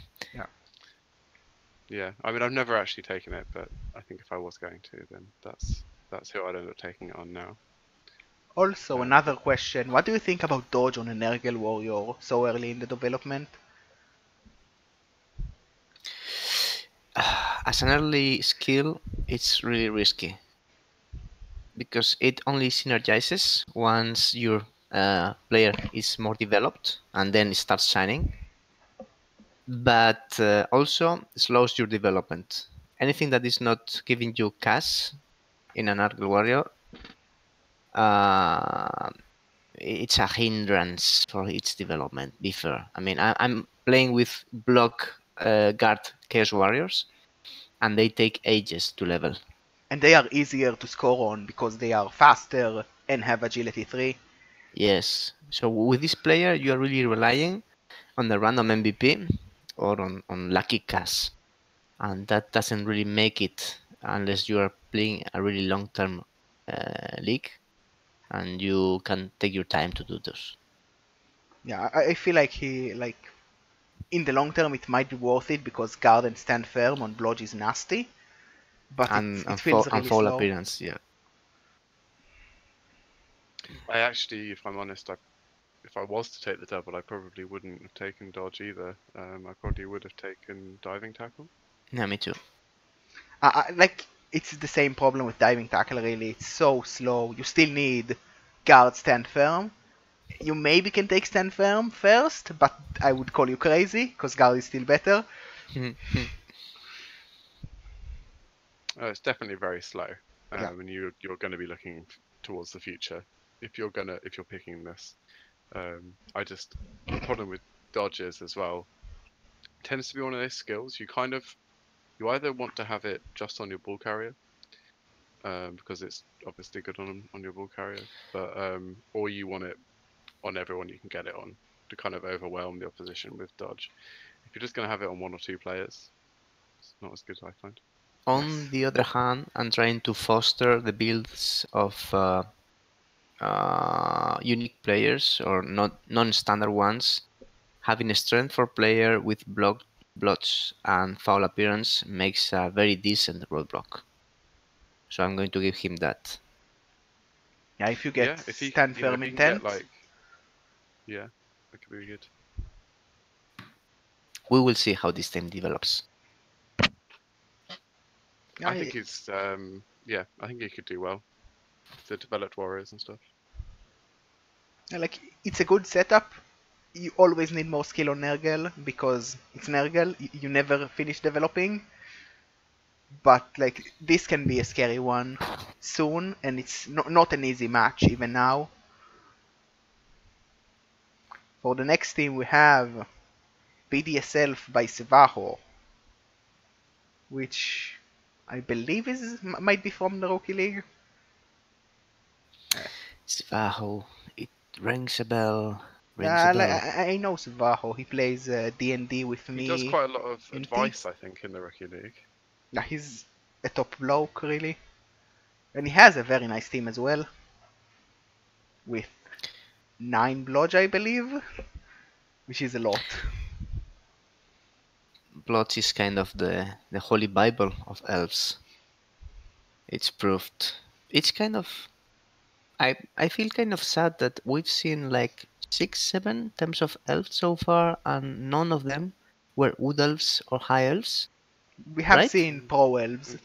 Yeah, I mean, I've never actually taken it, but I think if I was going to, then that's who I'd end up taking it on now. Also, another question, what do you think about dodge on a Nurgle warrior so early in the development? As an early skill, it's really risky because it only synergizes once your player is more developed and then it starts shining, but also slows your development. Anything that is not giving you cash in an Nurgle warrior, it's a hindrance for its development. Be fair. I mean, I'm playing with block guard chaos warriors, and they take ages to level. And they are easier to score on because they are faster and have agility 3. Yes. So with this player, you are really relying on the random MVP or on lucky cash, and that doesn't really make it unless you are playing a really long-term league, and you can take your time to do those. Yeah, I feel like in the long term it might be worth it because guard and stand firm on blodge is nasty, but it feels And really fall slow. appearance, yeah. I actually, if I'm honest, if I was to take the double, I probably wouldn't have taken dodge either. I probably would have taken diving tackle. Yeah, me too. Like it's the same problem with diving tackle. Really, it's so slow. You still need guard stand firm. You maybe can take stand firm first, but I would call you crazy because guard is still better. It's definitely very slow, Yeah. and you're going to be looking towards the future if you're picking this. The problem with dodges as well tends to be one of those skills you either want to have it just on your ball carrier, because it's obviously good on your ball carrier, but or you want it on everyone you can get it on to kind of overwhelm the opposition with dodge. If you're just going to have it on one or two players, it's not as good, I find. On the other hand, I'm trying to foster the builds of unique players or not non-standard ones. Having a strength for player with blots and foul appearance makes a very decent roadblock. So I'm going to give him that. Yeah, if you Yeah, get if he stand you know if firm he can get intent, like that could be good. We will see how this team develops. I think he's I think he could do well. The developed warriors and stuff. like it's a good setup. You always need more skill on Nergal because it's Nergal. You never finish developing. But like this can be a scary one soon, and it's not an easy match even now. For the next team, we have BDSL by Sevaho, which I believe might be from the Rookie League. Svaho, it rings a bell. Rings a Yeah, like, bell. I know Sevaho. He plays D&D with He does me quite a lot of in T. advice, I think, in the rookie league. Yeah, he's a top bloke, really. And he has a very nice team as well. With 9 Blodge, I believe. Which is a lot. Blood is kind of the holy bible of elves. It's proved. It's kind of. I feel kind of sad that we've seen like 6, 7 terms of elves so far, and none of them were wood elves or high elves, We have right? seen Pro Elves.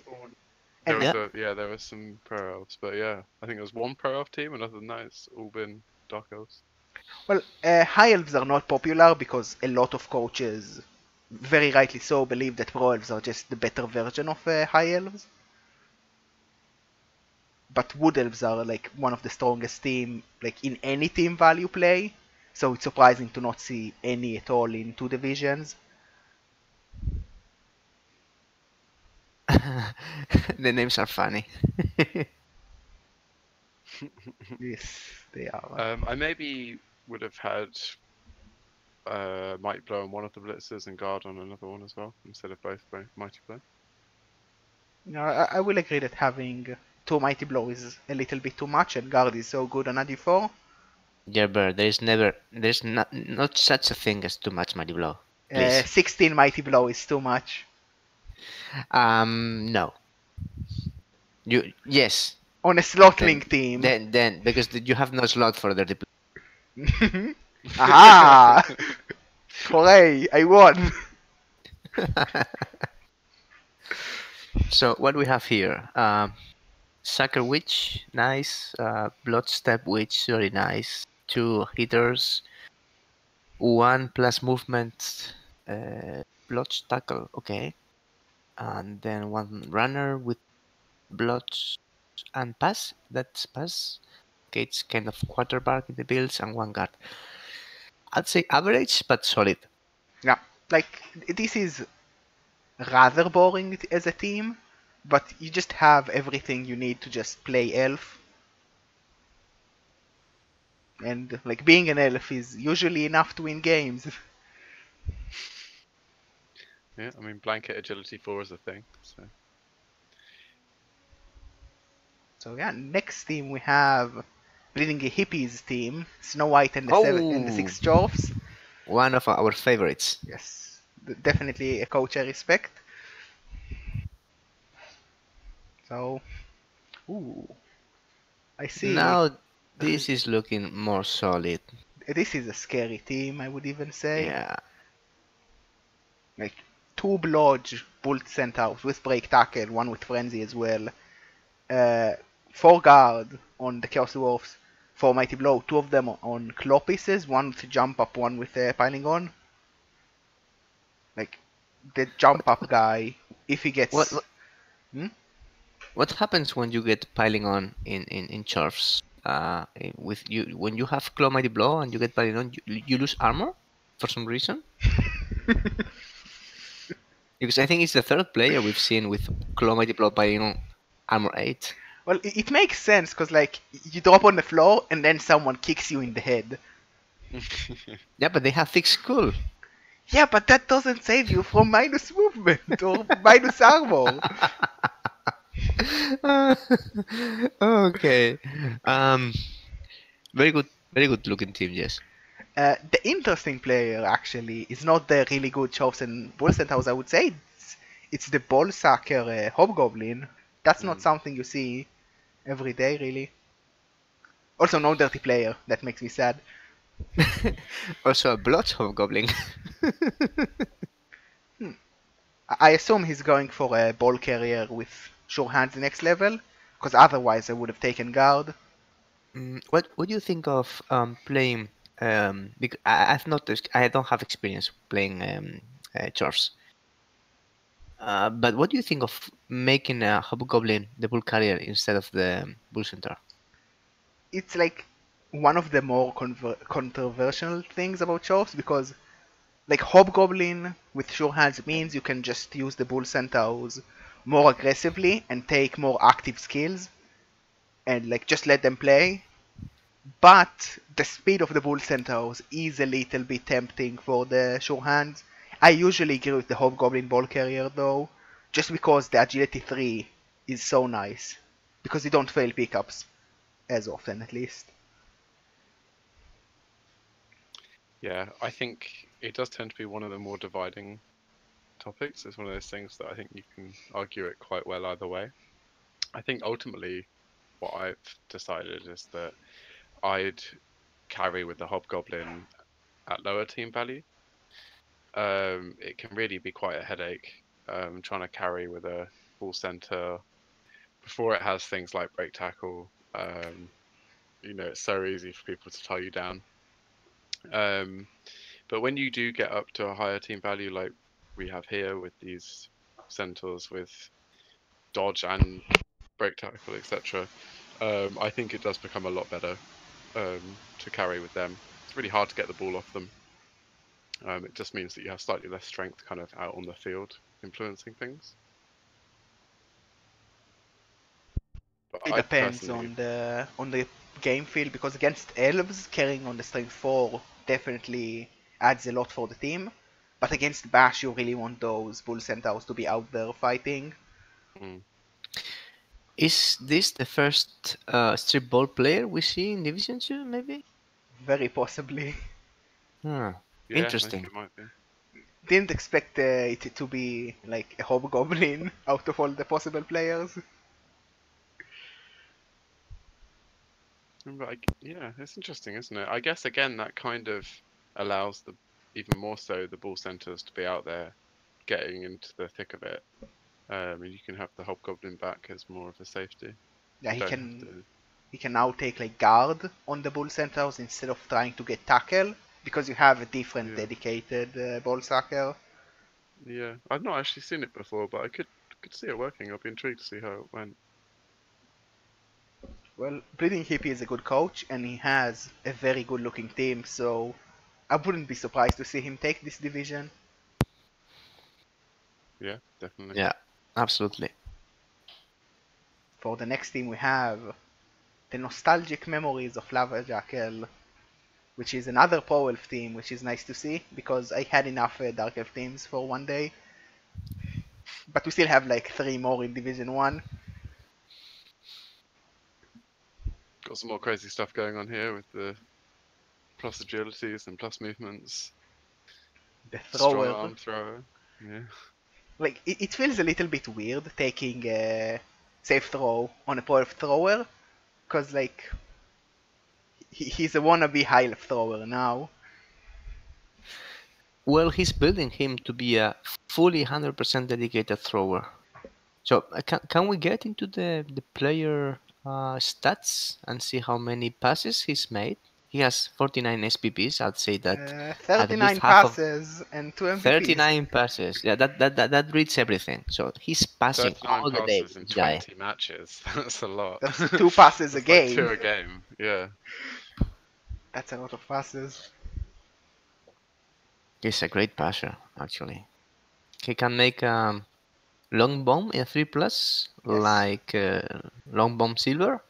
And Yeah. There was some pro elves, but yeah, I think there was one pro elf team, and other than that, it's all been dark elves. well, High Elves are not popular because a lot of coaches, very rightly so, believe that Pro Elves are just the better version of High Elves. But Wood Elves are like one of the strongest team, like in any team value play. So it's surprising to not see any at all in 2 divisions. The names are funny. Yes, they are. I maybe would have had Mighty Blow on one of the blitzers and guard on another one as well, instead of both Mighty Blow. No, I will agree that having 2 Mighty Blow is a little bit too much, and Guard is so good on AD4. Yeah, but there's not such a thing as too much mighty blow. Please. 16 Mighty Blow is too much. No. Yes. On a slot Then link team. then because you have no slot for the Aha! Hooray! I won! So what we have here? Sucker Witch, nice. Bloodstep Witch, very nice. 2 hitters, 1 plus movement. Blotch tackle, okay. And then 1 runner with blotch and pass. That's pass. Okay, it's kind of quarterback in the builds and 1 guard. I'd say average but solid. Yeah, like this is rather boring as a team, but you just have everything you need to just play Elf. And like being an elf is usually enough to win games. Yeah, I mean, blanket agility 4 is a thing, so. So yeah, next team we have Bleeding Hippies team, Snow White and the Oh, Six Dwarfs. one of our favorites. Yes, definitely a coach I respect. So, ooh, I see. Now this is looking more solid. This is a scary team, I would even say. Yeah. Like, two Blodge Bolt Centaurs with Break Tackle, one with Frenzy as well. Uh, 4 guard on the Chaos Dwarfs, 4 Mighty Blow, 2 of them on Claw Pieces, one with Jump Up, one with Piling On. Like, the Jump Up guy, if he What gets... what, what happens when you get piling on in Charves? With you when you have Claw Mighty Blow and you get piling on, you lose armor for some reason. Because I think it's the third player we've seen with Claw Mighty Blow piling on armor 8. Well, it makes sense, because, like, you drop on the floor and then someone kicks you in the head. Yeah, but they have thick skull. Yeah, but that doesn't save you from minus movement or minus armor. Okay. Um, very good looking team. Yes. The interesting player, actually, is not the really good chosen Bull Centaurs, I would say. It's the ball sucker Hobgoblin. That's not something you see every day, really. Also, no dirty player. That makes me sad. Also a blood hobgoblin. I assume he's going for a ball carrier with sure hands next level, because otherwise I would have taken guard. What do you think of playing? Because I've noticed I don't have experience playing Chars. But what do you think of making a hobgoblin the bull carrier instead of the bull centaur? It's like one of the more controversial things about chops, because like Hobgoblin with sure hands means you can just use the Bull Centaurs more aggressively and take more active skills and like just let them play. But the speed of the Bull Centaurs is a little bit tempting for the sure hands. I usually agree with the Hobgoblin Ball Carrier though, just because the Agility 3 is so nice. Because you don't fail pickups, as often at least. Yeah, I think it does tend to be one of the more dividing topics. It's one of those things that I think you can argue it quite well either way. I think ultimately what I've decided is that I'd carry with the Hobgoblin at lower team value. It can really be quite a headache trying to carry with a full center before it has things like break tackle. It's so easy for people to tie you down. But when you do get up to a higher team value like we have here with these centaurs with dodge and break tackle, etc., I think it does become a lot better to carry with them. It's really hard to get the ball off them. It just means that you have slightly less strength kind of out on the field influencing things. But It I depends personally, on the game field, because against elves carrying on the strength 4 definitely adds a lot for the team. But against Bash you really want those Bull Centaurs to be out there fighting. mm, Is this the first strip ball player we see in Division 2, maybe? Very possibly. Huh. yeah, I think Interesting. it might be. Didn't expect it to be like a Hobgoblin out of all the possible players. But yeah, it's interesting, isn't it? I guess again that kind of allows the even more so the ball centers to be out there getting into the thick of it. And you can have the hobgoblin back as more of a safety. Yeah, You don't have to. he can now take like guard on the Bull Centaurs instead of trying to get tackle, because you have a different Yeah, dedicated ball sucker. yeah. I've not actually seen it before, but I could see it working. I'd be intrigued to see how it went. Well, Bleeding Hippie is a good coach and he has a very good looking team, so I wouldn't be surprised to see him take this division. Yeah, definitely. Yeah, absolutely. For the next team we have the nostalgic memories of Lava Jackal. which is another Pro Elf team, which is nice to see because I had enough Dark Elf teams for one day. But we still have like 3 more in Division 1. Got some more crazy stuff going on here with the plus agilities and plus movements. The Strong thrower. arm thrower. Yeah. Like, it feels a little bit weird taking a safe throw on a Pro Elf thrower, because like, he's a wannabe high elf thrower now. Well, he's building him to be a fully 100% dedicated thrower. So can we get into the player stats and see how many passes he's made? He has 49 SPPs. I'd say that at 39 least half of passes and 2 MVPs. 39 passes. Yeah, that reads everything. So he's passing 39 all the day. passes in This guy. 20 matches. That's a lot. That's 2 passes a That's game. Like 2 a game. Yeah. That's a lot of passes. He's a great passer, actually. He can make long bomb in 3+, Yes. like long bomb silver.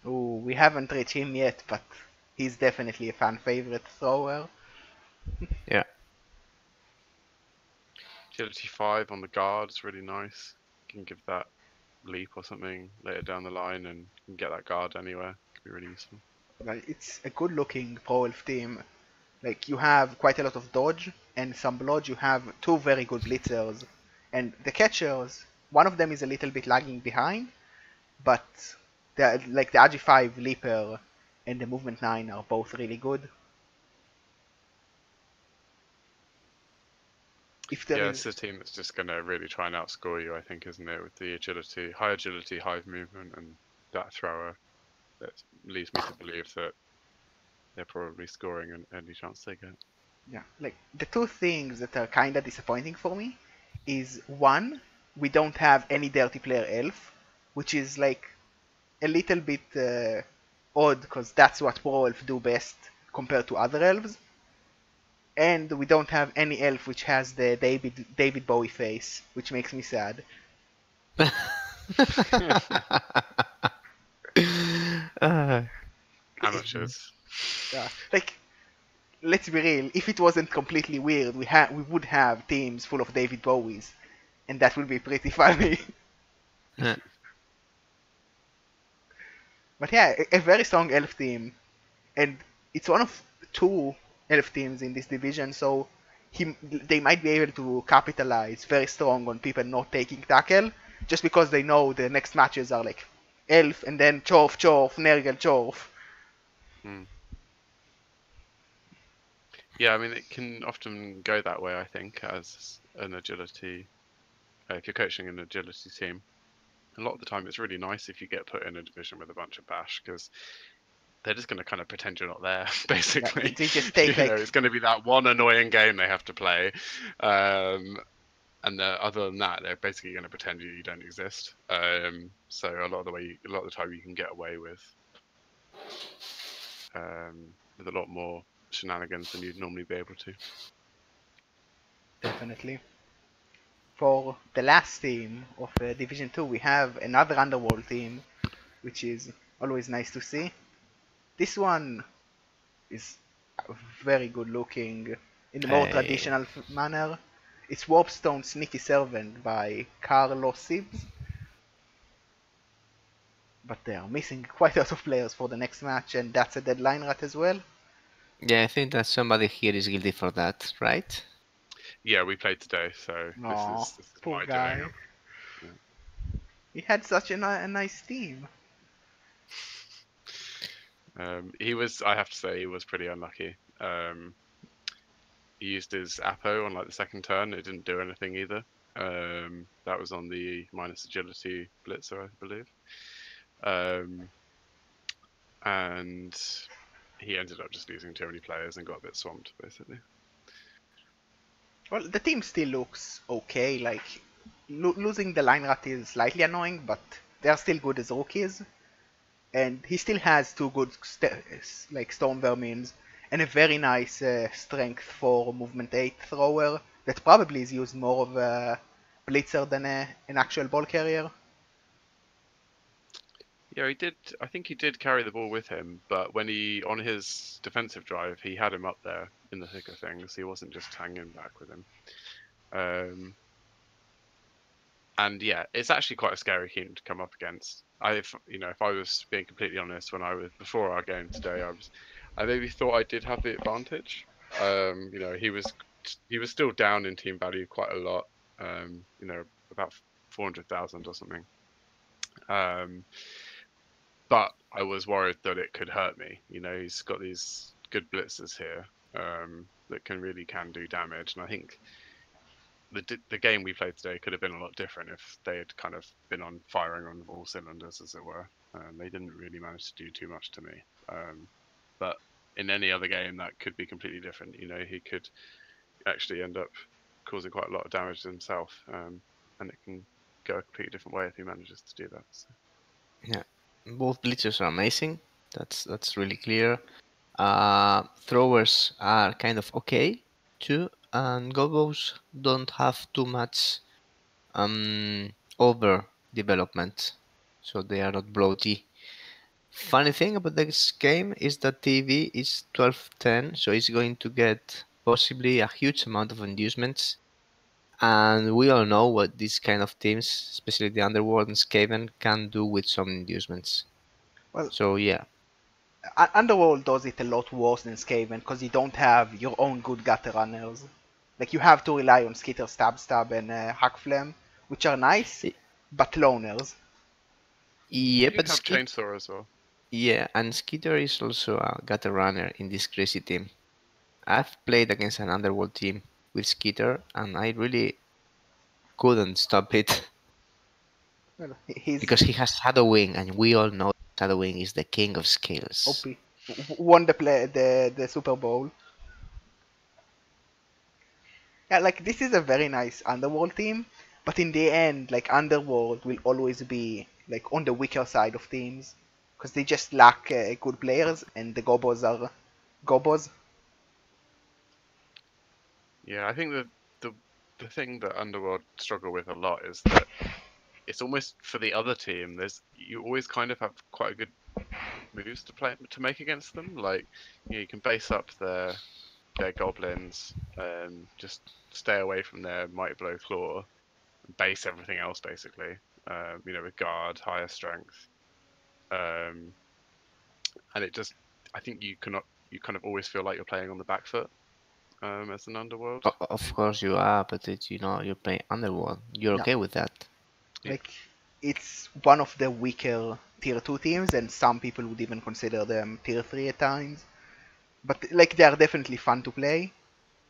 Ooh, we haven't reached him yet, but he's definitely a fan favorite thrower. Yeah. Agility 5 on the guard is really nice. You can give that leap or something later down the line and you can get that guard anywhere. Could be really useful. Well, it's a good looking Pro Elf team. Like, you have quite a lot of dodge and some blood. You have 2 very good blitzers. And the catchers, one of them is a little bit lagging behind, but like the Agi5 Leaper and the Movement 9 are both really good. If there Yeah, is... it's a team that's just going to really try and outscore you, I think, isn't it? With the agility, high movement, and that thrower. That leads me to believe that they're probably scoring any chance they get. Yeah, like the 2 things that are kinda disappointing for me is, one, we don't have any dirty player elf, which is like a little bit odd because that's what Pro Elf do best compared to other elves. And we don't have any elf which has the David Bowie face, which makes me sad. Amateurs. Yeah, like, let's be real. If it wasn't completely weird, we would have teams full of David Bowies, and that would be pretty funny. But yeah, a very strong elf team, and it's one of 2 elf teams in this division, so they might be able to capitalize very strong on people not taking tackle, just because they know the next matches are like elf and then chorf, nergal, chorf. Yeah, I mean, it can often go that way, I think, as an agility. If you're coaching an agility team, a lot of the time it's really nice if you get put in a division with a bunch of bash, because they're just going to kind of pretend you're not there, basically. Yeah, they just take it's going to be that one annoying game they have to play, and other than that, they're basically going to pretend you don't exist. So a lot of the time, you can get away with a lot more shenanigans than you'd normally be able to. Definitely. For the last team of Division 2, we have another Underworld team, which is always nice to see. This one is very good looking in the more traditional manner. It's Warpstone Sneaky Servant by Carlos Sibbs. But they are missing quite a lot of players for the next match, and that's a deadline rat as well. Yeah, I think that somebody here is guilty for that, right? Yeah, we played today, so this is Poor my guy. doing. Yeah. He had such a nice team. He was, I have to say, he was pretty unlucky. He used his Apo on like the second turn. It didn't do anything either. That was on the minus agility blitzer, I believe. And he ended up just losing too many players and got a bit swamped, basically. Well, the team still looks okay. Like, losing the line rat is slightly annoying, but they are still good as rookies. And he still has 2 good like Storm Vermins and a very nice strength 4 movement 8 thrower that probably is used more of a blitzer than an actual ball carrier. Yeah, he did. I think he did carry the ball with him, but when he on his defensive drive, he had him up there in the thick of things. He wasn't just hanging back with him. And yeah, it's actually quite a scary team to come up against. If I was being completely honest, before our game today, I maybe thought I did have the advantage. He was still down in team value quite a lot. About 400,000 or something. But I was worried that it could hurt me. He's got these good blitzers here that can do damage, and I think the game we played today could have been a lot different if they had kind of been on firing on all cylinders, as it were. They didn't really manage to do too much to me. But in any other game, that could be completely different. He could actually end up causing quite a lot of damage to himself, and it can go a completely different way if he manages to do that. So. Yeah, both blitzers are amazing. That's really clear. Throwers are kind of okay too, and gobos don't have too much over development, so they are not bloaty. Funny thing about this game is that TV is 1210, so it's going to get possibly a huge amount of inducements, and we all know what these kind of teams, especially the Underworld and Skaven, can do with some inducements. Well, so yeah. Underworld does it a lot worse than Skaven because you don't have your own good gutter runners. Like you have to rely on Skitter, Stab, and Hackflem, which are nice, but loners. Yeah, you but have Chainsaw as well. Yeah, and Skitter is also a gutter runner in this crazy team. I've played against an Underworld team with Skitter, and I really couldn't stop it. Well, because he has Shadowwing, and we all know Shadowwing is the king of skills. OP. Won the Super Bowl. Yeah, like this is a very nice Underworld team, but in the end, like Underworld will always be like on the weaker side of teams because they just lack good players, and the Gobos are Gobos. Yeah, I think the thing that Underworld struggle with a lot is that it's almost for the other team. You always kind of have quite a good moves to make against them. Like you can base up their goblins, just stay away from their mighty blow claw, and base everything else basically. With guard, higher strength, and it just I think you kind of always feel like you're playing on the back foot as an Underworld. Of course you are, but you're playing Underworld. You're okay with that. Like it's one of the weaker tier 2 teams, and some people would even consider them tier 3 at times. But like they are definitely fun to play.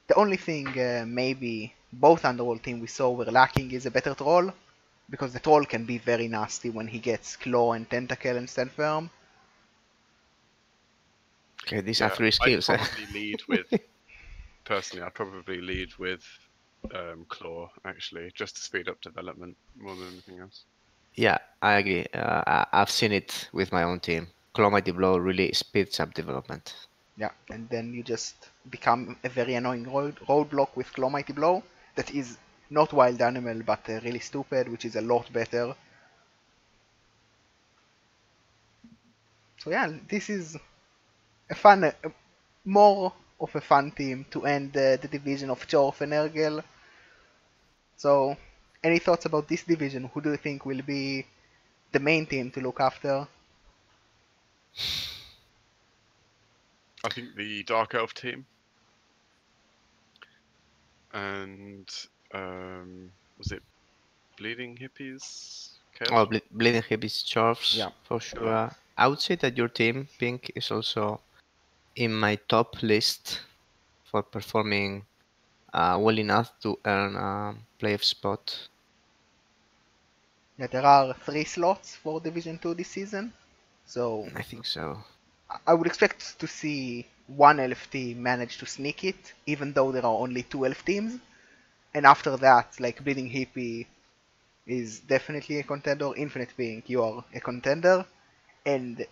The only thing maybe both Underworld team we saw were lacking is a better troll, because the troll can be very nasty when he gets claw and tentacle and stand firm. Okay, these are 3 skills. I'd probably lead with claw actually, just to speed up development more than anything else. Yeah, I agree. I've seen it with my own team. Claw Mighty Blow really speeds up development. Yeah, and then you just become a very annoying roadblock with Claw Mighty Blow that is not wild animal but really stupid, which is a lot better. So yeah, this is a fun, more of a fun team to end the division of Chorf and Ergel. So, any thoughts about this division? Who do you think will be the main team to look after? I think the Dark Elf team. And was it Bleeding Hippies? Oh, Bleeding Hippies, Chorfs, yeah, for sure. Yeah. I would say that your team, Pink, is also in my top list for performing well enough to earn a playoff spot. Yeah, there are 3 slots for Division 2 this season, so I think so. I would expect to see one elf team manage to sneak it, even though there are only 2 elf teams. And after that, like Bleeding Hippie is definitely a contender. Infinite Pink, you are a contender. And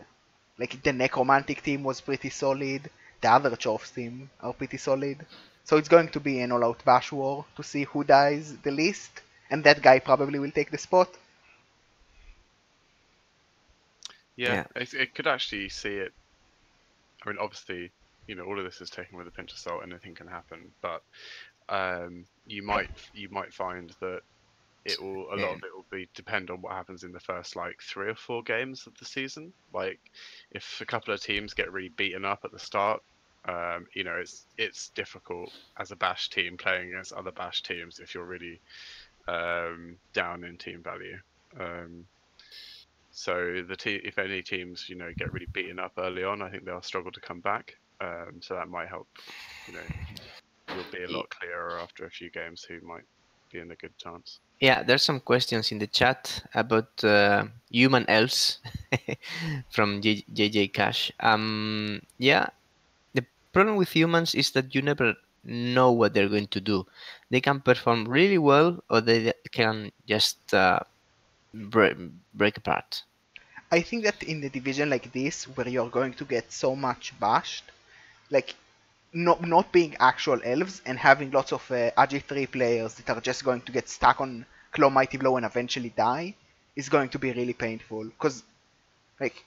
like the Necromantic team was pretty solid. The other Chorfs team are pretty solid. So it's going to be an all-out bash war to see who dies the least. And that guy probably will take the spot. Yeah, it could actually see it. I mean, obviously, all of this is taken with a pinch of salt. Anything can happen, but you might find that a lot of it will be depend on what happens in the first like 3 or 4 games of the season. Like, if a couple of teams get really beaten up at the start, it's difficult as a bash team playing against other bash teams if you're really down in team value. So if any teams get really beaten up early on, I think they'll struggle to come back. So that might help. You'll be a lot clearer after a few games who might be in a good chance. Yeah, there's some questions in the chat about human elves from JJ Cash. Yeah, the problem with humans is that you never know what they're going to do. They can perform really well, or they can just break apart. I think that in the division like this, where you're going to get so much bashed, like not being actual elves and having lots of AG3 players that are just going to get stuck on Claw Mighty Blow and eventually die, is going to be really painful. Because, like,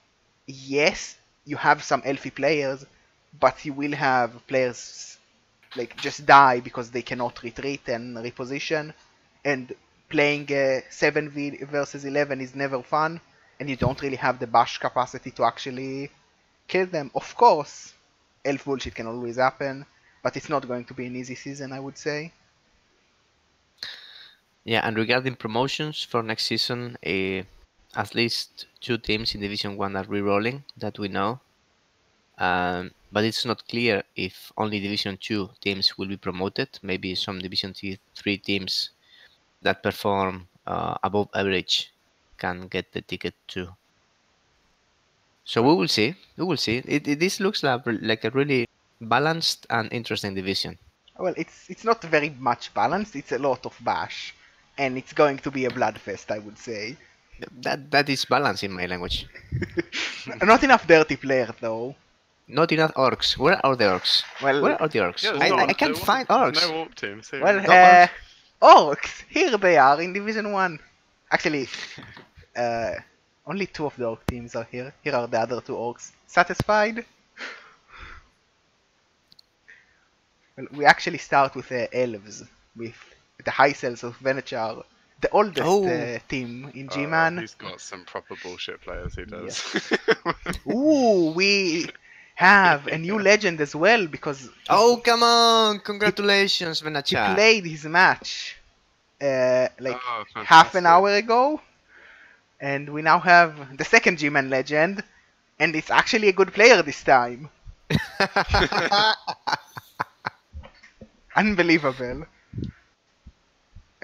yes, you have some elfy players, but you will have players like just die because they cannot retreat and reposition, and playing 7v versus 11 is never fun, and you don't really have the bash capacity to actually kill them. Of course, elf bullshit can always happen, but it's not going to be an easy season, I would say. Yeah, and regarding promotions for next season, at least 2 teams in Division 1 are re-rolling, that we know. But it's not clear if only Division 2 teams will be promoted. Maybe some Division 3 teams that perform above average can get the ticket too. So we will see. We will see. This looks like a really balanced and interesting division. Well, it's not very much balanced. It's a lot of bash, and it's going to be a bloodfest, I would say. That is balance in my language. Not enough dirty players, though. Not enough orcs. Where are the orcs? Well, where are the orcs? Yeah, I can't find orcs. There's no orc teams. Well, orcs. orcs, here they are in Division 1. Actually, only 2 of the orc teams are here. Here are the other 2 orcs. Satisfied? Well, we actually start with elves, with the high cells of Venachar, the oldest team in Gman. He's got some proper bullshit players, he does. Yeah. Ooh, we have a new legend as well, because... Oh, come on! Congratulations, Venachar. He played his match half an hour ago, and we now have the second Gman legend, and it's actually a good player this time. Unbelievable.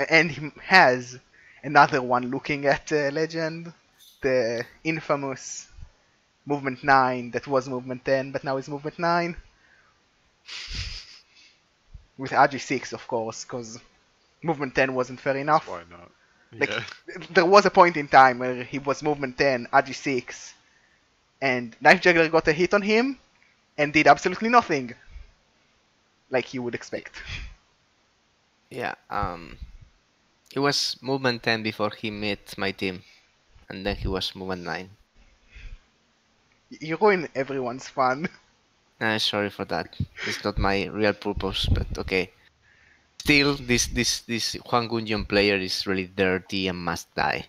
And he has another one looking at Legend, the infamous Movement 9 that was Movement 10 but now is Movement 9. With AG6, of course, because Movement 10 wasn't fair enough. Why not? Like, Yeah. there was a point in time where he was Movement 10, AG6, and Knife Juggler got a hit on him and did absolutely nothing. Like you would expect. Yeah, he was movement 10 before he met my team, and then he was movement 9. You ruin everyone's fun. Sorry for that. It's not my real purpose, but okay. Still, this Juan Gunjon player is really dirty and must die.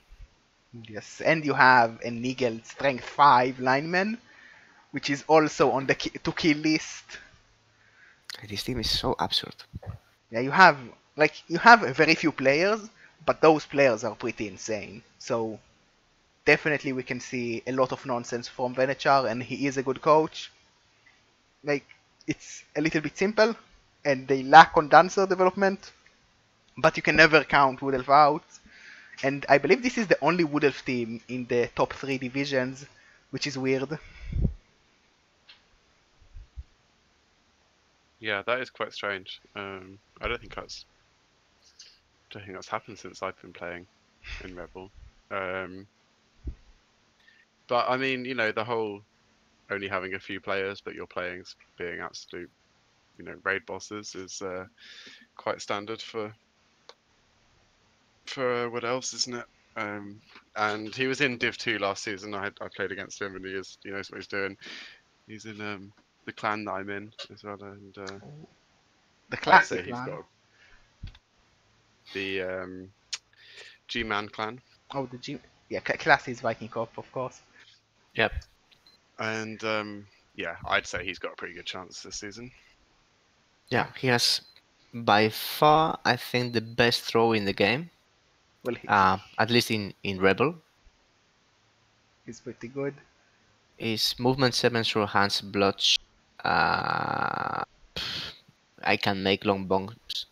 Yes, and you have a Nigel Strength 5 lineman, which is also on the to kill list. This team is so absurd. Yeah, you have very few players, but those players are pretty insane. So definitely we can see a lot of nonsense from Venachar, and he is a good coach. Like, it's a little bit simple, and they lack on dancer development, but you can never count Wood Elf out. And I believe this is the only Wood Elf team in the top 3 divisions, which is weird. Yeah, that is quite strange. I don't think that's happened since I've been playing in Rebel. But I mean, the whole only having a few players, but your playing being absolute, raid bosses is quite standard for what else, isn't it? And he was in Div 2 last season. I played against him, and he knows what he's doing. He's in the clan that I'm in as well, and The I'd classic say he's clan. got the Gman clan. Oh, the G. Yeah, classic is Viking Corp, of course. Yep. And yeah, I'd say he's got a pretty good chance this season. Yeah, he has by far, I think, the best throw in the game. Well, at least in Rebel. He's pretty good. His movement 7 through hands blotch. I can make long bombs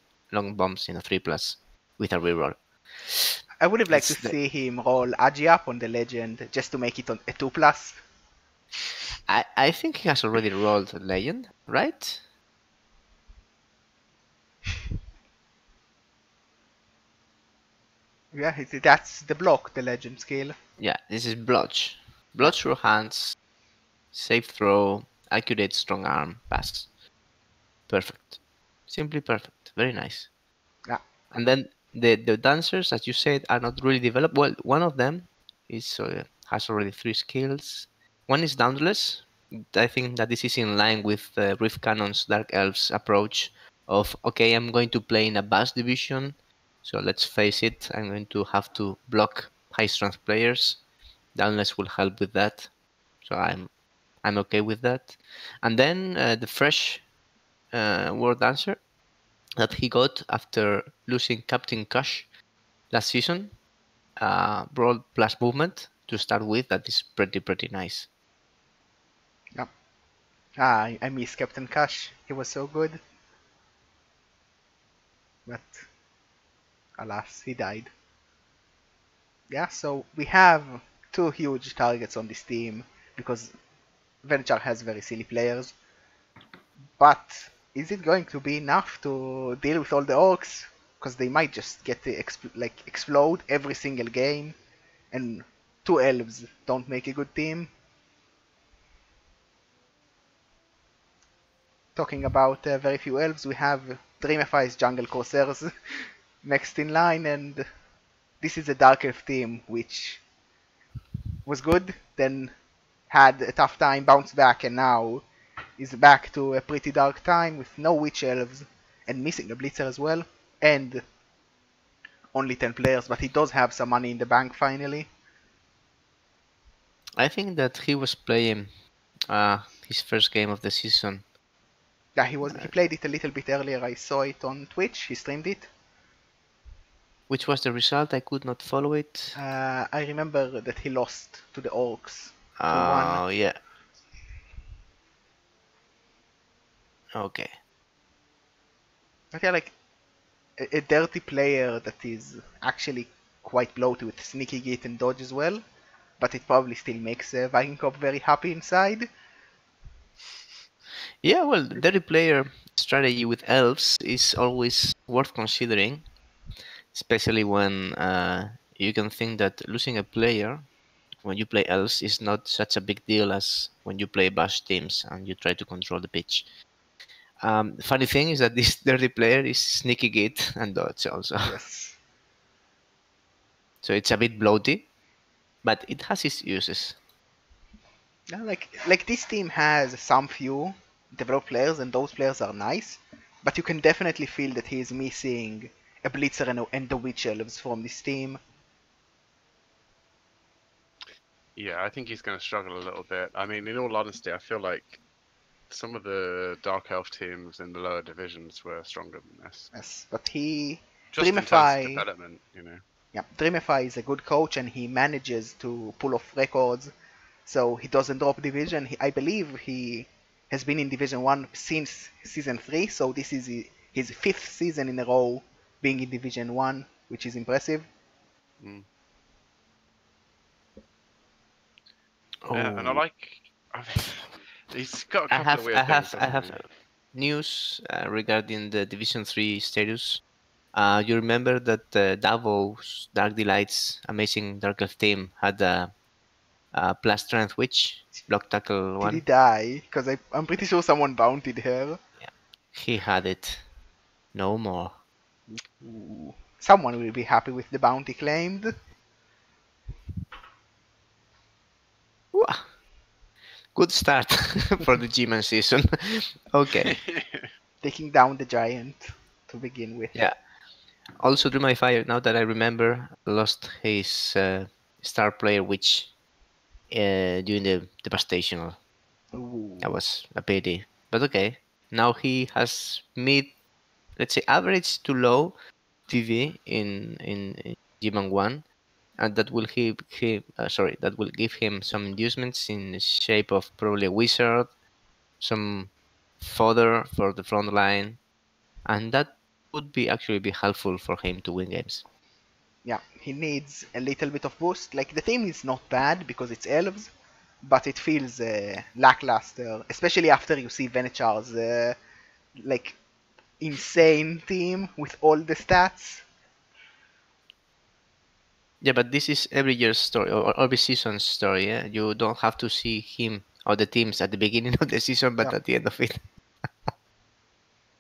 in a 3+ with a reroll. I would have liked to see him roll Agi up on the legend just to make it on a 2+. I think he has already rolled a legend, right? Yeah, that's the block, the legend skill. Yeah, this is blotch. Blotch through hands, safe throw, accurate strong arm, pass. Perfect. Simply perfect. Very nice. Yeah. And then the dancers, as you said, are not really developed. Well, one of them is has already 3 skills. One is Dauntless. I think that this is in line with Rift Cannon's Dark Elves approach of, okay, I'm going to play in a Bass division, so let's face it, I'm going to have to block high strength players. Dauntless will help with that, so I'm okay with that. And then the fresh War Dancer that he got after losing Captain Cash last season, brawl plus movement to start with. That is pretty nice. Yeah. I miss Captain Cash. He was so good. But alas, he died. Yeah, so we have 2 huge targets on this team because Venture has very silly players. But is it going to be enough to deal with all the orcs? Because they might just get to explode every single game, and 2 elves don't make a good team. Talking about very few elves, we have Dreamify's Jungle Corsairs next in line, and this is a Dark Elf team which was good, then had a tough time, bounced back, and now is back to a pretty dark time with no Witch Elves and missing a Blitzer as well, and only 10 players, but he does have some money in the bank finally. I think that he was playing his first game of the season. Yeah, he played it a little bit earlier. I saw it on Twitch. He streamed it. Which was the result? I could not follow it. I remember that he lost to the Orcs. Oh, yeah. Okay. But yeah, like a dirty player that is actually quite bloated with sneaky git and dodge as well, but it probably still makes Viking Corp very happy inside. Yeah, well, dirty player strategy with elves is always worth considering, especially when you can think that losing a player when you play elves is not such a big deal as when you play bash teams and you try to control the pitch. The funny thing is that this dirty player is sneaky git and dodge also. Yes. So it's a bit bloaty, but it has its uses. Yeah, like this team has some few developed players, and those players are nice, but you can definitely feel that he is missing a Blitzer and the Witch Elves from this team. Yeah, I think he's going to struggle a little bit. I mean, in all honesty, I feel like some of the Dark Elf teams in the lower divisions were stronger than this. Yes, but he just in terms of development, you know. Yeah, Dreamify is a good coach, and he manages to pull off records, so he doesn't drop division. I believe he has been in Division 1 since Season 3, so this is his 5th season in a row being in Division 1, which is impressive. Mm. Oh. Yeah, and I mean, he's got a couple of weird things. I have news regarding the Division 3 status. You remember that Davos Dark Delight's amazing Dark Elf team had a plus strength witch block tackle 1. Did he die? Because I'm pretty sure someone bountied her. Yeah, he had it. No more. Ooh. Someone will be happy with the bounty claimed. Good start for the Gman season. Okay. Taking down the giant to begin with. Yeah. Also, Dream My Fire, now that I remember, lost his star player, which during the devastation. Ooh. That was a pity. But okay. Now he has mid, let's say, average to low TV in Gman 1. And that will that will give him some inducements in the shape of probably a wizard, some fodder for the front line, and that would be actually be helpful for him to win games. Yeah, he needs a little bit of boost. Like the team is not bad because it's elves, but it feels lackluster, especially after you see Venechar's like insane team with all the stats. Yeah, but this is every year's story or every season's story. Yeah, you don't have to see him or the teams at the beginning of the season, but Yeah. at the end of it.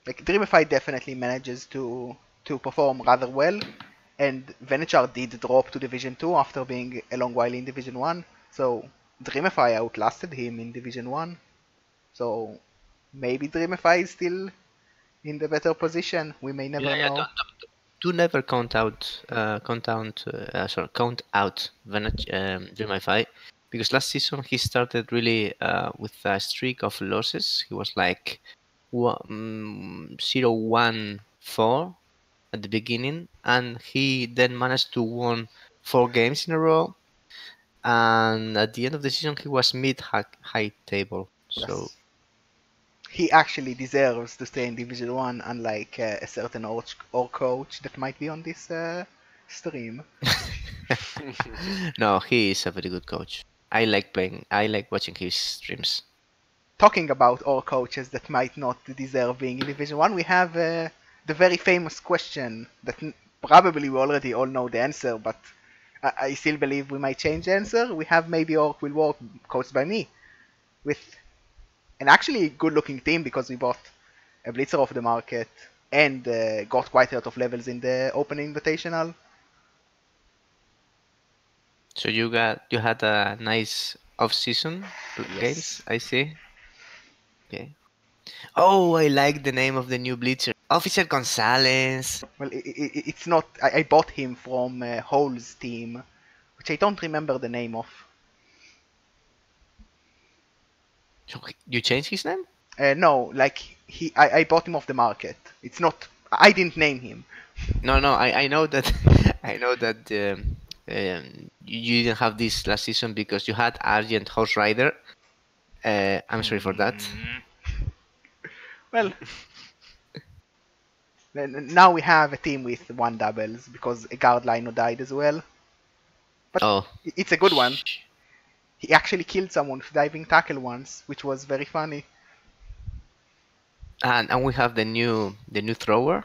Like Dreamify definitely manages to perform rather well, and Venechar did drop to Division 2 after being a long while in Division 1, so Dreamify outlasted him in Division 1. So maybe Dreamify is still in the better position. We may never Yeah, know. do never count out Dreamify, because last season he started really with a streak of losses. He was like 0-1-4 at the beginning, and he then managed to win 4 games in a row. And at the end of the season, he was mid high table. So Yes. He actually deserves to stay in Division 1, unlike a certain or coach that might be on this stream. no, he is a very good coach. I like watching his streams. Talking about all coaches that might not deserve being in Division 1, we have the very famous question that probably we already all know the answer, but I still believe we might change the answer. We have maybe Orc will work, coached by me, with an actually good looking team because we bought a blitzer off the market and got quite a lot of levels in the open invitational. So you had a nice off-season games, Yes. I see. Okay. Oh, I like the name of the new blitzer, Officer Gonzalez. Well, it's not. I bought him from Hole's team, which I don't remember the name of. So you changed his name? No, like I bought him off the market. It's not. I didn't name him. No, I know that I know that you didn't have this last season because you had Argent Horse Rider. I'm sorry for that. Well, now we have a team with one doubles because a guard lino died as well. But Oh, it's a good one. He actually killed someone with diving tackle once, which was very funny. and we have the new thrower.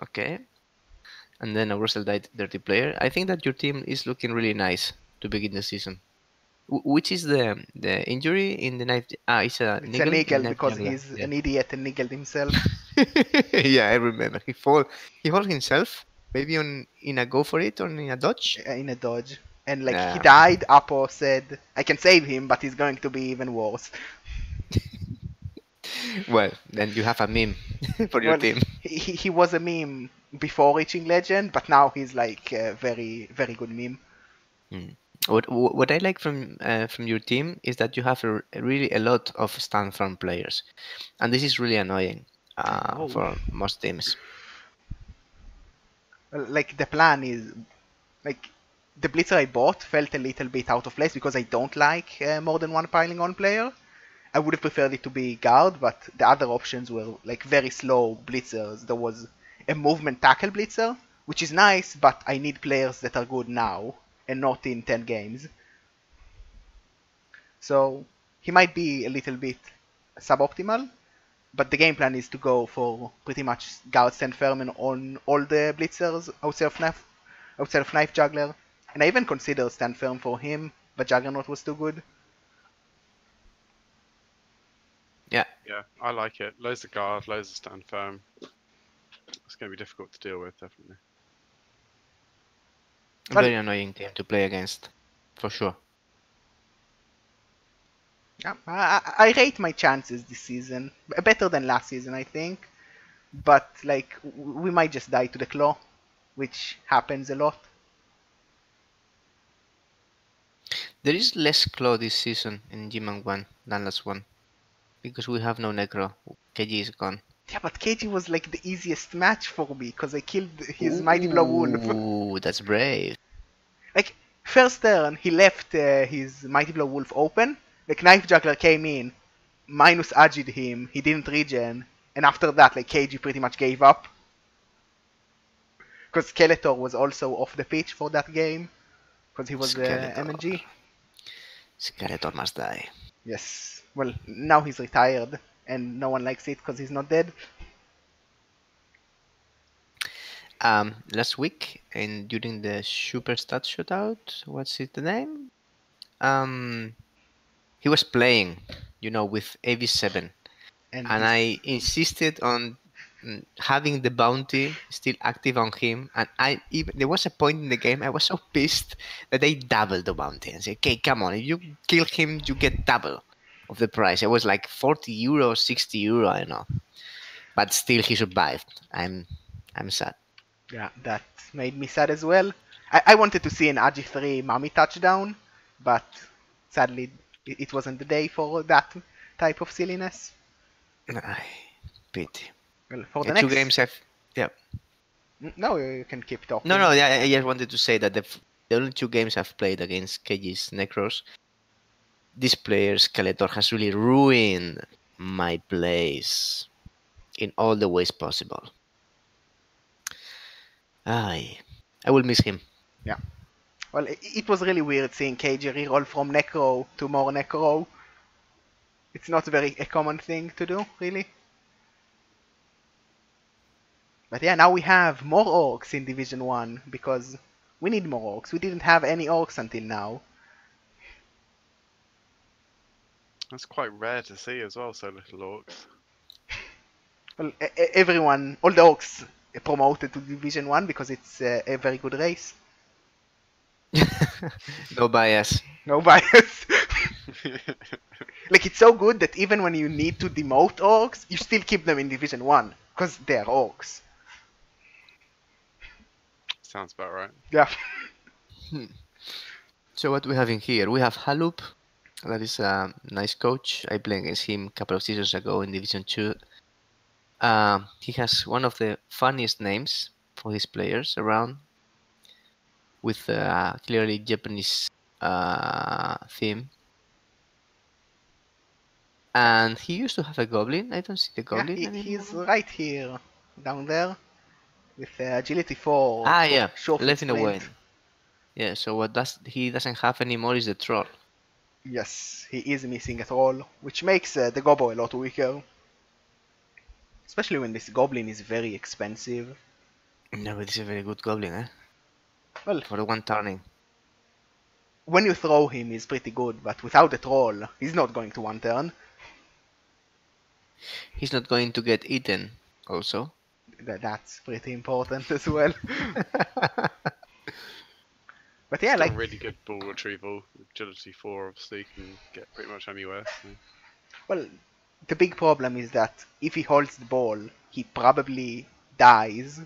Okay, and then a Russell Dirty player. I think that your team is looking really nice to begin the season. Which is the injury in the knife? It's a It's a niggle in niggle knife because juggler. he's Yeah. an idiot and niggled himself. Yeah, I remember. He fall himself. Maybe in a go for it or in a dodge. In a dodge. And like he Yeah. died, Apo said, I can save him, but he's going to be even worse. Well, then you have a meme for your Well, team. he was a meme before reaching legend, but now he's like a very, very good meme. Mm. What I like from your team is that you have really a lot of stand firm players, and this is really annoying I know. for most teams. Well, like the plan is like the blitzer I bought felt a little bit out of place because I don't like more than one piling on player. I would have preferred it to be guard, but the other options were like very slow blitzers. There was a movement tackle blitzer, which is nice, but I need players that are good now and not in 10 games. So he might be a little bit suboptimal, but the game plan is to go for pretty much guard stand firm on all the blitzers outside of knife juggler. And I even considered stand firm for him, but Juggernaut was too good. Yeah, Yeah, I like it. Loads of guard, loads of stand firm. It's going to be difficult to deal with, definitely. Well, very annoying team to play against, for sure. Yeah, I rate my chances this season better than last season, I think. But like we might just die to the claw, which happens a lot. There is less claw this season in Gman 1 than last one. Because we have no Necro. KG is gone. Yeah, but KG was like the easiest match for me because I killed his Mighty Blow Wolf. Ooh, that's brave. Like first turn, he left his Mighty Blow Wolf open. Like Knife Juggler came in, minus agid him. He didn't regen, and after that, like KG pretty much gave up because Skeletor was also off the pitch for that game because he was MNG. Skeletor must die. Yes. Well, now he's retired, and no one likes it because he's not dead. Last week, and during the Super Stat Shootout, what's it the name? He was playing, with AV7, and I insisted on having the bounty still active on him. And there was a point in the game I was so pissed that I doubled the bounty and said, "Okay, come on! If you kill him, you get double of the price." It was like 40 euro, 60 euro, I don't know, but still he survived. I'm sad. Yeah, that made me sad as well. I wanted to see an Agi 3 Mummy touchdown, but sadly it wasn't the day for that type of silliness. Pity. Well, for the The next... two games yeah. No, you can keep talking. No, I just wanted to say that the only two games I've played against KG's Necros, this player, Skeletor, has really ruined my plays in all the ways possible. I will miss him. Yeah. Well, it was really weird seeing KG reroll from Necro to more Necro. It's not a common thing to do, really. But yeah, now we have more orcs in Division 1, because we need more orcs. We didn't have any orcs until now. That's quite rare to see as well, so little orcs. Well, everyone, all the orcs promoted to Division 1 because it's a very good race. No bias. No bias. Like, it's so good that even when you need to demote orcs, you still keep them in Division 1, because they're orcs. Sounds about right. Yeah. So what we have in here? We have Halup. That is a nice coach. I played against him a couple of seasons ago in Division 2. He has one of the funniest names for his players around, with clearly Japanese theme. And he used to have a goblin. I don't see the goblin anymore. He's right here, down there, with agility 4. Yeah, short left in the sprint. way. Yeah, so what he doesn't have anymore is the troll. Yes, he is missing a troll, which makes the Gobbo a lot weaker. Especially when this goblin is very expensive. No, but it's a very good goblin, eh? Well, for the one turning. When you throw him, he's pretty good, but without the troll, he's not going to one turn. He's not going to get eaten, also. That's pretty important as well. But yeah, like a really good ball retrieval. Agility 4 obviously you can get pretty much anywhere. So. Well, the big problem is that if he holds the ball, he probably dies,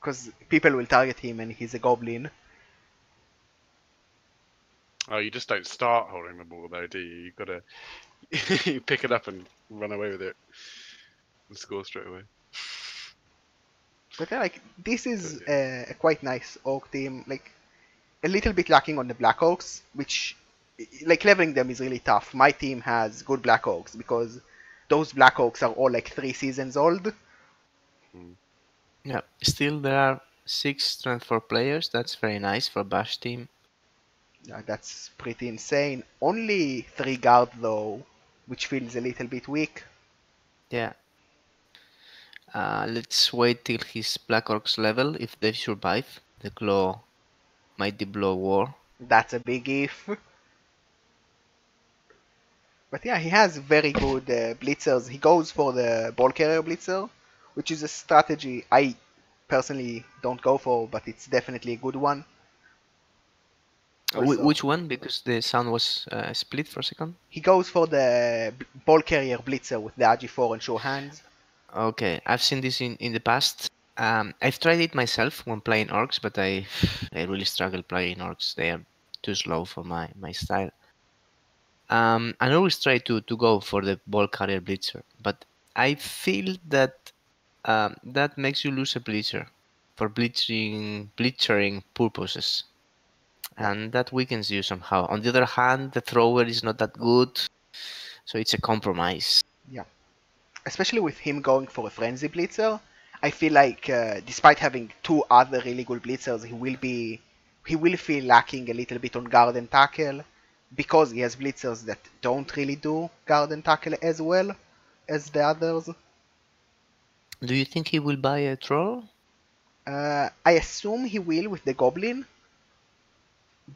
because people will target him and he's a goblin. Oh, you just don't start holding the ball though, do you? You've got to you pick it up and run away with it and score straight away. But yeah, like, this is a quite nice orc team. Like, a little bit lacking on the Black Orcs, which, like, leveling them is really tough. My team has good Black Orcs because those Black Orcs are all like 3 seasons old. Yeah, still there are 6 strength 4 players. That's very nice for a Bash team. Yeah, that's pretty insane. Only 3 guard though, which feels a little bit weak. Yeah. Let's wait till his Black Orcs level. If they survive the Claw Mighty Blow War. That's a big if. But yeah, he has very good blitzers. He goes for the ball carrier blitzer, which is a strategy I personally don't go for, but it's definitely a good one. Also, Which one? Because the sound was split for a second. he goes for the ball carrier blitzer with the RG4 and sure hands. Okay, I've seen this in the past. I've tried it myself when playing orcs, but I really struggle playing orcs. They are too slow for my style. I always try to go for the ball carrier blitzer, but I feel that that makes you lose a blitzer for blitzering purposes, Yeah. and that weakens you somehow. On the other hand, the thrower is not that good, so it's a compromise. Yeah. Especially with him going for a frenzy blitzer, I feel like despite having two other really good blitzers, he will feel lacking a little bit on guard and tackle because he has blitzers that don't really do guard and tackle as well as the others. Do you think he will buy a troll? I assume he will with the goblin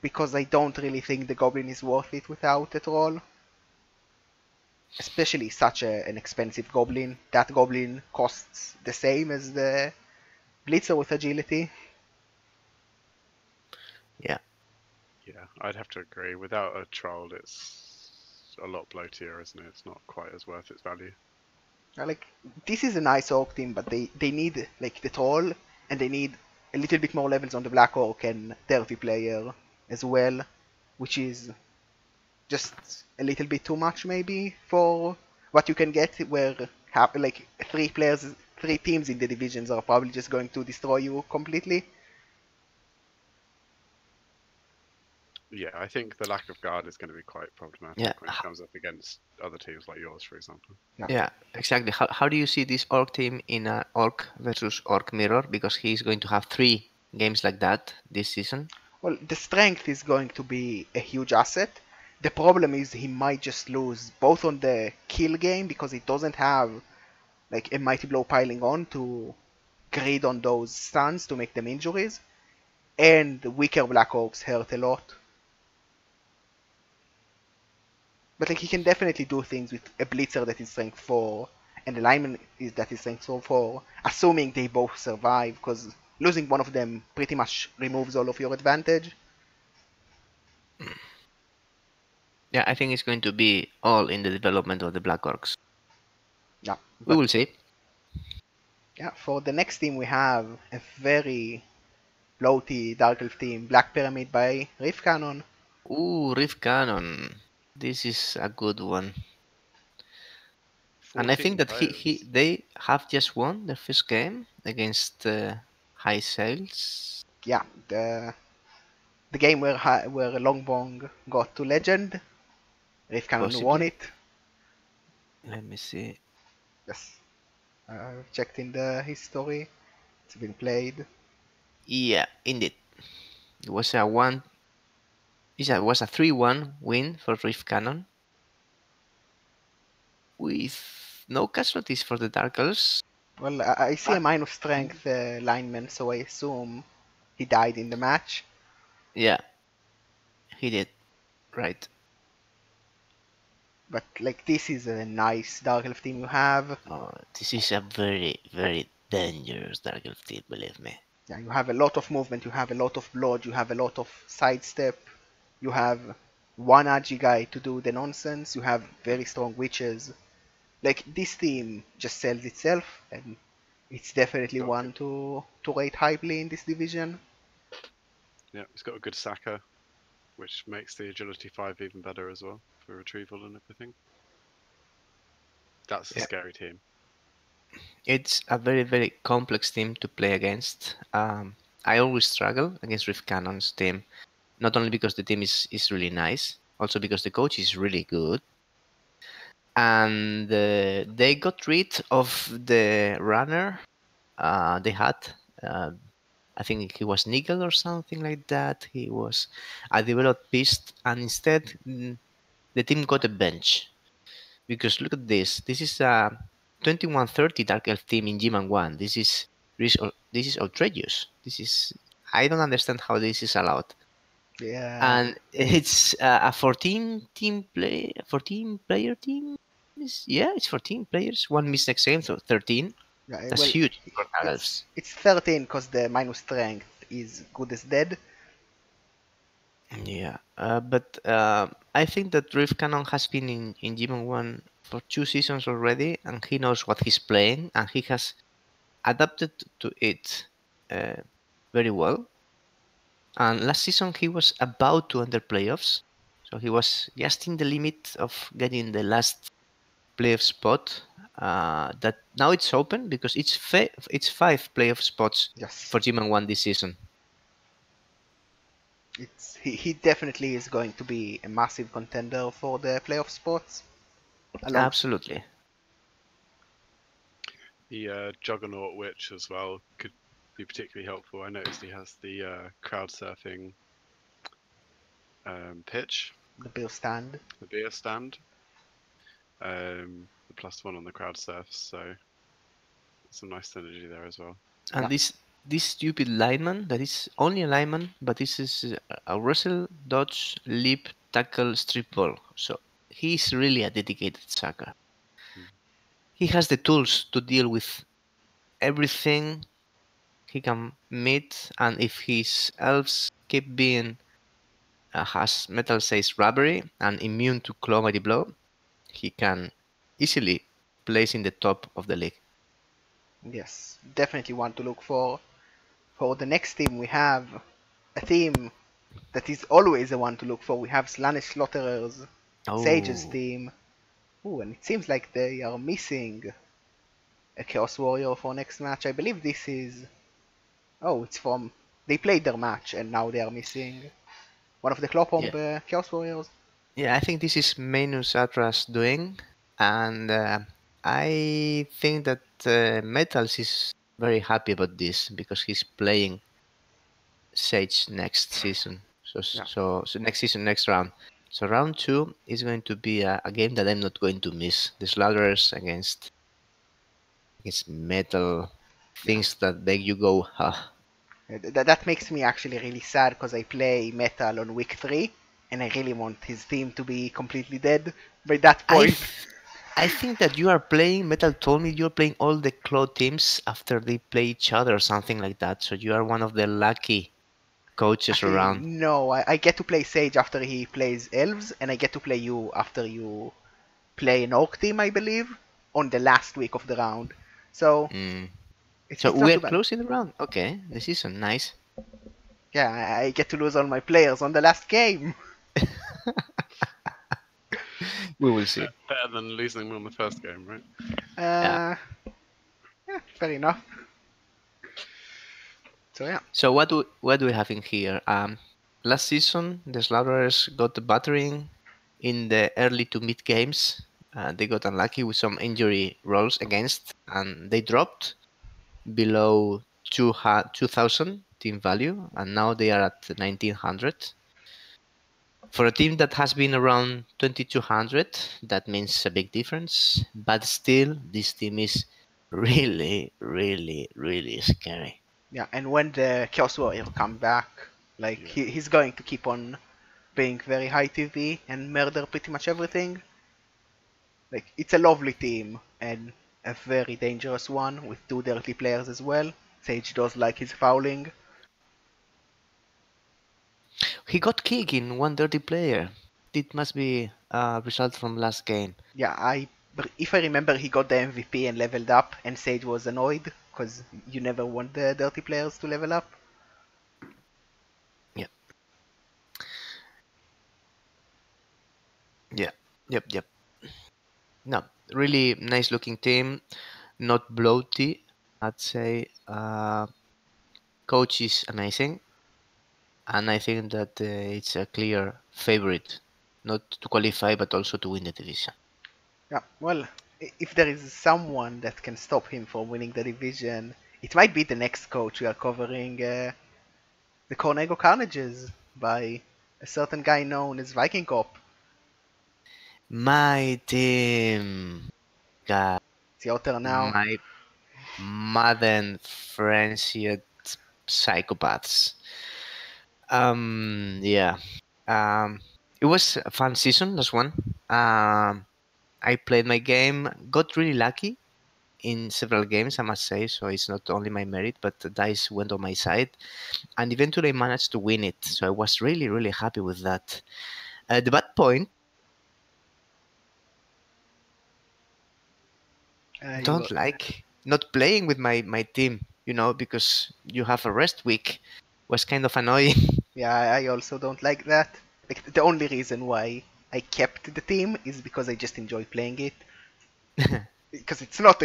because I don't really think the goblin is worth it without a troll. Especially such an expensive goblin. That goblin costs the same as the blitzer with agility. Yeah. Yeah, I'd have to agree. Without a troll, it's a lot bloatier, isn't it? It's not quite as worth its value. Like this is a nice orc team, but they need like the troll and they need a little bit more levels on the black orc and Derby player as well, which is just a little bit too much maybe for what you can get. Where like three teams in the divisions are probably just going to destroy you completely. Yeah, I think the lack of guard is going to be quite problematic Yeah. when it comes up against other teams like yours, for example. Yeah, exactly. How do you see this orc team in a orc versus orc mirror? Because he's going to have 3 games like that this season. Well, the strength is going to be a huge asset. The problem is he might just lose both on the kill game because he doesn't have like a mighty blow piling on to grid on those stuns to make them injuries, and the weaker black orcs hurt a lot. But like he can definitely do things with a blitzer that is strength 4 and a lineman is that is strength 4, assuming they both survive, because losing one of them pretty much removes all of your advantage. Yeah, I think it's going to be all in the development of the black orcs. Yeah, We but will see. yeah, for the next team we have a very floaty Dark Elf team, Black Pyramid by Rift Cannon. Ooh, Rift Cannon. This is a good one. And I 14 think that players. they have just won their first game against High Sails. Yeah, the game where Longbong got to Legend. Rift Cannon won Possibly. it. Let me see. Yes, I've checked in the history. It's been played. Yeah, indeed. It was a one. It was a 3-1 win for Rift Cannon with no casualties for the Dark Elves. Well, I see a minus strength lineman, so I assume he died in the match. Yeah, he did. Right. But like this is a nice Dark Elf team you have. Oh, this is a very, very dangerous Dark Elf team, believe me. Yeah, you have a lot of movement, you have a lot of blood, you have a lot of sidestep, you have one Agi guy to do the nonsense, you have very strong witches. Like this team just sells itself, and it's definitely Got a one good, to rate highly in this division. yeah, it's got a good Saka, which makes the agility 5 even better as well for retrieval and everything. That's a Yeah. scary team. It's a very, very complex team to play against. I always struggle against Rift Cannon's team, not only because the team is really nice, also because the coach is really good. And they got rid of the runner they had. Uh, I think he was Nigel or something like that. He was a developed beast, and instead the team got a bench. Because look at this. This is a 2130 Dark Elf team in Gman 1. This is outrageous. This is I don't understand how this is allowed. Yeah, And it's a 14 player team. Yeah, it's 14 players. One missed next game, so 13. yeah. That's Well, huge for Dark it's 13 because the minus strength is good as dead. Yeah, but I think that Rift Cannon has been in Gman 1 for 2 seasons already, and he knows what he's playing, and he has adapted to it very well. And last season he was about to enter playoffs, so he was just in the limit of getting the last playoff spot. That now it's open because it's 5 playoff spots Yes. for Gman 1 this season. He definitely is going to be a massive contender for the playoff spots. Absolutely. The Juggernaut Witch as well could be particularly helpful. I noticed he has the crowd surfing pitch, The beer stand. the beer stand, the +1 on the crowd surf, so some nice synergy there as well. And Yeah. this stupid lineman that is only a lineman, but this is a wrestle, dodge, leap, tackle, strip ball. So he's really a dedicated sucker. He has the tools to deal with everything he can meet, and if his elves keep being has metal says robbery and immune to claw mighty blow, he can easily place in the top of the league. Yes, definitely want to look for the next team. We have a team that is always the one to look for. We have Slaanesh Slaughterers, Sage's Oh, team. Ooh, and it seems like they are missing a Chaos Warrior for next match. I believe this is... Oh, it's from... They played their match and now they are missing one of the Clopomb yeah. Chaos Warriors. Yeah, I think this is Menus Atras doing, and I think that Metals is very happy about this because he's playing Sage next season. Yeah. So next season, next round. So round 2 is going to be a game that I'm not going to miss. The Slaughterers against Metal, Yeah. things that make you go, huh. That makes me actually really sad because I play Metal on week 3 and I really want his team to be completely dead by that point. I think that you are playing. Metal told me you're playing all the claw teams after they play each other or something like that. So you are one of the lucky coaches Actually, around. no, I get to play Sage after he plays Elves, and I get to play you after you play an Orc team, I believe, on the last week of the round. So Mm. it's, So it's not we're too bad. closing the round. Okay, the season, nice. Yeah, I get to lose all my players on the last game. We will see. Better than losing them on the first game, right? Yeah. Yeah, fair enough. So yeah, So what do we have in here? Last season the Slaughterers got the battering in the early to mid games. They got unlucky with some injury rolls against, and they dropped below 2,000 team value, and now they are at 1,900. For a team that has been around 2,200, that means a big difference. But still, this team is really, really, really scary. yeah, and when the Chaos Warrior come back, like Yeah. he's going to keep on being very high TV and murder pretty much everything. Like it's a lovely team and a very dangerous one with two dirty players as well. Sage does like his fouling. He got kicked in one dirty player. It must be a result from last game. Yeah, if I remember, he got the MVP and leveled up, and Sage was annoyed because you never want the dirty players to level up. Yep. Yeah. Yep. No, really nice looking team. Not bloaty, I'd say. Coach is amazing, and I think that it's a clear favorite, not to qualify but also to win the division. Yeah, well, if there is someone that can stop him from winning the division, it might be the next coach. We are covering the Cornego Carnages by a certain guy known as Viking Cop. My team got It's your turn now. my modern frenzied psychopaths. Yeah. It was a fun season, last one. I played my game, got really lucky, in several games, I must say. So it's not only my merit, but the dice went on my side, and eventually I managed to win it. So I was really, really happy with that. The bad point, You don't like not playing with my team, because you have a rest week, was kind of annoying. Yeah, I also don't like that. Like the only reason why I kept the team is because I just enjoy playing it. Because it's not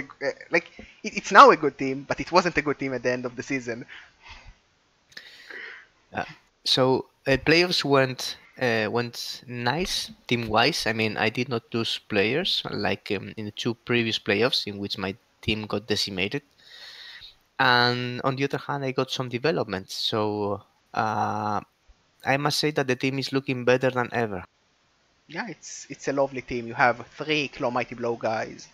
like it's now a good team, but it wasn't a good team at the end of the season. Uh, so playoffs went nice team wise. I mean, I did not lose players like in the two previous playoffs in which my team got decimated, and on the other hand, I got some development. So I must say that the team is looking better than ever. Yeah, it's a lovely team. You have three Claw Mighty Blow guys,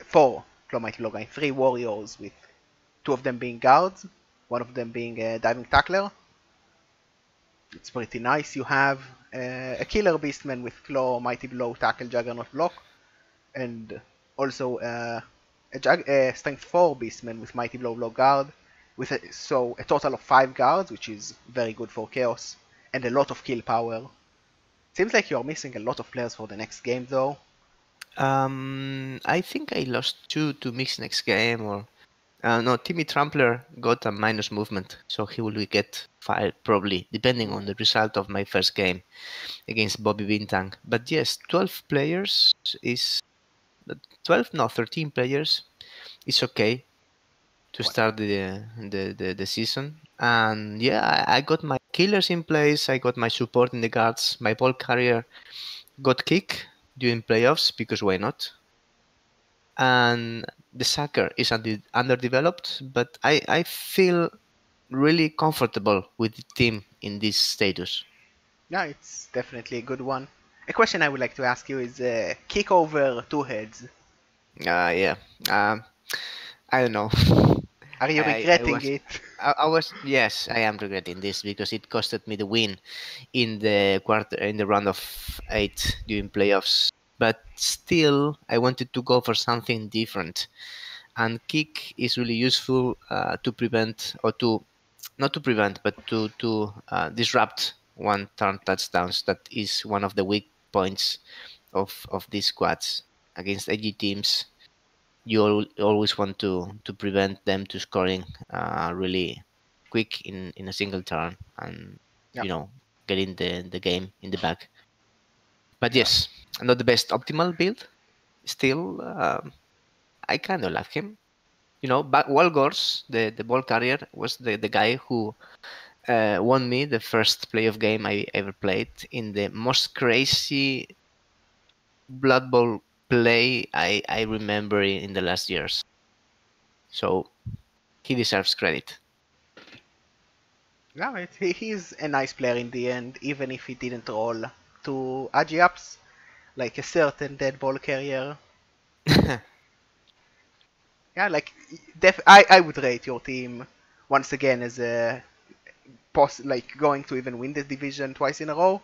four Claw Mighty Blow guys, three warriors with two of them being guards, one of them being a diving tackler. It's pretty nice. You have a killer beastman with Claw, Mighty Blow, Tackle, Juggernaut, Block, and also a Strength 4 beastman with Mighty Blow, Block, Guard, with so a total of 5 guards, which is very good for Chaos, and a lot of kill power. Seems like you're missing a lot of players for the next game, though. I think I lost two to mix next game, or no, Timmy Trampler got a minus movement, so he will get fired probably, depending on the result of my first game against Bobby Bintang. But yes, 12 players is 12, no, 13 players is okay to start the season. And yeah, I got my killers in place, I got my support in the guards, my ball carrier got kick during playoffs because why not? And the Sacker is underdeveloped, but I feel really comfortable with the team in this status. Yeah, it's definitely a good one. A question I would like to ask you is kick over two heads. Yeah. Um, I don't know. Are you I regretting was it? I was yes, I am regretting this because it costed me the win in the round of 8 during playoffs. But still, I wanted to go for something different, and kick is really useful to prevent, or to not to prevent, but to disrupt one turn touchdowns. That is one of the weak points of these squads against AG teams. You always want to prevent them to scoring really quick in a single turn, and Yeah, getting the game in the bag. But yeah. yes, not the best optimal build. Still, I kind of like him. But Walgors, the ball carrier, was the guy who won me the first playoff game I ever played in the most crazy Blood Bowl play I remember in the last years. So he deserves credit. Yeah, he's a nice player in the end, even if he didn't roll two agi ups like a certain dead ball carrier. Yeah, like I would rate your team once again as a like going to even win this division twice in a row.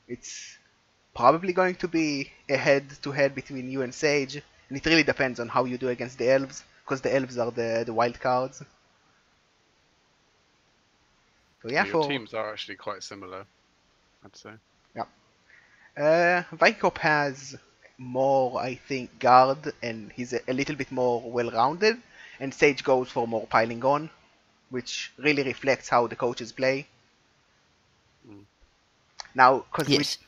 It's probably going to be a head-to-head between you and Sage, and it really depends on how you do against the elves, because the elves are the wild cards. So yeah, Yeah, your for teams are actually quite similar, I'd say. yeah, Vikop has more, I think, guard, and he's a little bit more well-rounded, and Sage goes for more piling on, which really reflects how the coaches play. Mm. Now, Yes,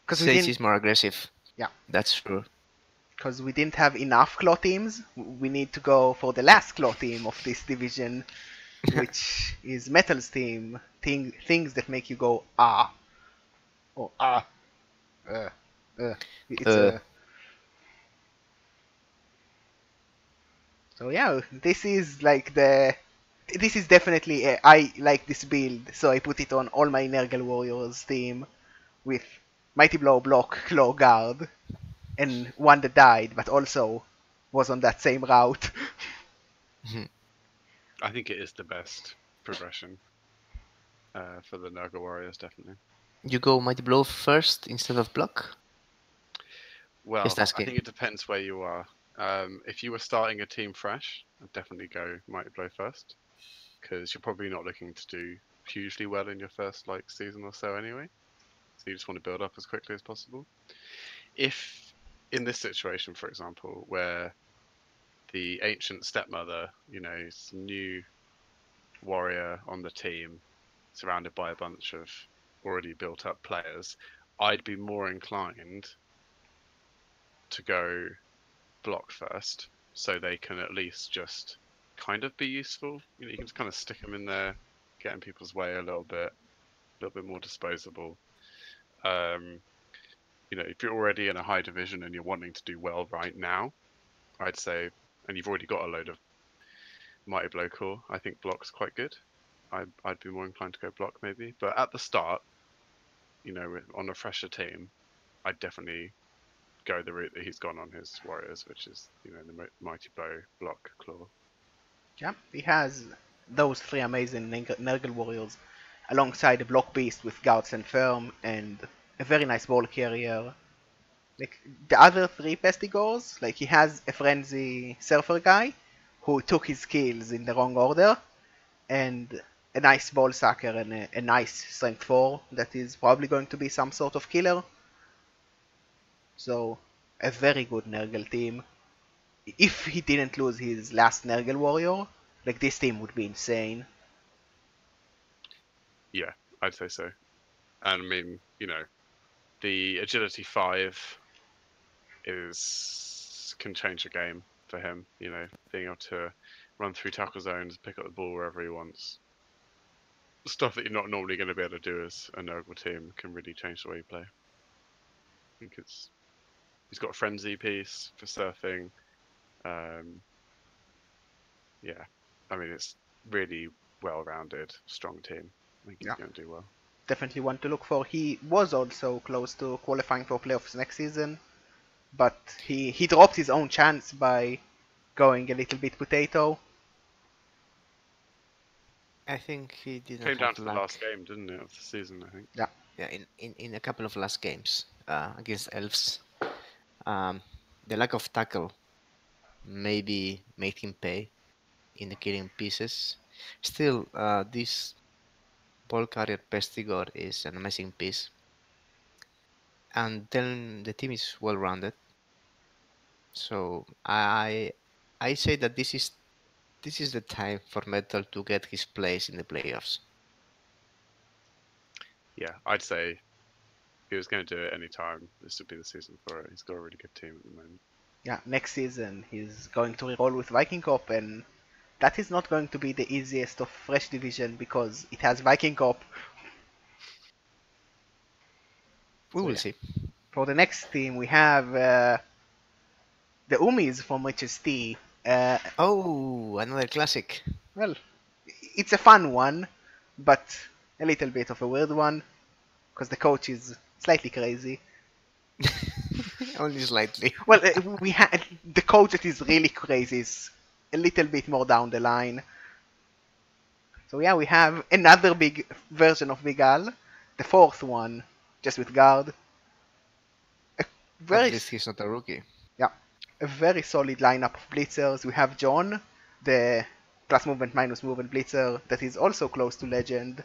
because we Sage didn't, is more aggressive. yeah, That's true. because we didn't have enough claw teams, we need to go for the last claw team of this division, which is Metal's team. Things that make you go ah or ah. Uh, uh. It's uh, a so yeah. This is definitely I like this build, so I put it on all my Nergal Warriors team with Mighty Blow, Block, Claw, Guard, and one that died, but also was on that same route. I think it is the best progression for the Naga Warriors, definitely. you go Mighty Blow first instead of Block? Well, Just I think asking. it depends where you are. If you were starting a team fresh, I'd definitely go Mighty Blow first, because you're probably not looking to do hugely well in your first season or so anyway. So you just want to build up as quickly as possible. If in this situation, for example, where the ancient stepmother, some new warrior on the team, surrounded by a bunch of already built up players, I'd be more inclined to go block first, so they can at least just kind of be useful. You can just kind of stick them in there, get in people's way a little bit more disposable. If you're already in a high division and you're wanting to do well right now, I'd say, and you've already got a load of Mighty Blow core, I think block's quite good. I'd be more inclined to go block maybe, but at the start, on a fresher team, I'd definitely go the route that he's gone on his warriors, which is the Mighty Blow, block, claw. Yeah, he has those three amazing Nurgle warriors alongside the block beast with guards and firm and a very nice ball carrier. Like the other three pestigores, like he has a frenzy surfer guy who took his skills in the wrong order, and a nice ball sucker and a nice strength 4 that is probably going to be some sort of killer. So a very good Nurgle team. If he didn't lose his last Nurgle warrior, like this team would be insane. Yeah, I'd say so. And I mean, the agility 5 can change the game for him. Being able to run through tackle zones, pick up the ball wherever he wants. Stuff that you're not normally going to be able to do as a Nurgle team can really change the way you play. I think he's got a frenzy piece for surfing. Yeah, I mean it's really well-rounded, strong team. I think he's going to do well. Definitely one to look for. He was also close to qualifying for playoffs next season, but he dropped his own chance by going a little bit potato. I think he didn't Came down have to luck. the last game, didn't it, of the season? I think. Yeah. Yeah, in a couple of last games against elves, the lack of tackle maybe made him pay in the killing pieces. Still, this ball carrier Pestigor is an amazing piece, and then the team is well rounded. So I say that this is the time for Metal to get his place in the playoffs. Yeah, I'd say if he was going to do it any time, this would be the season for it. He's got a really good team at the moment. Yeah, next season he's going to roll with Viking Cop, and that is not going to be the easiest of fresh division because it has Viking Cop. We will see. For the next team, we have the Umis from HST. Another classic. Well, it's a fun one, but a little bit of a weird one because the coach is slightly crazy. Only slightly. Well, we had the coach that is really crazy is a little bit more down the line. So yeah, we have another big version of Big Al, the fourth one, just with guard. At least he's not a rookie. Yeah, a very solid lineup of blitzers. We have John, the plus movement minus movement blitzer that is also close to legend,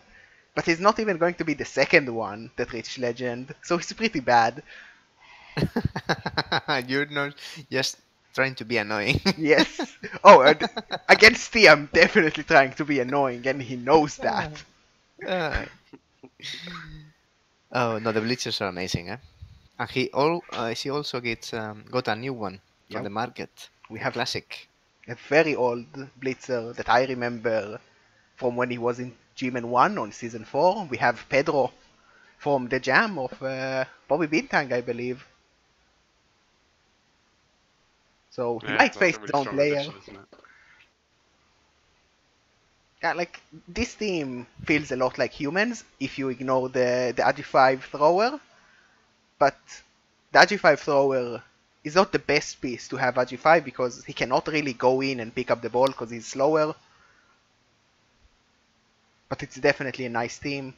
but he's not even going to be the second one that reached legend, so he's pretty bad. You're not just trying to be annoying. Yes. Oh, against T, I'm definitely trying to be annoying, and he knows that. Oh no, the blitzers are amazing, eh? And he also got a new one from the market. We have classic, a very old blitzer that I remember from when he was in Gman 1 on season 4. We have Pedro from the jam of Bobby Bintang, I believe. So he might face his own player. Yeah, like this team feels a lot like humans if you ignore the Agi5 thrower. But the Agi5 thrower is not the best piece to have Agi5 because he cannot really go in and pick up the ball because he's slower. But it's definitely a nice team.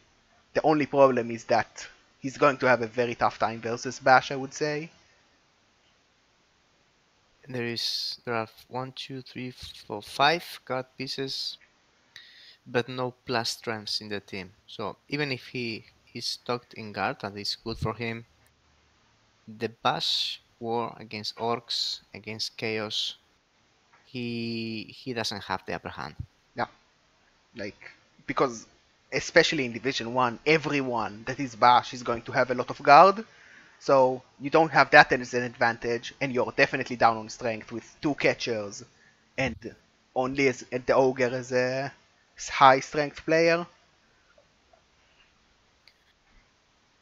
The only problem is that he's going to have a very tough time versus Bash, I would say. There are 1, 2, 3, 4, 5 guard pieces, but no plus strengths in the team. So even if he is stocked in guard and it's good for him, the Bash war against orcs, against chaos, he doesn't have the upper hand. Yeah, like because especially in Division One, everyone that is Bash is going to have a lot of guard. So you don't have that as an advantage, and you're definitely down on strength with 2 catchers, and only as and the ogre as a high strength player.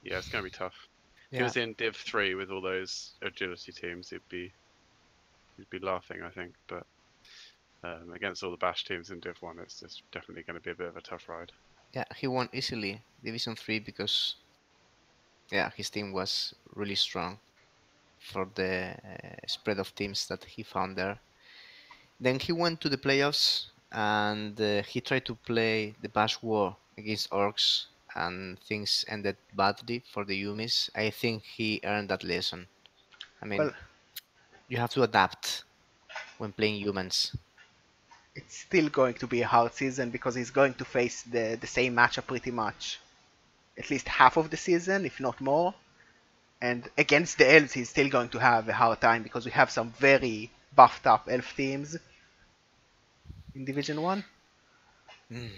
Yeah, it's gonna be tough. If he Yeah, was in Div 3 with all those agility teams, he'd be laughing, I think. But against all the bash teams in Div 1, it's just definitely going to be a bit of a tough ride. yeah, he won easily Division 3 because his team was really strong for the spread of teams that he found there. Then he went to the playoffs and he tried to play the Bash War against Orcs, and things ended badly for the Yumis. I think he earned that lesson. I mean, Well, you have to adapt when playing humans. it's still going to be a hard season because he's going to face the same matchup pretty much at least half of the season, if not more. And against the elves, he's still going to have a hard time because we have some very buffed up elf teams in Division 1. Mm.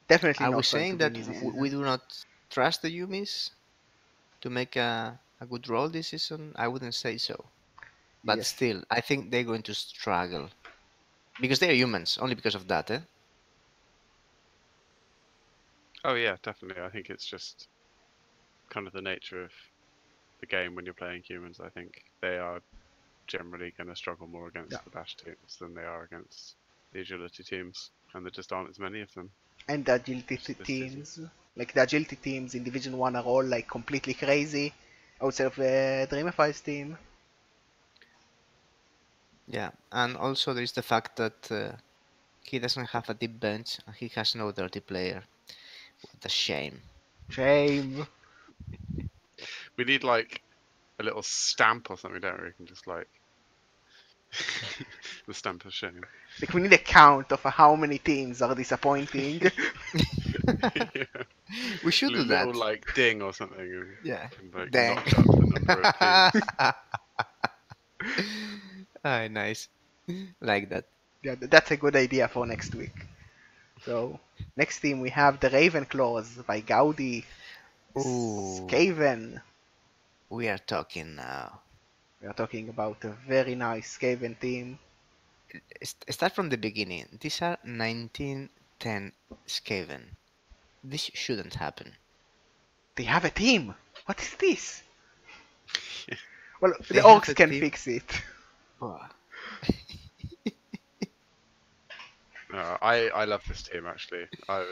Definitely Are we not going to saying be that an easy we season. do not trust the Yumis to make a good role this season? I wouldn't say so. But Yes. still, I think they're going to struggle. Because they're humans, only because of that, eh? Oh yeah, definitely. I think it's just kind of the nature of the game when you're playing humans. I think they are generally going to struggle more Yeah. against the bash teams than they are against the agility teams, and there just aren't as many of them And the agility this season. teams, like the agility teams in Division 1 are all like completely crazy outside of Dreamify's team. Yeah, and also there is the fact that he doesn't have a deep bench and he has no dirty player. What a shame. Shame. We need like a little stamp or something, don't we? We can just like the stamp of shame. Like we need a count of how many teams are disappointing. Yeah. We should do that. Little like ding or something. And Yeah. can, like Dang. notch up the number of teams. Ah, nice. Like that. Yeah, that's a good idea for next week. So, next team we have the Ravenclaws by Gaudi. Ooh, Skaven. we are talking now. We are talking about a very nice Skaven team. Start from the beginning. These are 1910 Skaven. This shouldn't happen. They have a team. What is this? Well, the They have orcs a can team. fix it. Oh, No, I love this team actually. I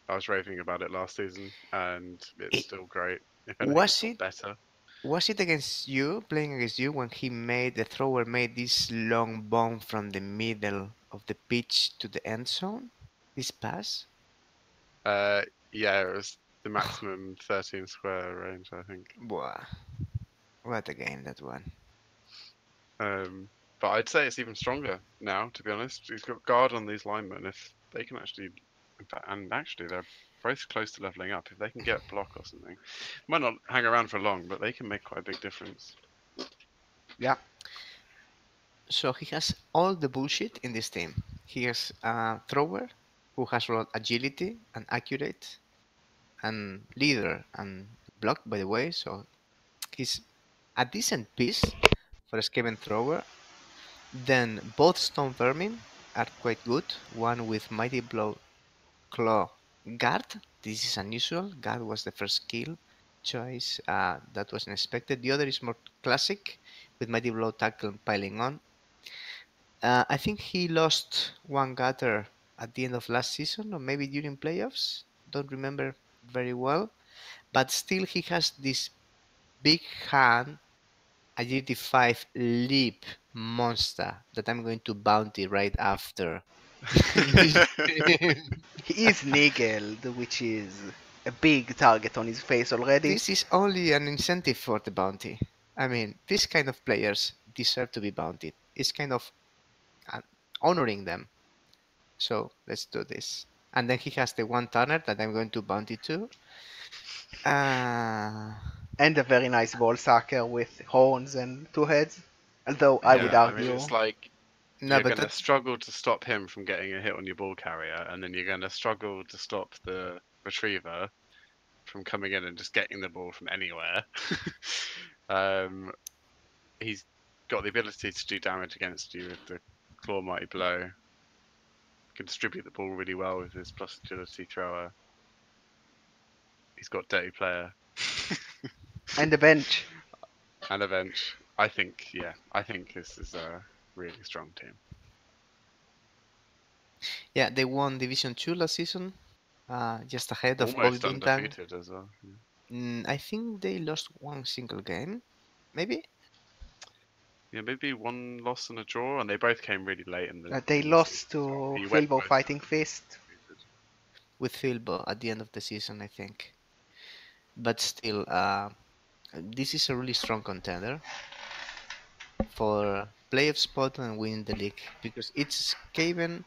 was raving about it last season, and it's It- still great. If anything, was it's got it better. Was it against you, playing against you, when the thrower made this long bomb from the middle of the pitch to the end zone? This pass? Yeah, it was the maximum 13 square range, I think. Wow, what a game that one. But I'd say it's even stronger now, to be honest. He's got guard on these linemen. If they can actually, and actually they're both close to leveling up. If they can get block or something, might not hang around for long, but they can make quite a big difference. Yeah. So he has all the bullshit in this team. He has a thrower who has rolled agility and accurate and leader and block, by the way. So he's a decent piece for a Skaven thrower. Then both Stone Vermin are quite good. One with Mighty Blow Claw Guard. This is unusual. Guard was the first skill choice that was unexpected. The other is more classic with Mighty Blow Tackle and Piling On. I think he lost one gutter at the end of last season or maybe during playoffs. Don't remember very well. But still, he has this big hand agility 5 leap monster that I'm going to bounty right after. He is Niggled, which is a big target on his face already. This is only an incentive for the bounty. I mean, these kind of players deserve to be bounted. It's kind of uh, honoring them. So let's do this. And then he has the one Turner that I'm going to bounty to. Uh, And a very nice ball sucker with horns and two heads. Although I would Yeah, I mean, argue, it's like no, you're but going to that struggle to stop him from getting a hit on your ball carrier, and then you're going to struggle to stop the retriever from coming in and just getting the ball from anywhere. um, he's got the ability to do damage against you with the Claw Mighty Blow. Can distribute the ball really well with his plus agility thrower. He's got Dirty Player and the bench. and a bench. I think this is a really strong team. yeah, they won Division 2 last season, just ahead of Old Almost Bintang. undefeated as well. I think they lost one single game, maybe. Yeah, maybe one loss and a draw, and they both came really late in They the season. lost to He went Filbo most Fighting of them Fist. undefeated. With Filbo at the end of the season, I think. But still, this is a really strong contender for playoff spot and win the league because it's Skaven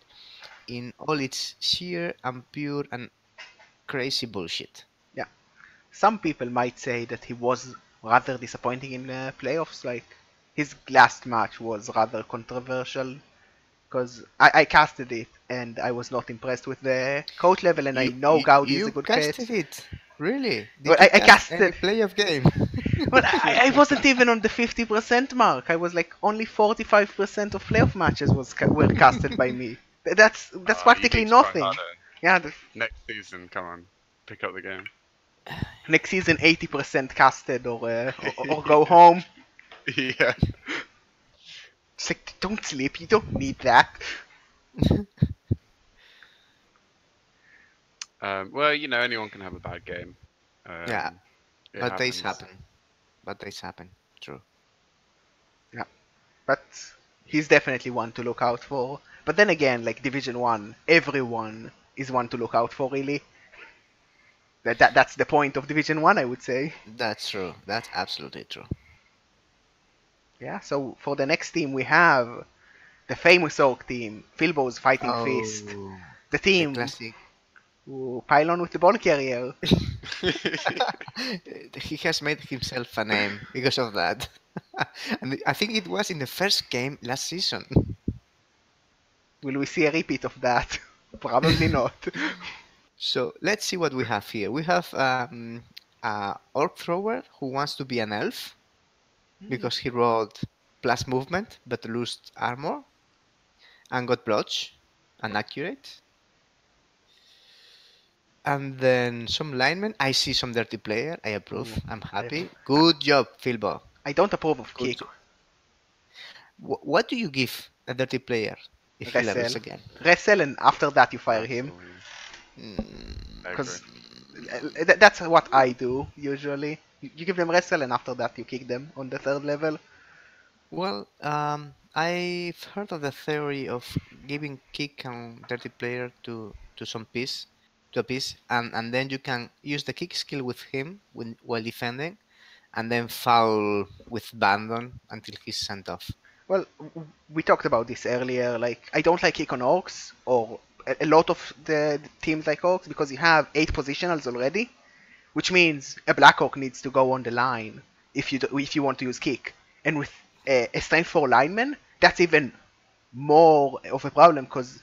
in all its sheer and pure and crazy bullshit. Yeah. Some people might say that he was rather disappointing in the playoffs. Like, his last match was rather controversial because I casted it and I was not impressed with the coach level, and I You know you, Gaudi is a you good casted coach. it, really? Well, Did you I cast any casted. playoff game? Well, I wasn't even on the 50% mark. I was like only 45% of playoff matches were casted by me. That's You practically need to try nothing. harder. Yeah, Next season, come on, pick up the game. next season 80% casted or go home. Yeah. It's like, don't sleep. You don't need that. Well, anyone can have a bad game. Yeah, It bad days happens. happen. Bad days happen. True. Yeah, but he's definitely one to look out for. But then again, like Division One, everyone is one to look out for. Really, that's the point of Division One, I would say. That's true. That's absolutely true. Yeah. So for the next team, we have the famous Orc team, Filbo's Fighting Fist. Oh, The the team classic. who pile on with the ball carrier. He has made himself a name because of that. And I think it was in the first game last season. Will we see a repeat of that? Probably not. So let's see what we have here. We have a orc thrower who wants to be an elf because he rolled plus movement but lost armor and got blodge and accurate. And then some linemen. I see some dirty player. I approve. Ooh, I'm happy. Good job, Philbo. I don't approve of Good kick. job. What do you give a dirty player if he levels Wrestle. again? Wrestle, and after that you fire him. Mm, Because Agree. that's what I do usually. You give them wrestle, and after that you kick them on the third level. well, I've heard of the theory of giving kick and dirty player to some piece, to a piece, and then you can use the kick skill with him while defending, and then foul with Bandon until he's sent off. Well, we talked about this earlier. Like, I don't like kick on orcs, or a lot of the teams like orcs, because you have 8 positionals already, which means a black orc needs to go on the line if you want to use kick. And with a strength 4 lineman, that's even more of a problem because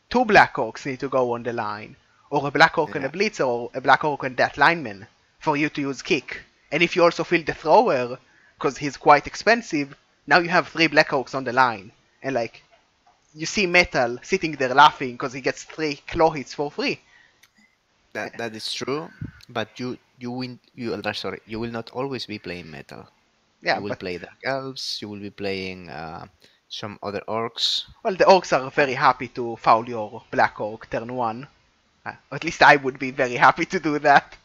2 black orcs need to go on the line, or a black orc and a Yeah, blitzer, or a black orc and that lineman for you to use kick. And if you also fill the thrower, because he's quite expensive, now you have 3 black orcs on the line. And like, you see Metal sitting there laughing because he gets 3 claw hits for free. that is true, but you will not always be playing metal. Yeah, You will but play Dark Elves, you will be playing some other orcs. well, the orcs are very happy to foul your black orc turn 1. At least I would be very happy to do that.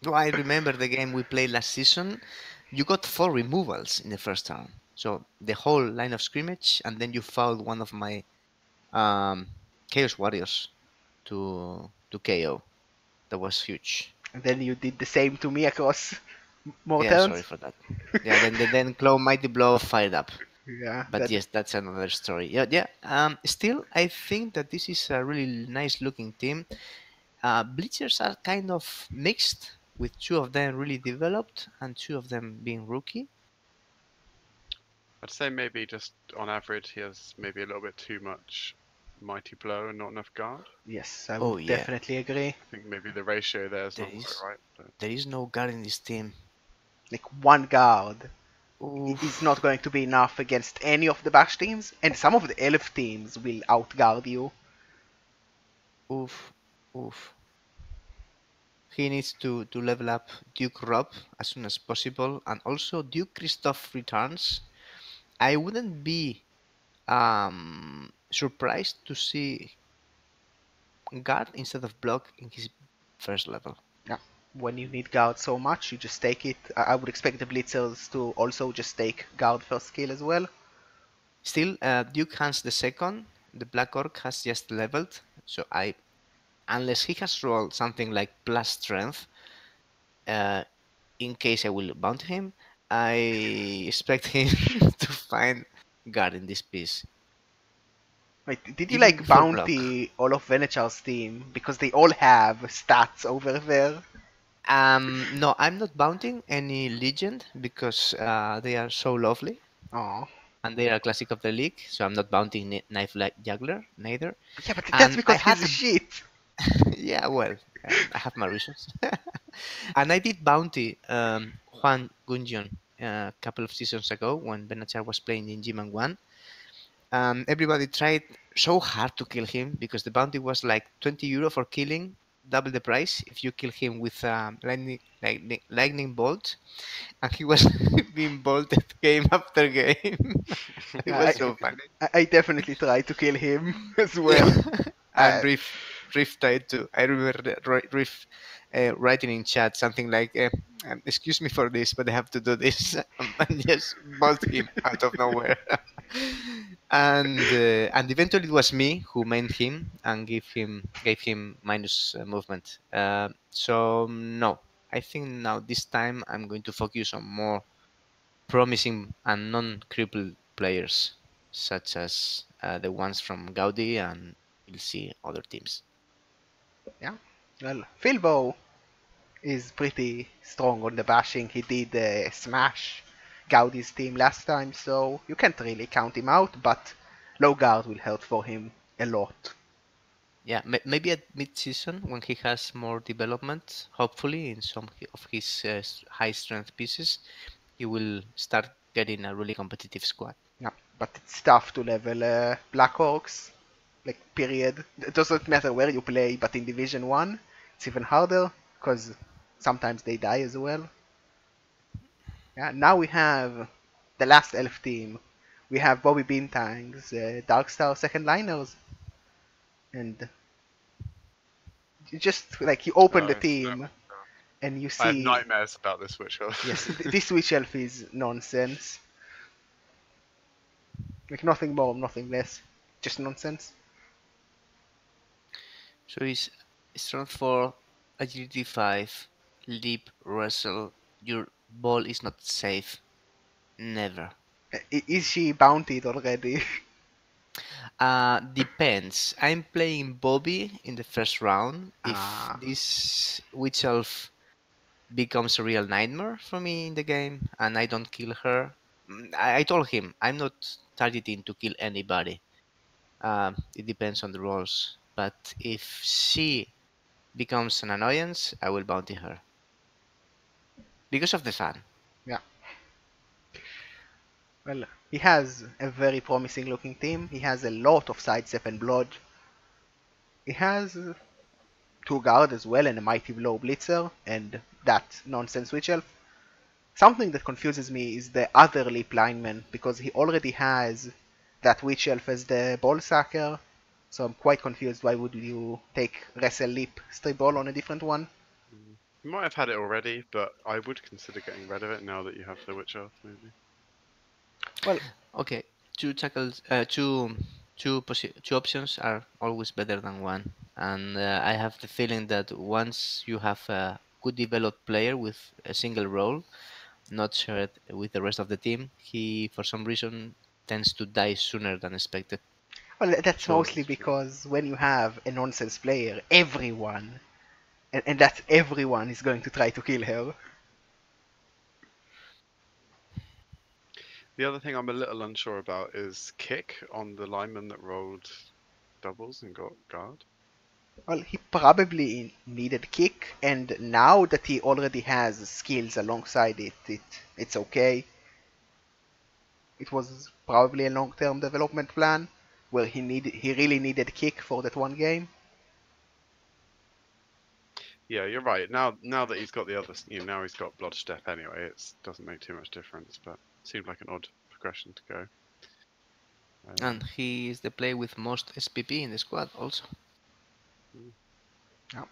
No, I remember the game we played last season. You got 4 removals in the first turn. So the whole line of scrimmage, and then you fouled one of my um, Chaos Warriors to KO. That was huge. And then you did the same to me across. More Yeah, sorry turns? for that. Yeah, then Claw Mighty Blow fired up. Yeah, But yes, that's another story. Yeah, yeah. Still, I think that this is a really nice looking team. Bleachers are kind of mixed, with two of them really developed and two of them being rookie. I'd say maybe just on average he has maybe a little bit too much mighty blow and not enough guard. yes, I Oh would yeah, definitely agree. I think maybe the ratio there is there not quite is right. But there is no guard in this team. Like one guard is not Oof, going to be enough against any of the bash teams, and some of the elf teams will outguard you. oof, oof. He needs to level up Duke Rob as soon as possible, and also Duke Christoph returns. I wouldn't be surprised to see guard instead of block in his first level. Yeah. When you need guard so much, you just take it. I would expect the blitzers to also just take guard first skill as well. Still, Duke Hans the second, the Black Orc has just leveled, so I, unless he has rolled something like plus strength, uh, in case I will bounty him, I expect him to find guard in this piece, Wait, did you even like for block. bounty all of Venechar's team because they all have stats over there? No, I'm not bounting any legend because they are so lovely Oh, and they are classic of the league. So I'm not bounting Knife like Juggler neither. yeah, but that's And I because had he's shit. yeah, well, I have my reasons. And I did bounty Juan Gunjon a couple of seasons ago when Benachar was playing in Gman 1. Everybody tried so hard to kill him because the bounty was like 20 euro for killing, double the price if you kill him with lightning bolt, and he was being bolted game after game. It was I, so funny. I definitely tried to kill him as well. And Uh, Riff tried to. I remember Riff writing in chat something like, "Excuse me for this, but I have to do this," and just bolt him out of nowhere. And eventually it was me who mained him and gave him minus movement. So no, I think now this time I'm going to focus on more promising and non-crippled players, such as the ones from Gaudi and we'll see other teams. yeah. Well, Philbo is pretty strong on the bashing. He did smash Gaudi's team last time, so you can't really count him out, but low guard will help for him a lot. Yeah, maybe at mid-season when he has more development, hopefully in some of his high-strength pieces, he will start getting a really competitive squad. Yeah, but it's tough to level Black Hawks, like period. It doesn't matter where you play, but in Division 1, it's even harder, because sometimes they die as well. Yeah, now we have the last elf team. We have Bobby Bintang's Darkstar second liners, and you just like you open the it's team and you I have see, nightmares about this witch yes, elf. this witch elf is nonsense. Like nothing more, nothing less, just nonsense. So he's strength 4, agility 5, leap, wrestle. Your ball is not safe. Never. Is she bountied already? Depends. I'm playing Bobby in the first round. If Ah, this witch elf becomes a real nightmare for me in the game and I don't kill her, I told him I'm not targeting to kill anybody. It depends on the roles. But if she becomes an annoyance, I will bounty her because of the fun. yeah. Well, he has a very promising looking team. He has a lot of sidestep and blood. He has two guard as well and a mighty blow blitzer and that nonsense witch elf. Something that confuses me is the other leap lineman because he already has that witch elf as the ball sacker. So I'm quite confused. Why would you take wrestle leap stray ball on a different one? You might have had it already, but I would consider getting rid of it now that you have the witch elf, maybe. Well, Okay, two tackles, two options are always better than one, and I have the feeling that once you have good developed player with a single role, not shared with the rest of the team, he for some reason tends to die sooner than expected. Well, that's So mostly because when you have a nonsense player, everyone, and that's everyone, is going to try to kill her. The other thing I'm a little unsure about is kick on the lineman that rolled doubles and got guard. Well, he probably needed kick, and now that he already has skills alongside it's okay. It was probably a long-term development plan where he really needed kick for that one game. Yeah, you're right. Now that he's got the other, now he's got blood step anyway. It doesn't make too much difference, but it seemed like an odd progression to go. and he is the player with most SPP in the squad also. Yeah.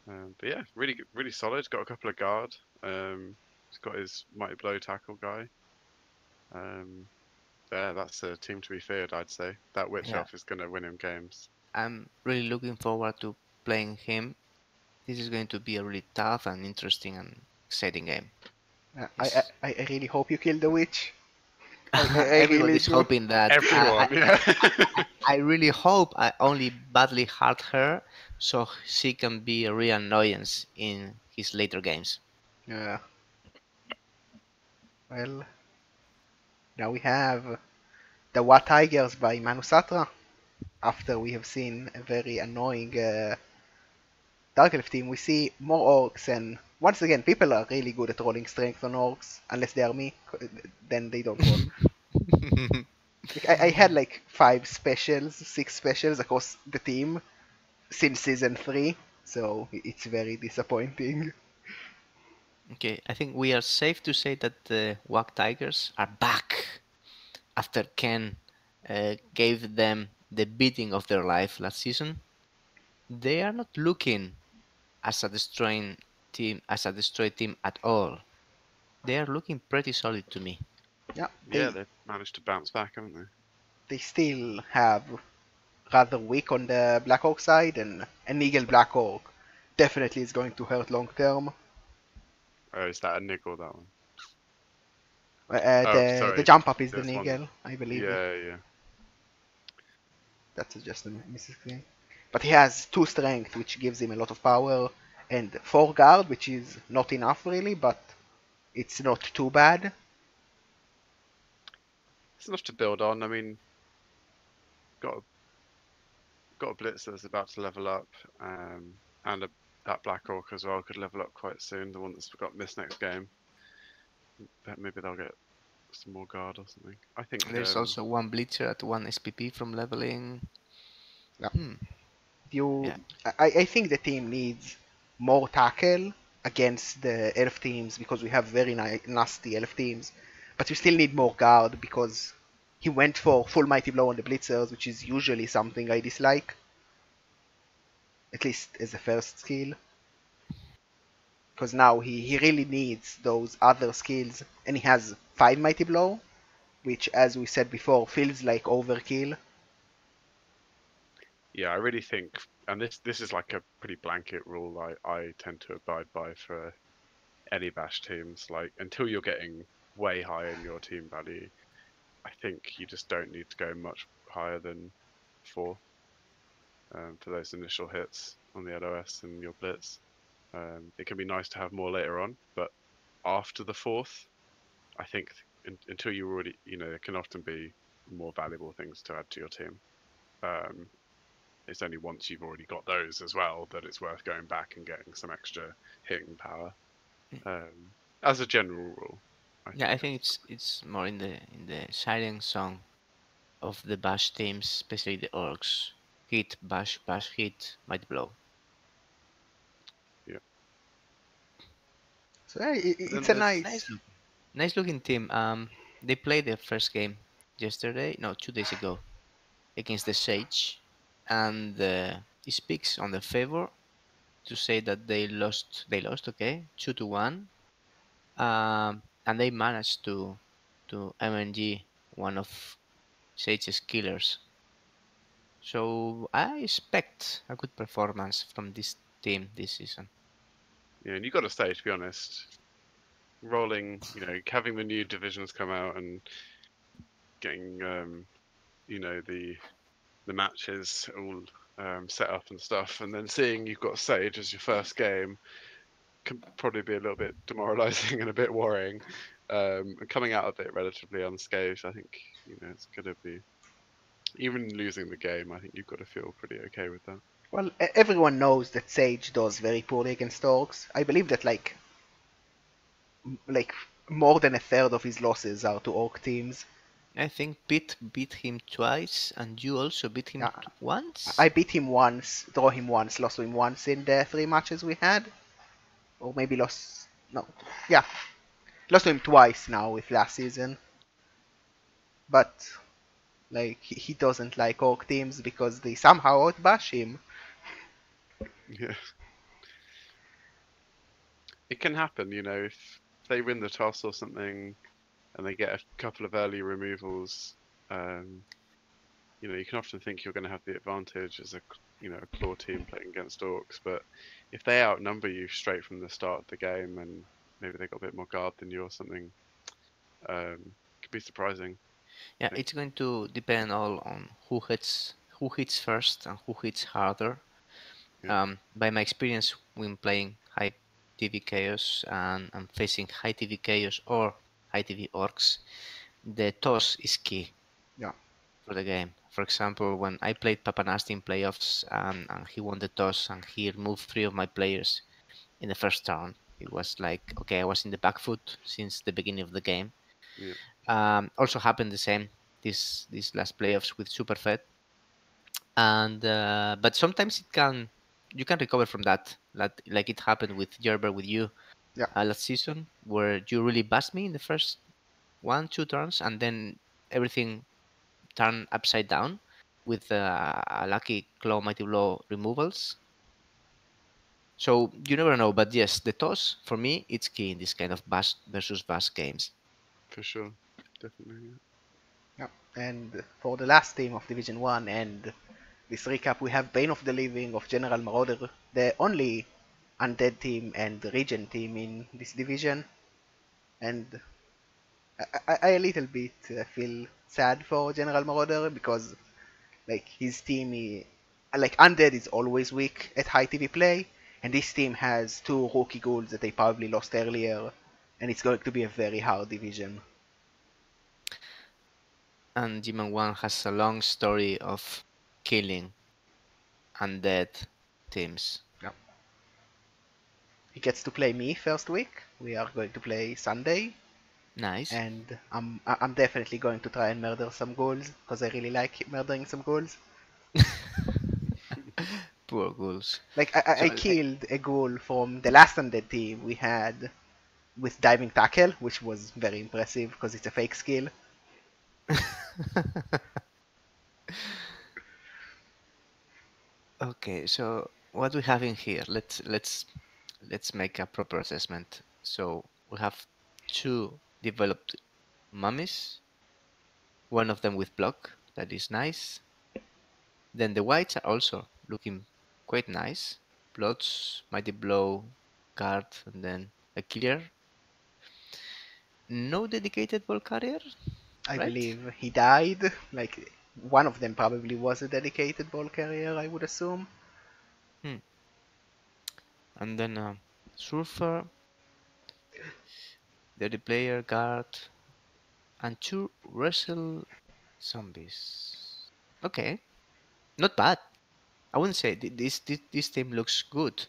But yeah, really solid. Got a couple of guard. He's got his mighty blow tackle guy. Yeah, that's a team to be feared, I'd say. That witch Yeah, elf is going to win him games. I'm really looking forward to playing him. This is going to be a really tough and interesting and exciting game. I really hope you kill the witch. I really Everybody's do. hoping that. Everyone, yeah. I really hope I only badly hurt her so she can be a real annoyance in his later games. Yeah. Well, now we have the Wat Tigers by Manusatra. After we have seen a very annoying Dark Elf team, we see more orcs, and once again, people are really good at rolling strength on orcs, unless they are me, then they don't roll. Like, I had like 6 specials across the team since season 3, so it's very disappointing. Okay, I think we are safe to say that the Wack Tigers are back after Ken gave them the beating of their life last season. They are not looking as a destroyed team at all. They are looking pretty solid to me. Yeah, Yeah, they've managed to bounce back, haven't they? they still have rather weak on the Black Orc side, and an Eagle Black Orc definitely is going to hurt long term. Oh, is that a niggle, that one? Oh, The sorry. jump up is the There's one. Nigel, I believe. Yeah. That's just a mistake. But he has 2 strength, which gives him a lot of power, and 4 guard, which is not enough really, but it's not too bad. It's enough to build on. I mean, got a blitz that's about to level up, and that black orc as well could level up quite soon. The one that's got missed next game. Maybe they'll get some more guard or something. I think There's also one Bleacher at 1 SPP from leveling. Yeah. Hmm. You, Yeah. I think the team needs more tackle against the elf teams because we have very nasty elf teams, but we still need more guard because he went for full mighty blow on the blitzers, which is usually something I dislike, at least as a first skill. Because now he really needs those other skills, and he has 5 mighty blow, which, as we said before, feels like overkill. Yeah, I really think, and this is like a pretty blanket rule I tend to abide by for any bash teams. Like until you're getting way high in your team value, I think you just don't need to go much higher than 4 for those initial hits on the LOS and your blitz. It can be nice to have more later on, but after the 4th, I think until you already, there can often be more valuable things to add to your team. It's only once you've already got those as well that it's worth going back and getting some extra hitting power. As a general rule, I think it's more in the siren song of the bash teams, especially the orcs. Hit, bash, bash, hit, might blow. Yeah. So yeah, it's Then a there's Nice looking team. They played their first game yesterday, no, 2 days ago, against the Sage, and it speaks on their favor to say that they lost. They lost, okay, 2-1, and they managed to MNG one of Sage's killers. So I expect a good performance from this team this season. Yeah, and you got to say, to be honest, rolling, having the new divisions come out and getting, the matches all set up and stuff, and then seeing you've got Sage as your first game can probably be a little bit demoralising and a bit worrying. And coming out of it relatively unscathed, I think it's going to be, even losing the game, I think you've got to feel pretty okay with that. Well, everyone knows that Sage does very poorly against orcs. I believe that like more than a third of his losses are to orc teams. I think Pete beat him twice, and you also beat him Yeah, I once. beat him once, draw him once, lost to him once in the 3 matches we had, or maybe lost. No, yeah, lost to him twice now with last season. But like he doesn't like orc teams because they somehow outbash him. Yeah, it can happen. If they win the toss or something, and they get a couple of early removals. You can often think you're going to have the advantage as a claw team playing against orcs, but if they outnumber you straight from the start of the game, and maybe they got a bit more guard than you or something, it could be surprising. Yeah, it's going to depend all on who hits first and who hits harder. Yeah, By my experience when playing high TV chaos and facing high TV chaos or high TV orcs, the toss is key Yeah, for the game. For example, when I played Papanasti in playoffs and he won the toss and he removed 3 of my players in the first turn, it was like, okay, I was in the back foot since the beginning of the game. yeah, Also happened the same these last playoffs with Superfed, and but sometimes you can recover from that, like it happened with Gerber with you yeah. last season, where you really bust me in the first 1-2 turns, and then everything turned upside down with a lucky claw mighty blow removals. So you never know, but yes, the toss for me it's key in this kind of bust versus bust games. for sure, definitely. Yeah. And for the last team of Division 1 and this recap, we have Bane of the Living of General Marauder, the only undead team and region team in this division. And I a little bit feel sad for General Marauder because like his team, like undead is always weak at high TV play, and this team has 2 rookie ghouls that they probably lost earlier, and it's going to be a very hard division. And Gman 1 has a long story of killing undead teams. Yeah. He gets to play me first week. We are going to play Sunday, Nice. and I'm definitely going to try and murder some ghouls because I really like murdering some ghouls. Poor ghouls. Like So I killed a ghoul from the last undead team we had with diving tackle, which was very impressive because it's a fake skill. okay, so what we have in here? Let's make a proper assessment. So we have 2 developed mummies, one of them with block, that is nice. Then the whites are also looking quite nice. Plots, mighty blow, guard, and then a clear. No dedicated ball carrier, I right? believe he died. Like one of them probably was a dedicated ball carrier, I would assume. Hmm. And then surfer, the player guard, and 2 wrestle zombies. Okay, not bad. I wouldn't say this team looks good.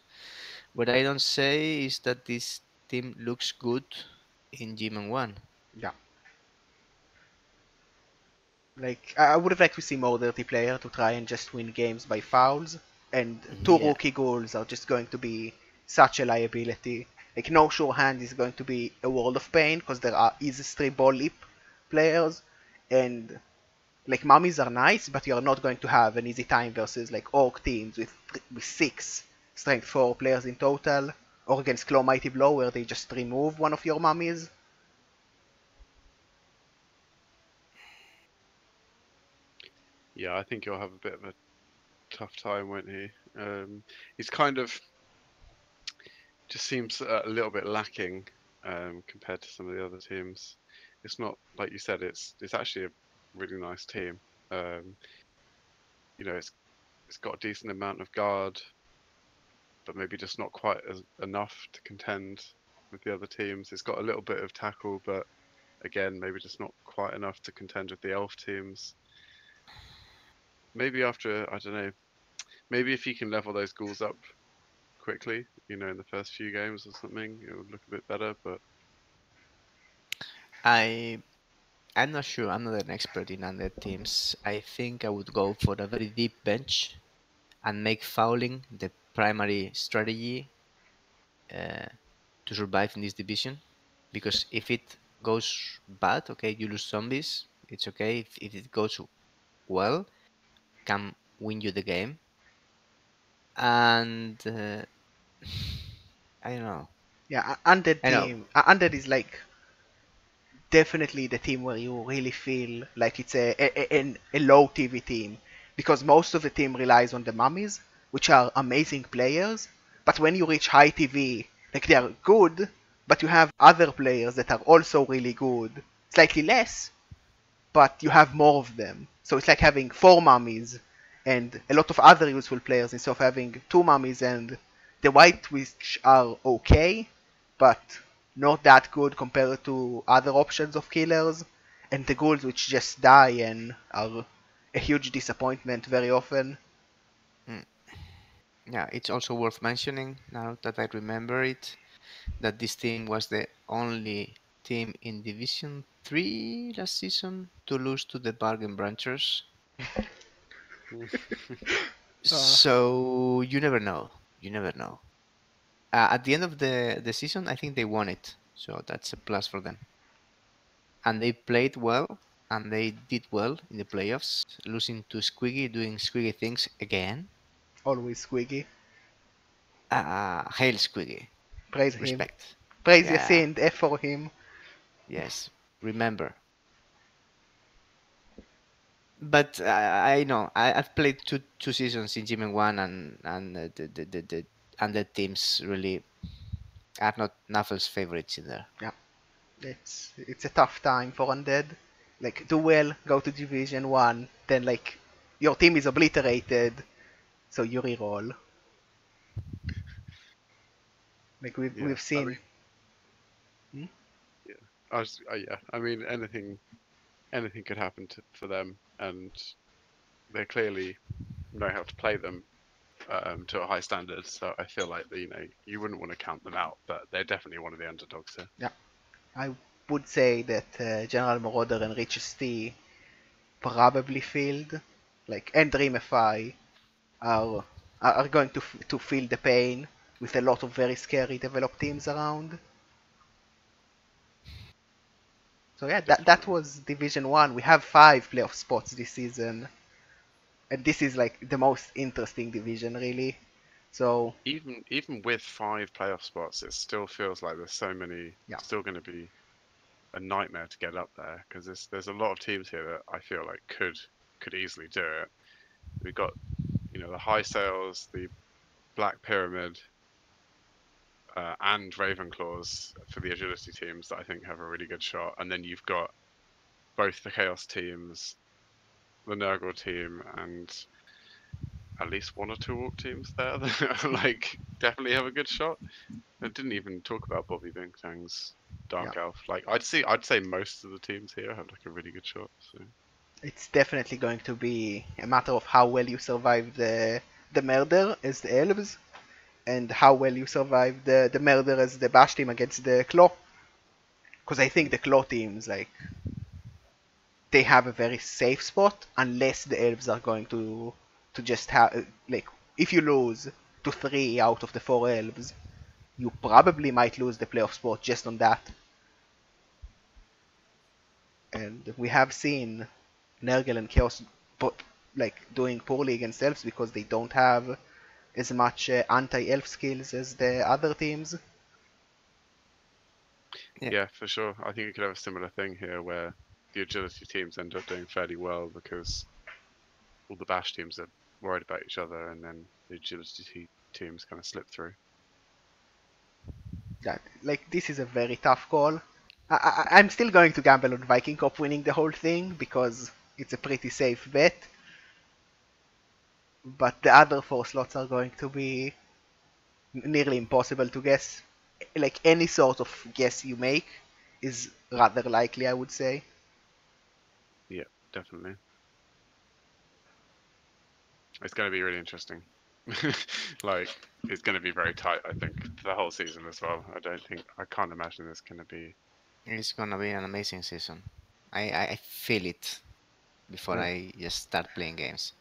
What I don't say is that this team looks good in Gman 1. Yeah. Like I would have liked to see more dirty player to try and just win games by fouls, and 2 rookie Yeah. goals are just going to be such a liability. Like no sure hand is going to be a world of pain because there are easy straight ball lip players, and like mummies are nice, but you are not going to have an easy time versus like orc teams with 6 strength 4 players in total, or against claw mighty blow where they just remove one of your mummies. Yeah, I think he'll have a bit of a tough time, won't he? He's kind of just seems a little bit lacking compared to some of the other teams. It's not like you said. It's actually a really nice team. Um, it's got a decent amount of guard, but maybe just not quite enough to contend with the other teams. It's got a little bit of tackle, but again, maybe just not quite enough to contend with the elf teams. Maybe after, I don't know, maybe if you can level those ghouls up quickly, in the first few games or something, it would look a bit better. But I I'm not sure. I'm not an expert in undead teams. I think I would go for a very deep bench and make fouling the primary strategy uh, to survive in this division. Because if it goes bad, okay, you lose zombies. It's okay. If it goes well, can win you the game. And I don't know. Yeah, Undead I know. team. Undead is like definitely the team where you really feel like it's a low TV team, because most of the team relies on the mummies, which are amazing players. But when you reach high TV, like they are good, but you have other players that are also really good, slightly less, but you have more of them. So it's like having four mummies and a lot of other useful players instead of having two mummies and the white, which are okay, but not that good compared to other options of killers, and the ghouls which just die and are a huge disappointment very often. Mm, yeah, it's also worth mentioning now that I remember it that this team was the only team in Division 3 last season to lose to the Bargain Branchers. Uh, So you never know. You never know. At the end of the season, I think they won it. So that's a plus for them. And they played well and they did well in the playoffs, losing to Squiggy, doing Squiggy things again. Always squeaky. Hail Squiggy. Praise him. Respect. Praise Yeah, Yasin, F for him. yes. Remember. But I know I've played two seasons in Gman One and the teams really are not Nuffle's favorites in there. Yeah, it's a tough time for Undead. Like, do well, go to Division 1, then, like, your team is obliterated, so you reroll. Like, yeah, we've I seen. mean, Hmm? yeah, yeah. I mean, anything could happen for them, and they clearly know how to play them to a high standard. So I feel like you wouldn't want to count them out, but they're definitely one of the underdogs here. Yeah, I would say that General Marauder and Rich's T probably failed. Like, and Dreamify are, are going to feel the pain with a lot of very scary developed teams around. So yeah, that Definitely. was Division 1. We have 5 playoff spots this season. And this is like the most interesting division, really. So Even with 5 playoff spots, it still feels like there's so many yeah, still going to be a nightmare to get up there because there's a lot of teams here that I feel like could easily do it. We've got the High Sails, the Black Pyramid, and Ravenclaws for the agility teams that I think have a really good shot, and then you've got both the Chaos teams, the Nurgle team, and at least one or two Orc teams there that like definitely have a good shot. I didn't even talk about Bobby Bintang's yeah, Dark Elf. Like I'd say most of the teams here have like a really good shot. So it's definitely going to be a matter of how well you survive the murder as the elves, and how well you survive the murder as the bash team against the claw. Because I think the claw teams, like, they have a very safe spot unless the elves are going to just have, like, if you lose to 3 out of the 4 elves, you probably might lose the playoff spot just on that. And we have seen Nergal and Chaos like doing poorly against elves because they don't have as much anti-elf skills as the other teams. Yeah, yeah, for sure. I think you could have a similar thing here where the agility teams end up doing fairly well because all the bash teams are worried about each other, and then the agility teams kind of slip through. That like this is a very tough call. I'm still going to gamble on Viking Cup winning the whole thing because it's a pretty safe bet. But the other four slots are going to be nearly impossible to guess. Like any sort of guess you make is rather likely, I would say. Yeah, definitely. It's going to be really interesting. Like, it's going to be very tight, I think, the whole season as well. I can't imagine it's going to be. It's gonna be an amazing season. I feel it before Well, I just start playing games.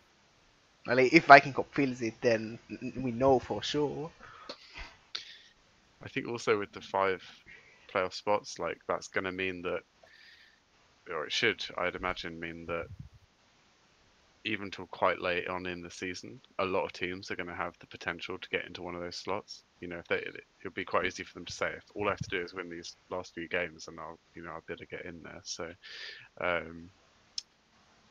if Viking Cup feels it, then we know for sure. I think also with the 5 playoff spots, like, that's going to mean that, or it should, I'd imagine, mean that even till quite late on in the season, a lot of teams are going to have the potential to get into one of those slots. If it'll be quite easy for them to say, if all I have to do is win these last few games, and I'll be able to get in there. So um,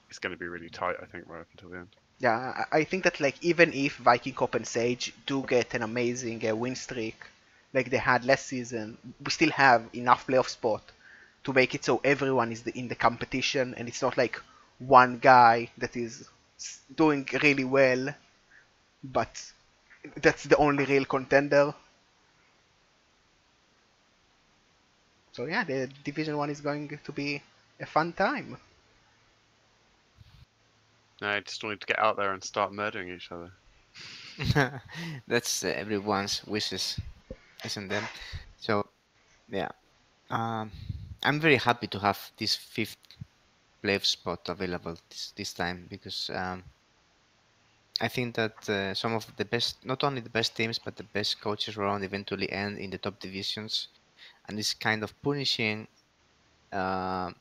it's going to be really tight, I think, right up until the end. Yeah, I think that like even if Viking Cup and Sage do get an amazing win streak, like they had last season, we still have enough playoff spot to make it so everyone is in the competition, and it's not like one guy that is doing really well, but that's the only real contender. So yeah, the Division 1 is going to be a fun time. No, I just wanted to get out there and start murdering each other. That's everyone's wishes, isn't it? So yeah, um, I'm very happy to have this fifth playoff spot available this time because I think that some of the best, not only the best teams, but the best coaches around eventually end in the top divisions, and it's kind of punishing them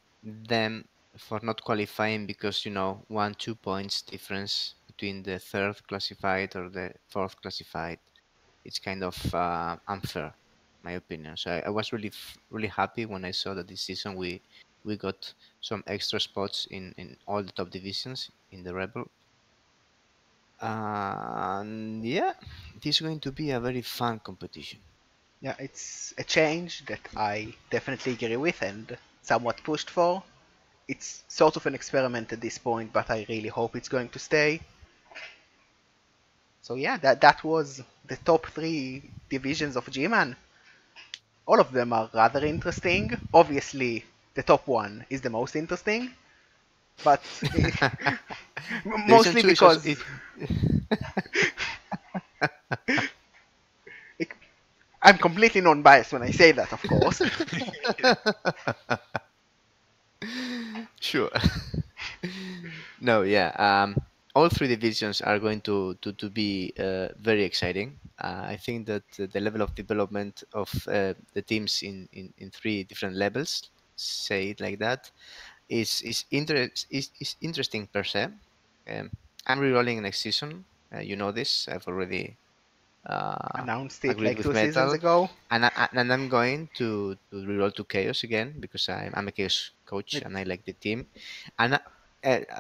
for not qualifying because 1-2 points difference between the third classified or the fourth classified. It's kind of unfair, my opinion. So I was really happy when I saw that this season we got some extra spots in all the top divisions in the Rebel. And yeah, this is going to be a very fun competition. Yeah, it's a change that I definitely agree with and somewhat pushed for. It's sort of an experiment at this point, but I really hope it's going to stay. So yeah, that was the top three divisions of G-Man. All of them are rather interesting. Obviously, the top one is the most interesting, but Division mostly 2 is also because I'm completely non-biased when I say that, of course. sure. No, yeah. All three divisions are going to be very exciting. I think that the level of development of the teams in three different levels, say it like that, is interesting per se. I'm rerolling next season. You know this. I've already Announced it agreed like with 2 seasons Metal, ago. and I'm going to reroll to Chaos again because I'm a Chaos coach It, and I like the team. And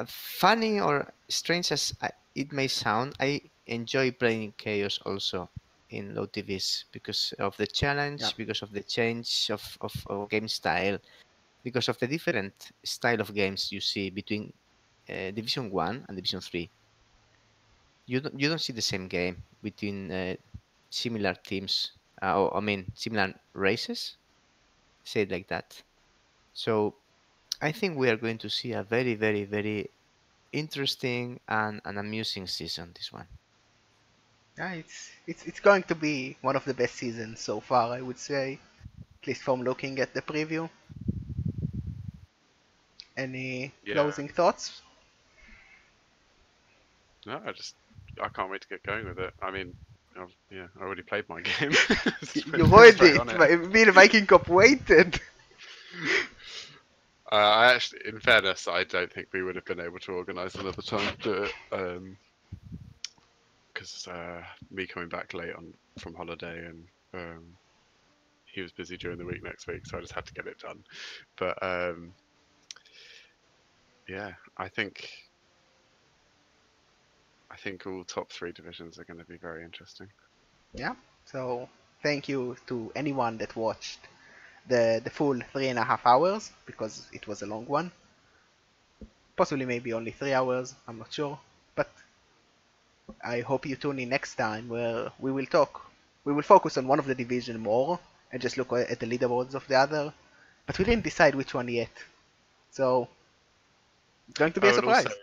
funny or strange as it may sound, I enjoy playing Chaos also in low TVs because of the yeah, challenge, because of the change of game style, because of the different style of games you see between Division 1 and Division 3. You don't see the same game between similar teams, or I mean similar races, say it like that. So I think we are going to see a very, very, very interesting and amusing season. This one. yeah, it's going to be one of the best seasons so far, I would say, at least from looking at the preview. Any Yeah. closing thoughts? No, I can't wait to get going with it. I mean, I already played my game. You heard Straight it. on it. Me and Viking Cup waited. I actually, in fairness, I don't think we would have been able to organise another time to do it because me coming back late from holiday and he was busy during the week next week, so I just had to get it done. But yeah, I think all top three divisions are going to be very interesting. Yeah. So thank you to anyone that watched the full 3.5 hours, because it was a long one. Possibly maybe only 3 hours, I'm not sure. But I hope you tune in next time where we will talk. We will focus on one of the division more and just look at the leaderboards of the other. But we didn't decide which one yet. So it's going to be a And surprise. also,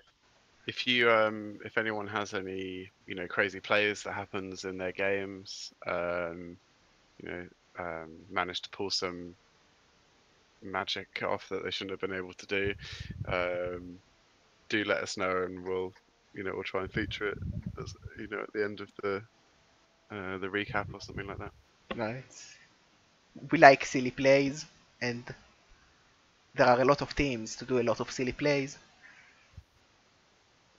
if anyone has any crazy plays that happens in their games, managed to pull some magic off that they shouldn't have been able to do let us know, and we'll try and feature it as, at the end of the recap or something like that. Right. We like silly plays, and there are a lot of teams to do a lot of silly plays.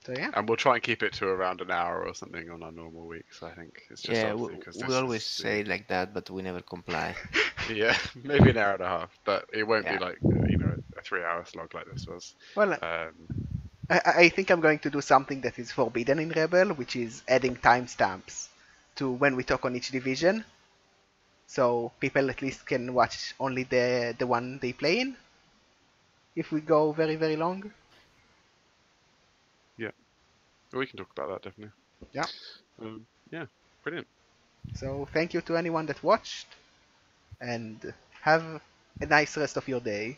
So yeah. And we'll try and keep it to around an hour or something on our normal weeks. I think it's just obviously because we always say it like that, but we never comply. Yeah, maybe an hour and a half, but it won't be like a 3-hour slog like this was. Well, I think I'm going to do something that is forbidden in Rebel, which is adding timestamps to when we talk on each division, so people at least can watch only the one they play in. If we go very, very long. Yeah, we can talk about that definitely. Yeah. Yeah, brilliant. So thank you to anyone that watched, and have a nice rest of your day.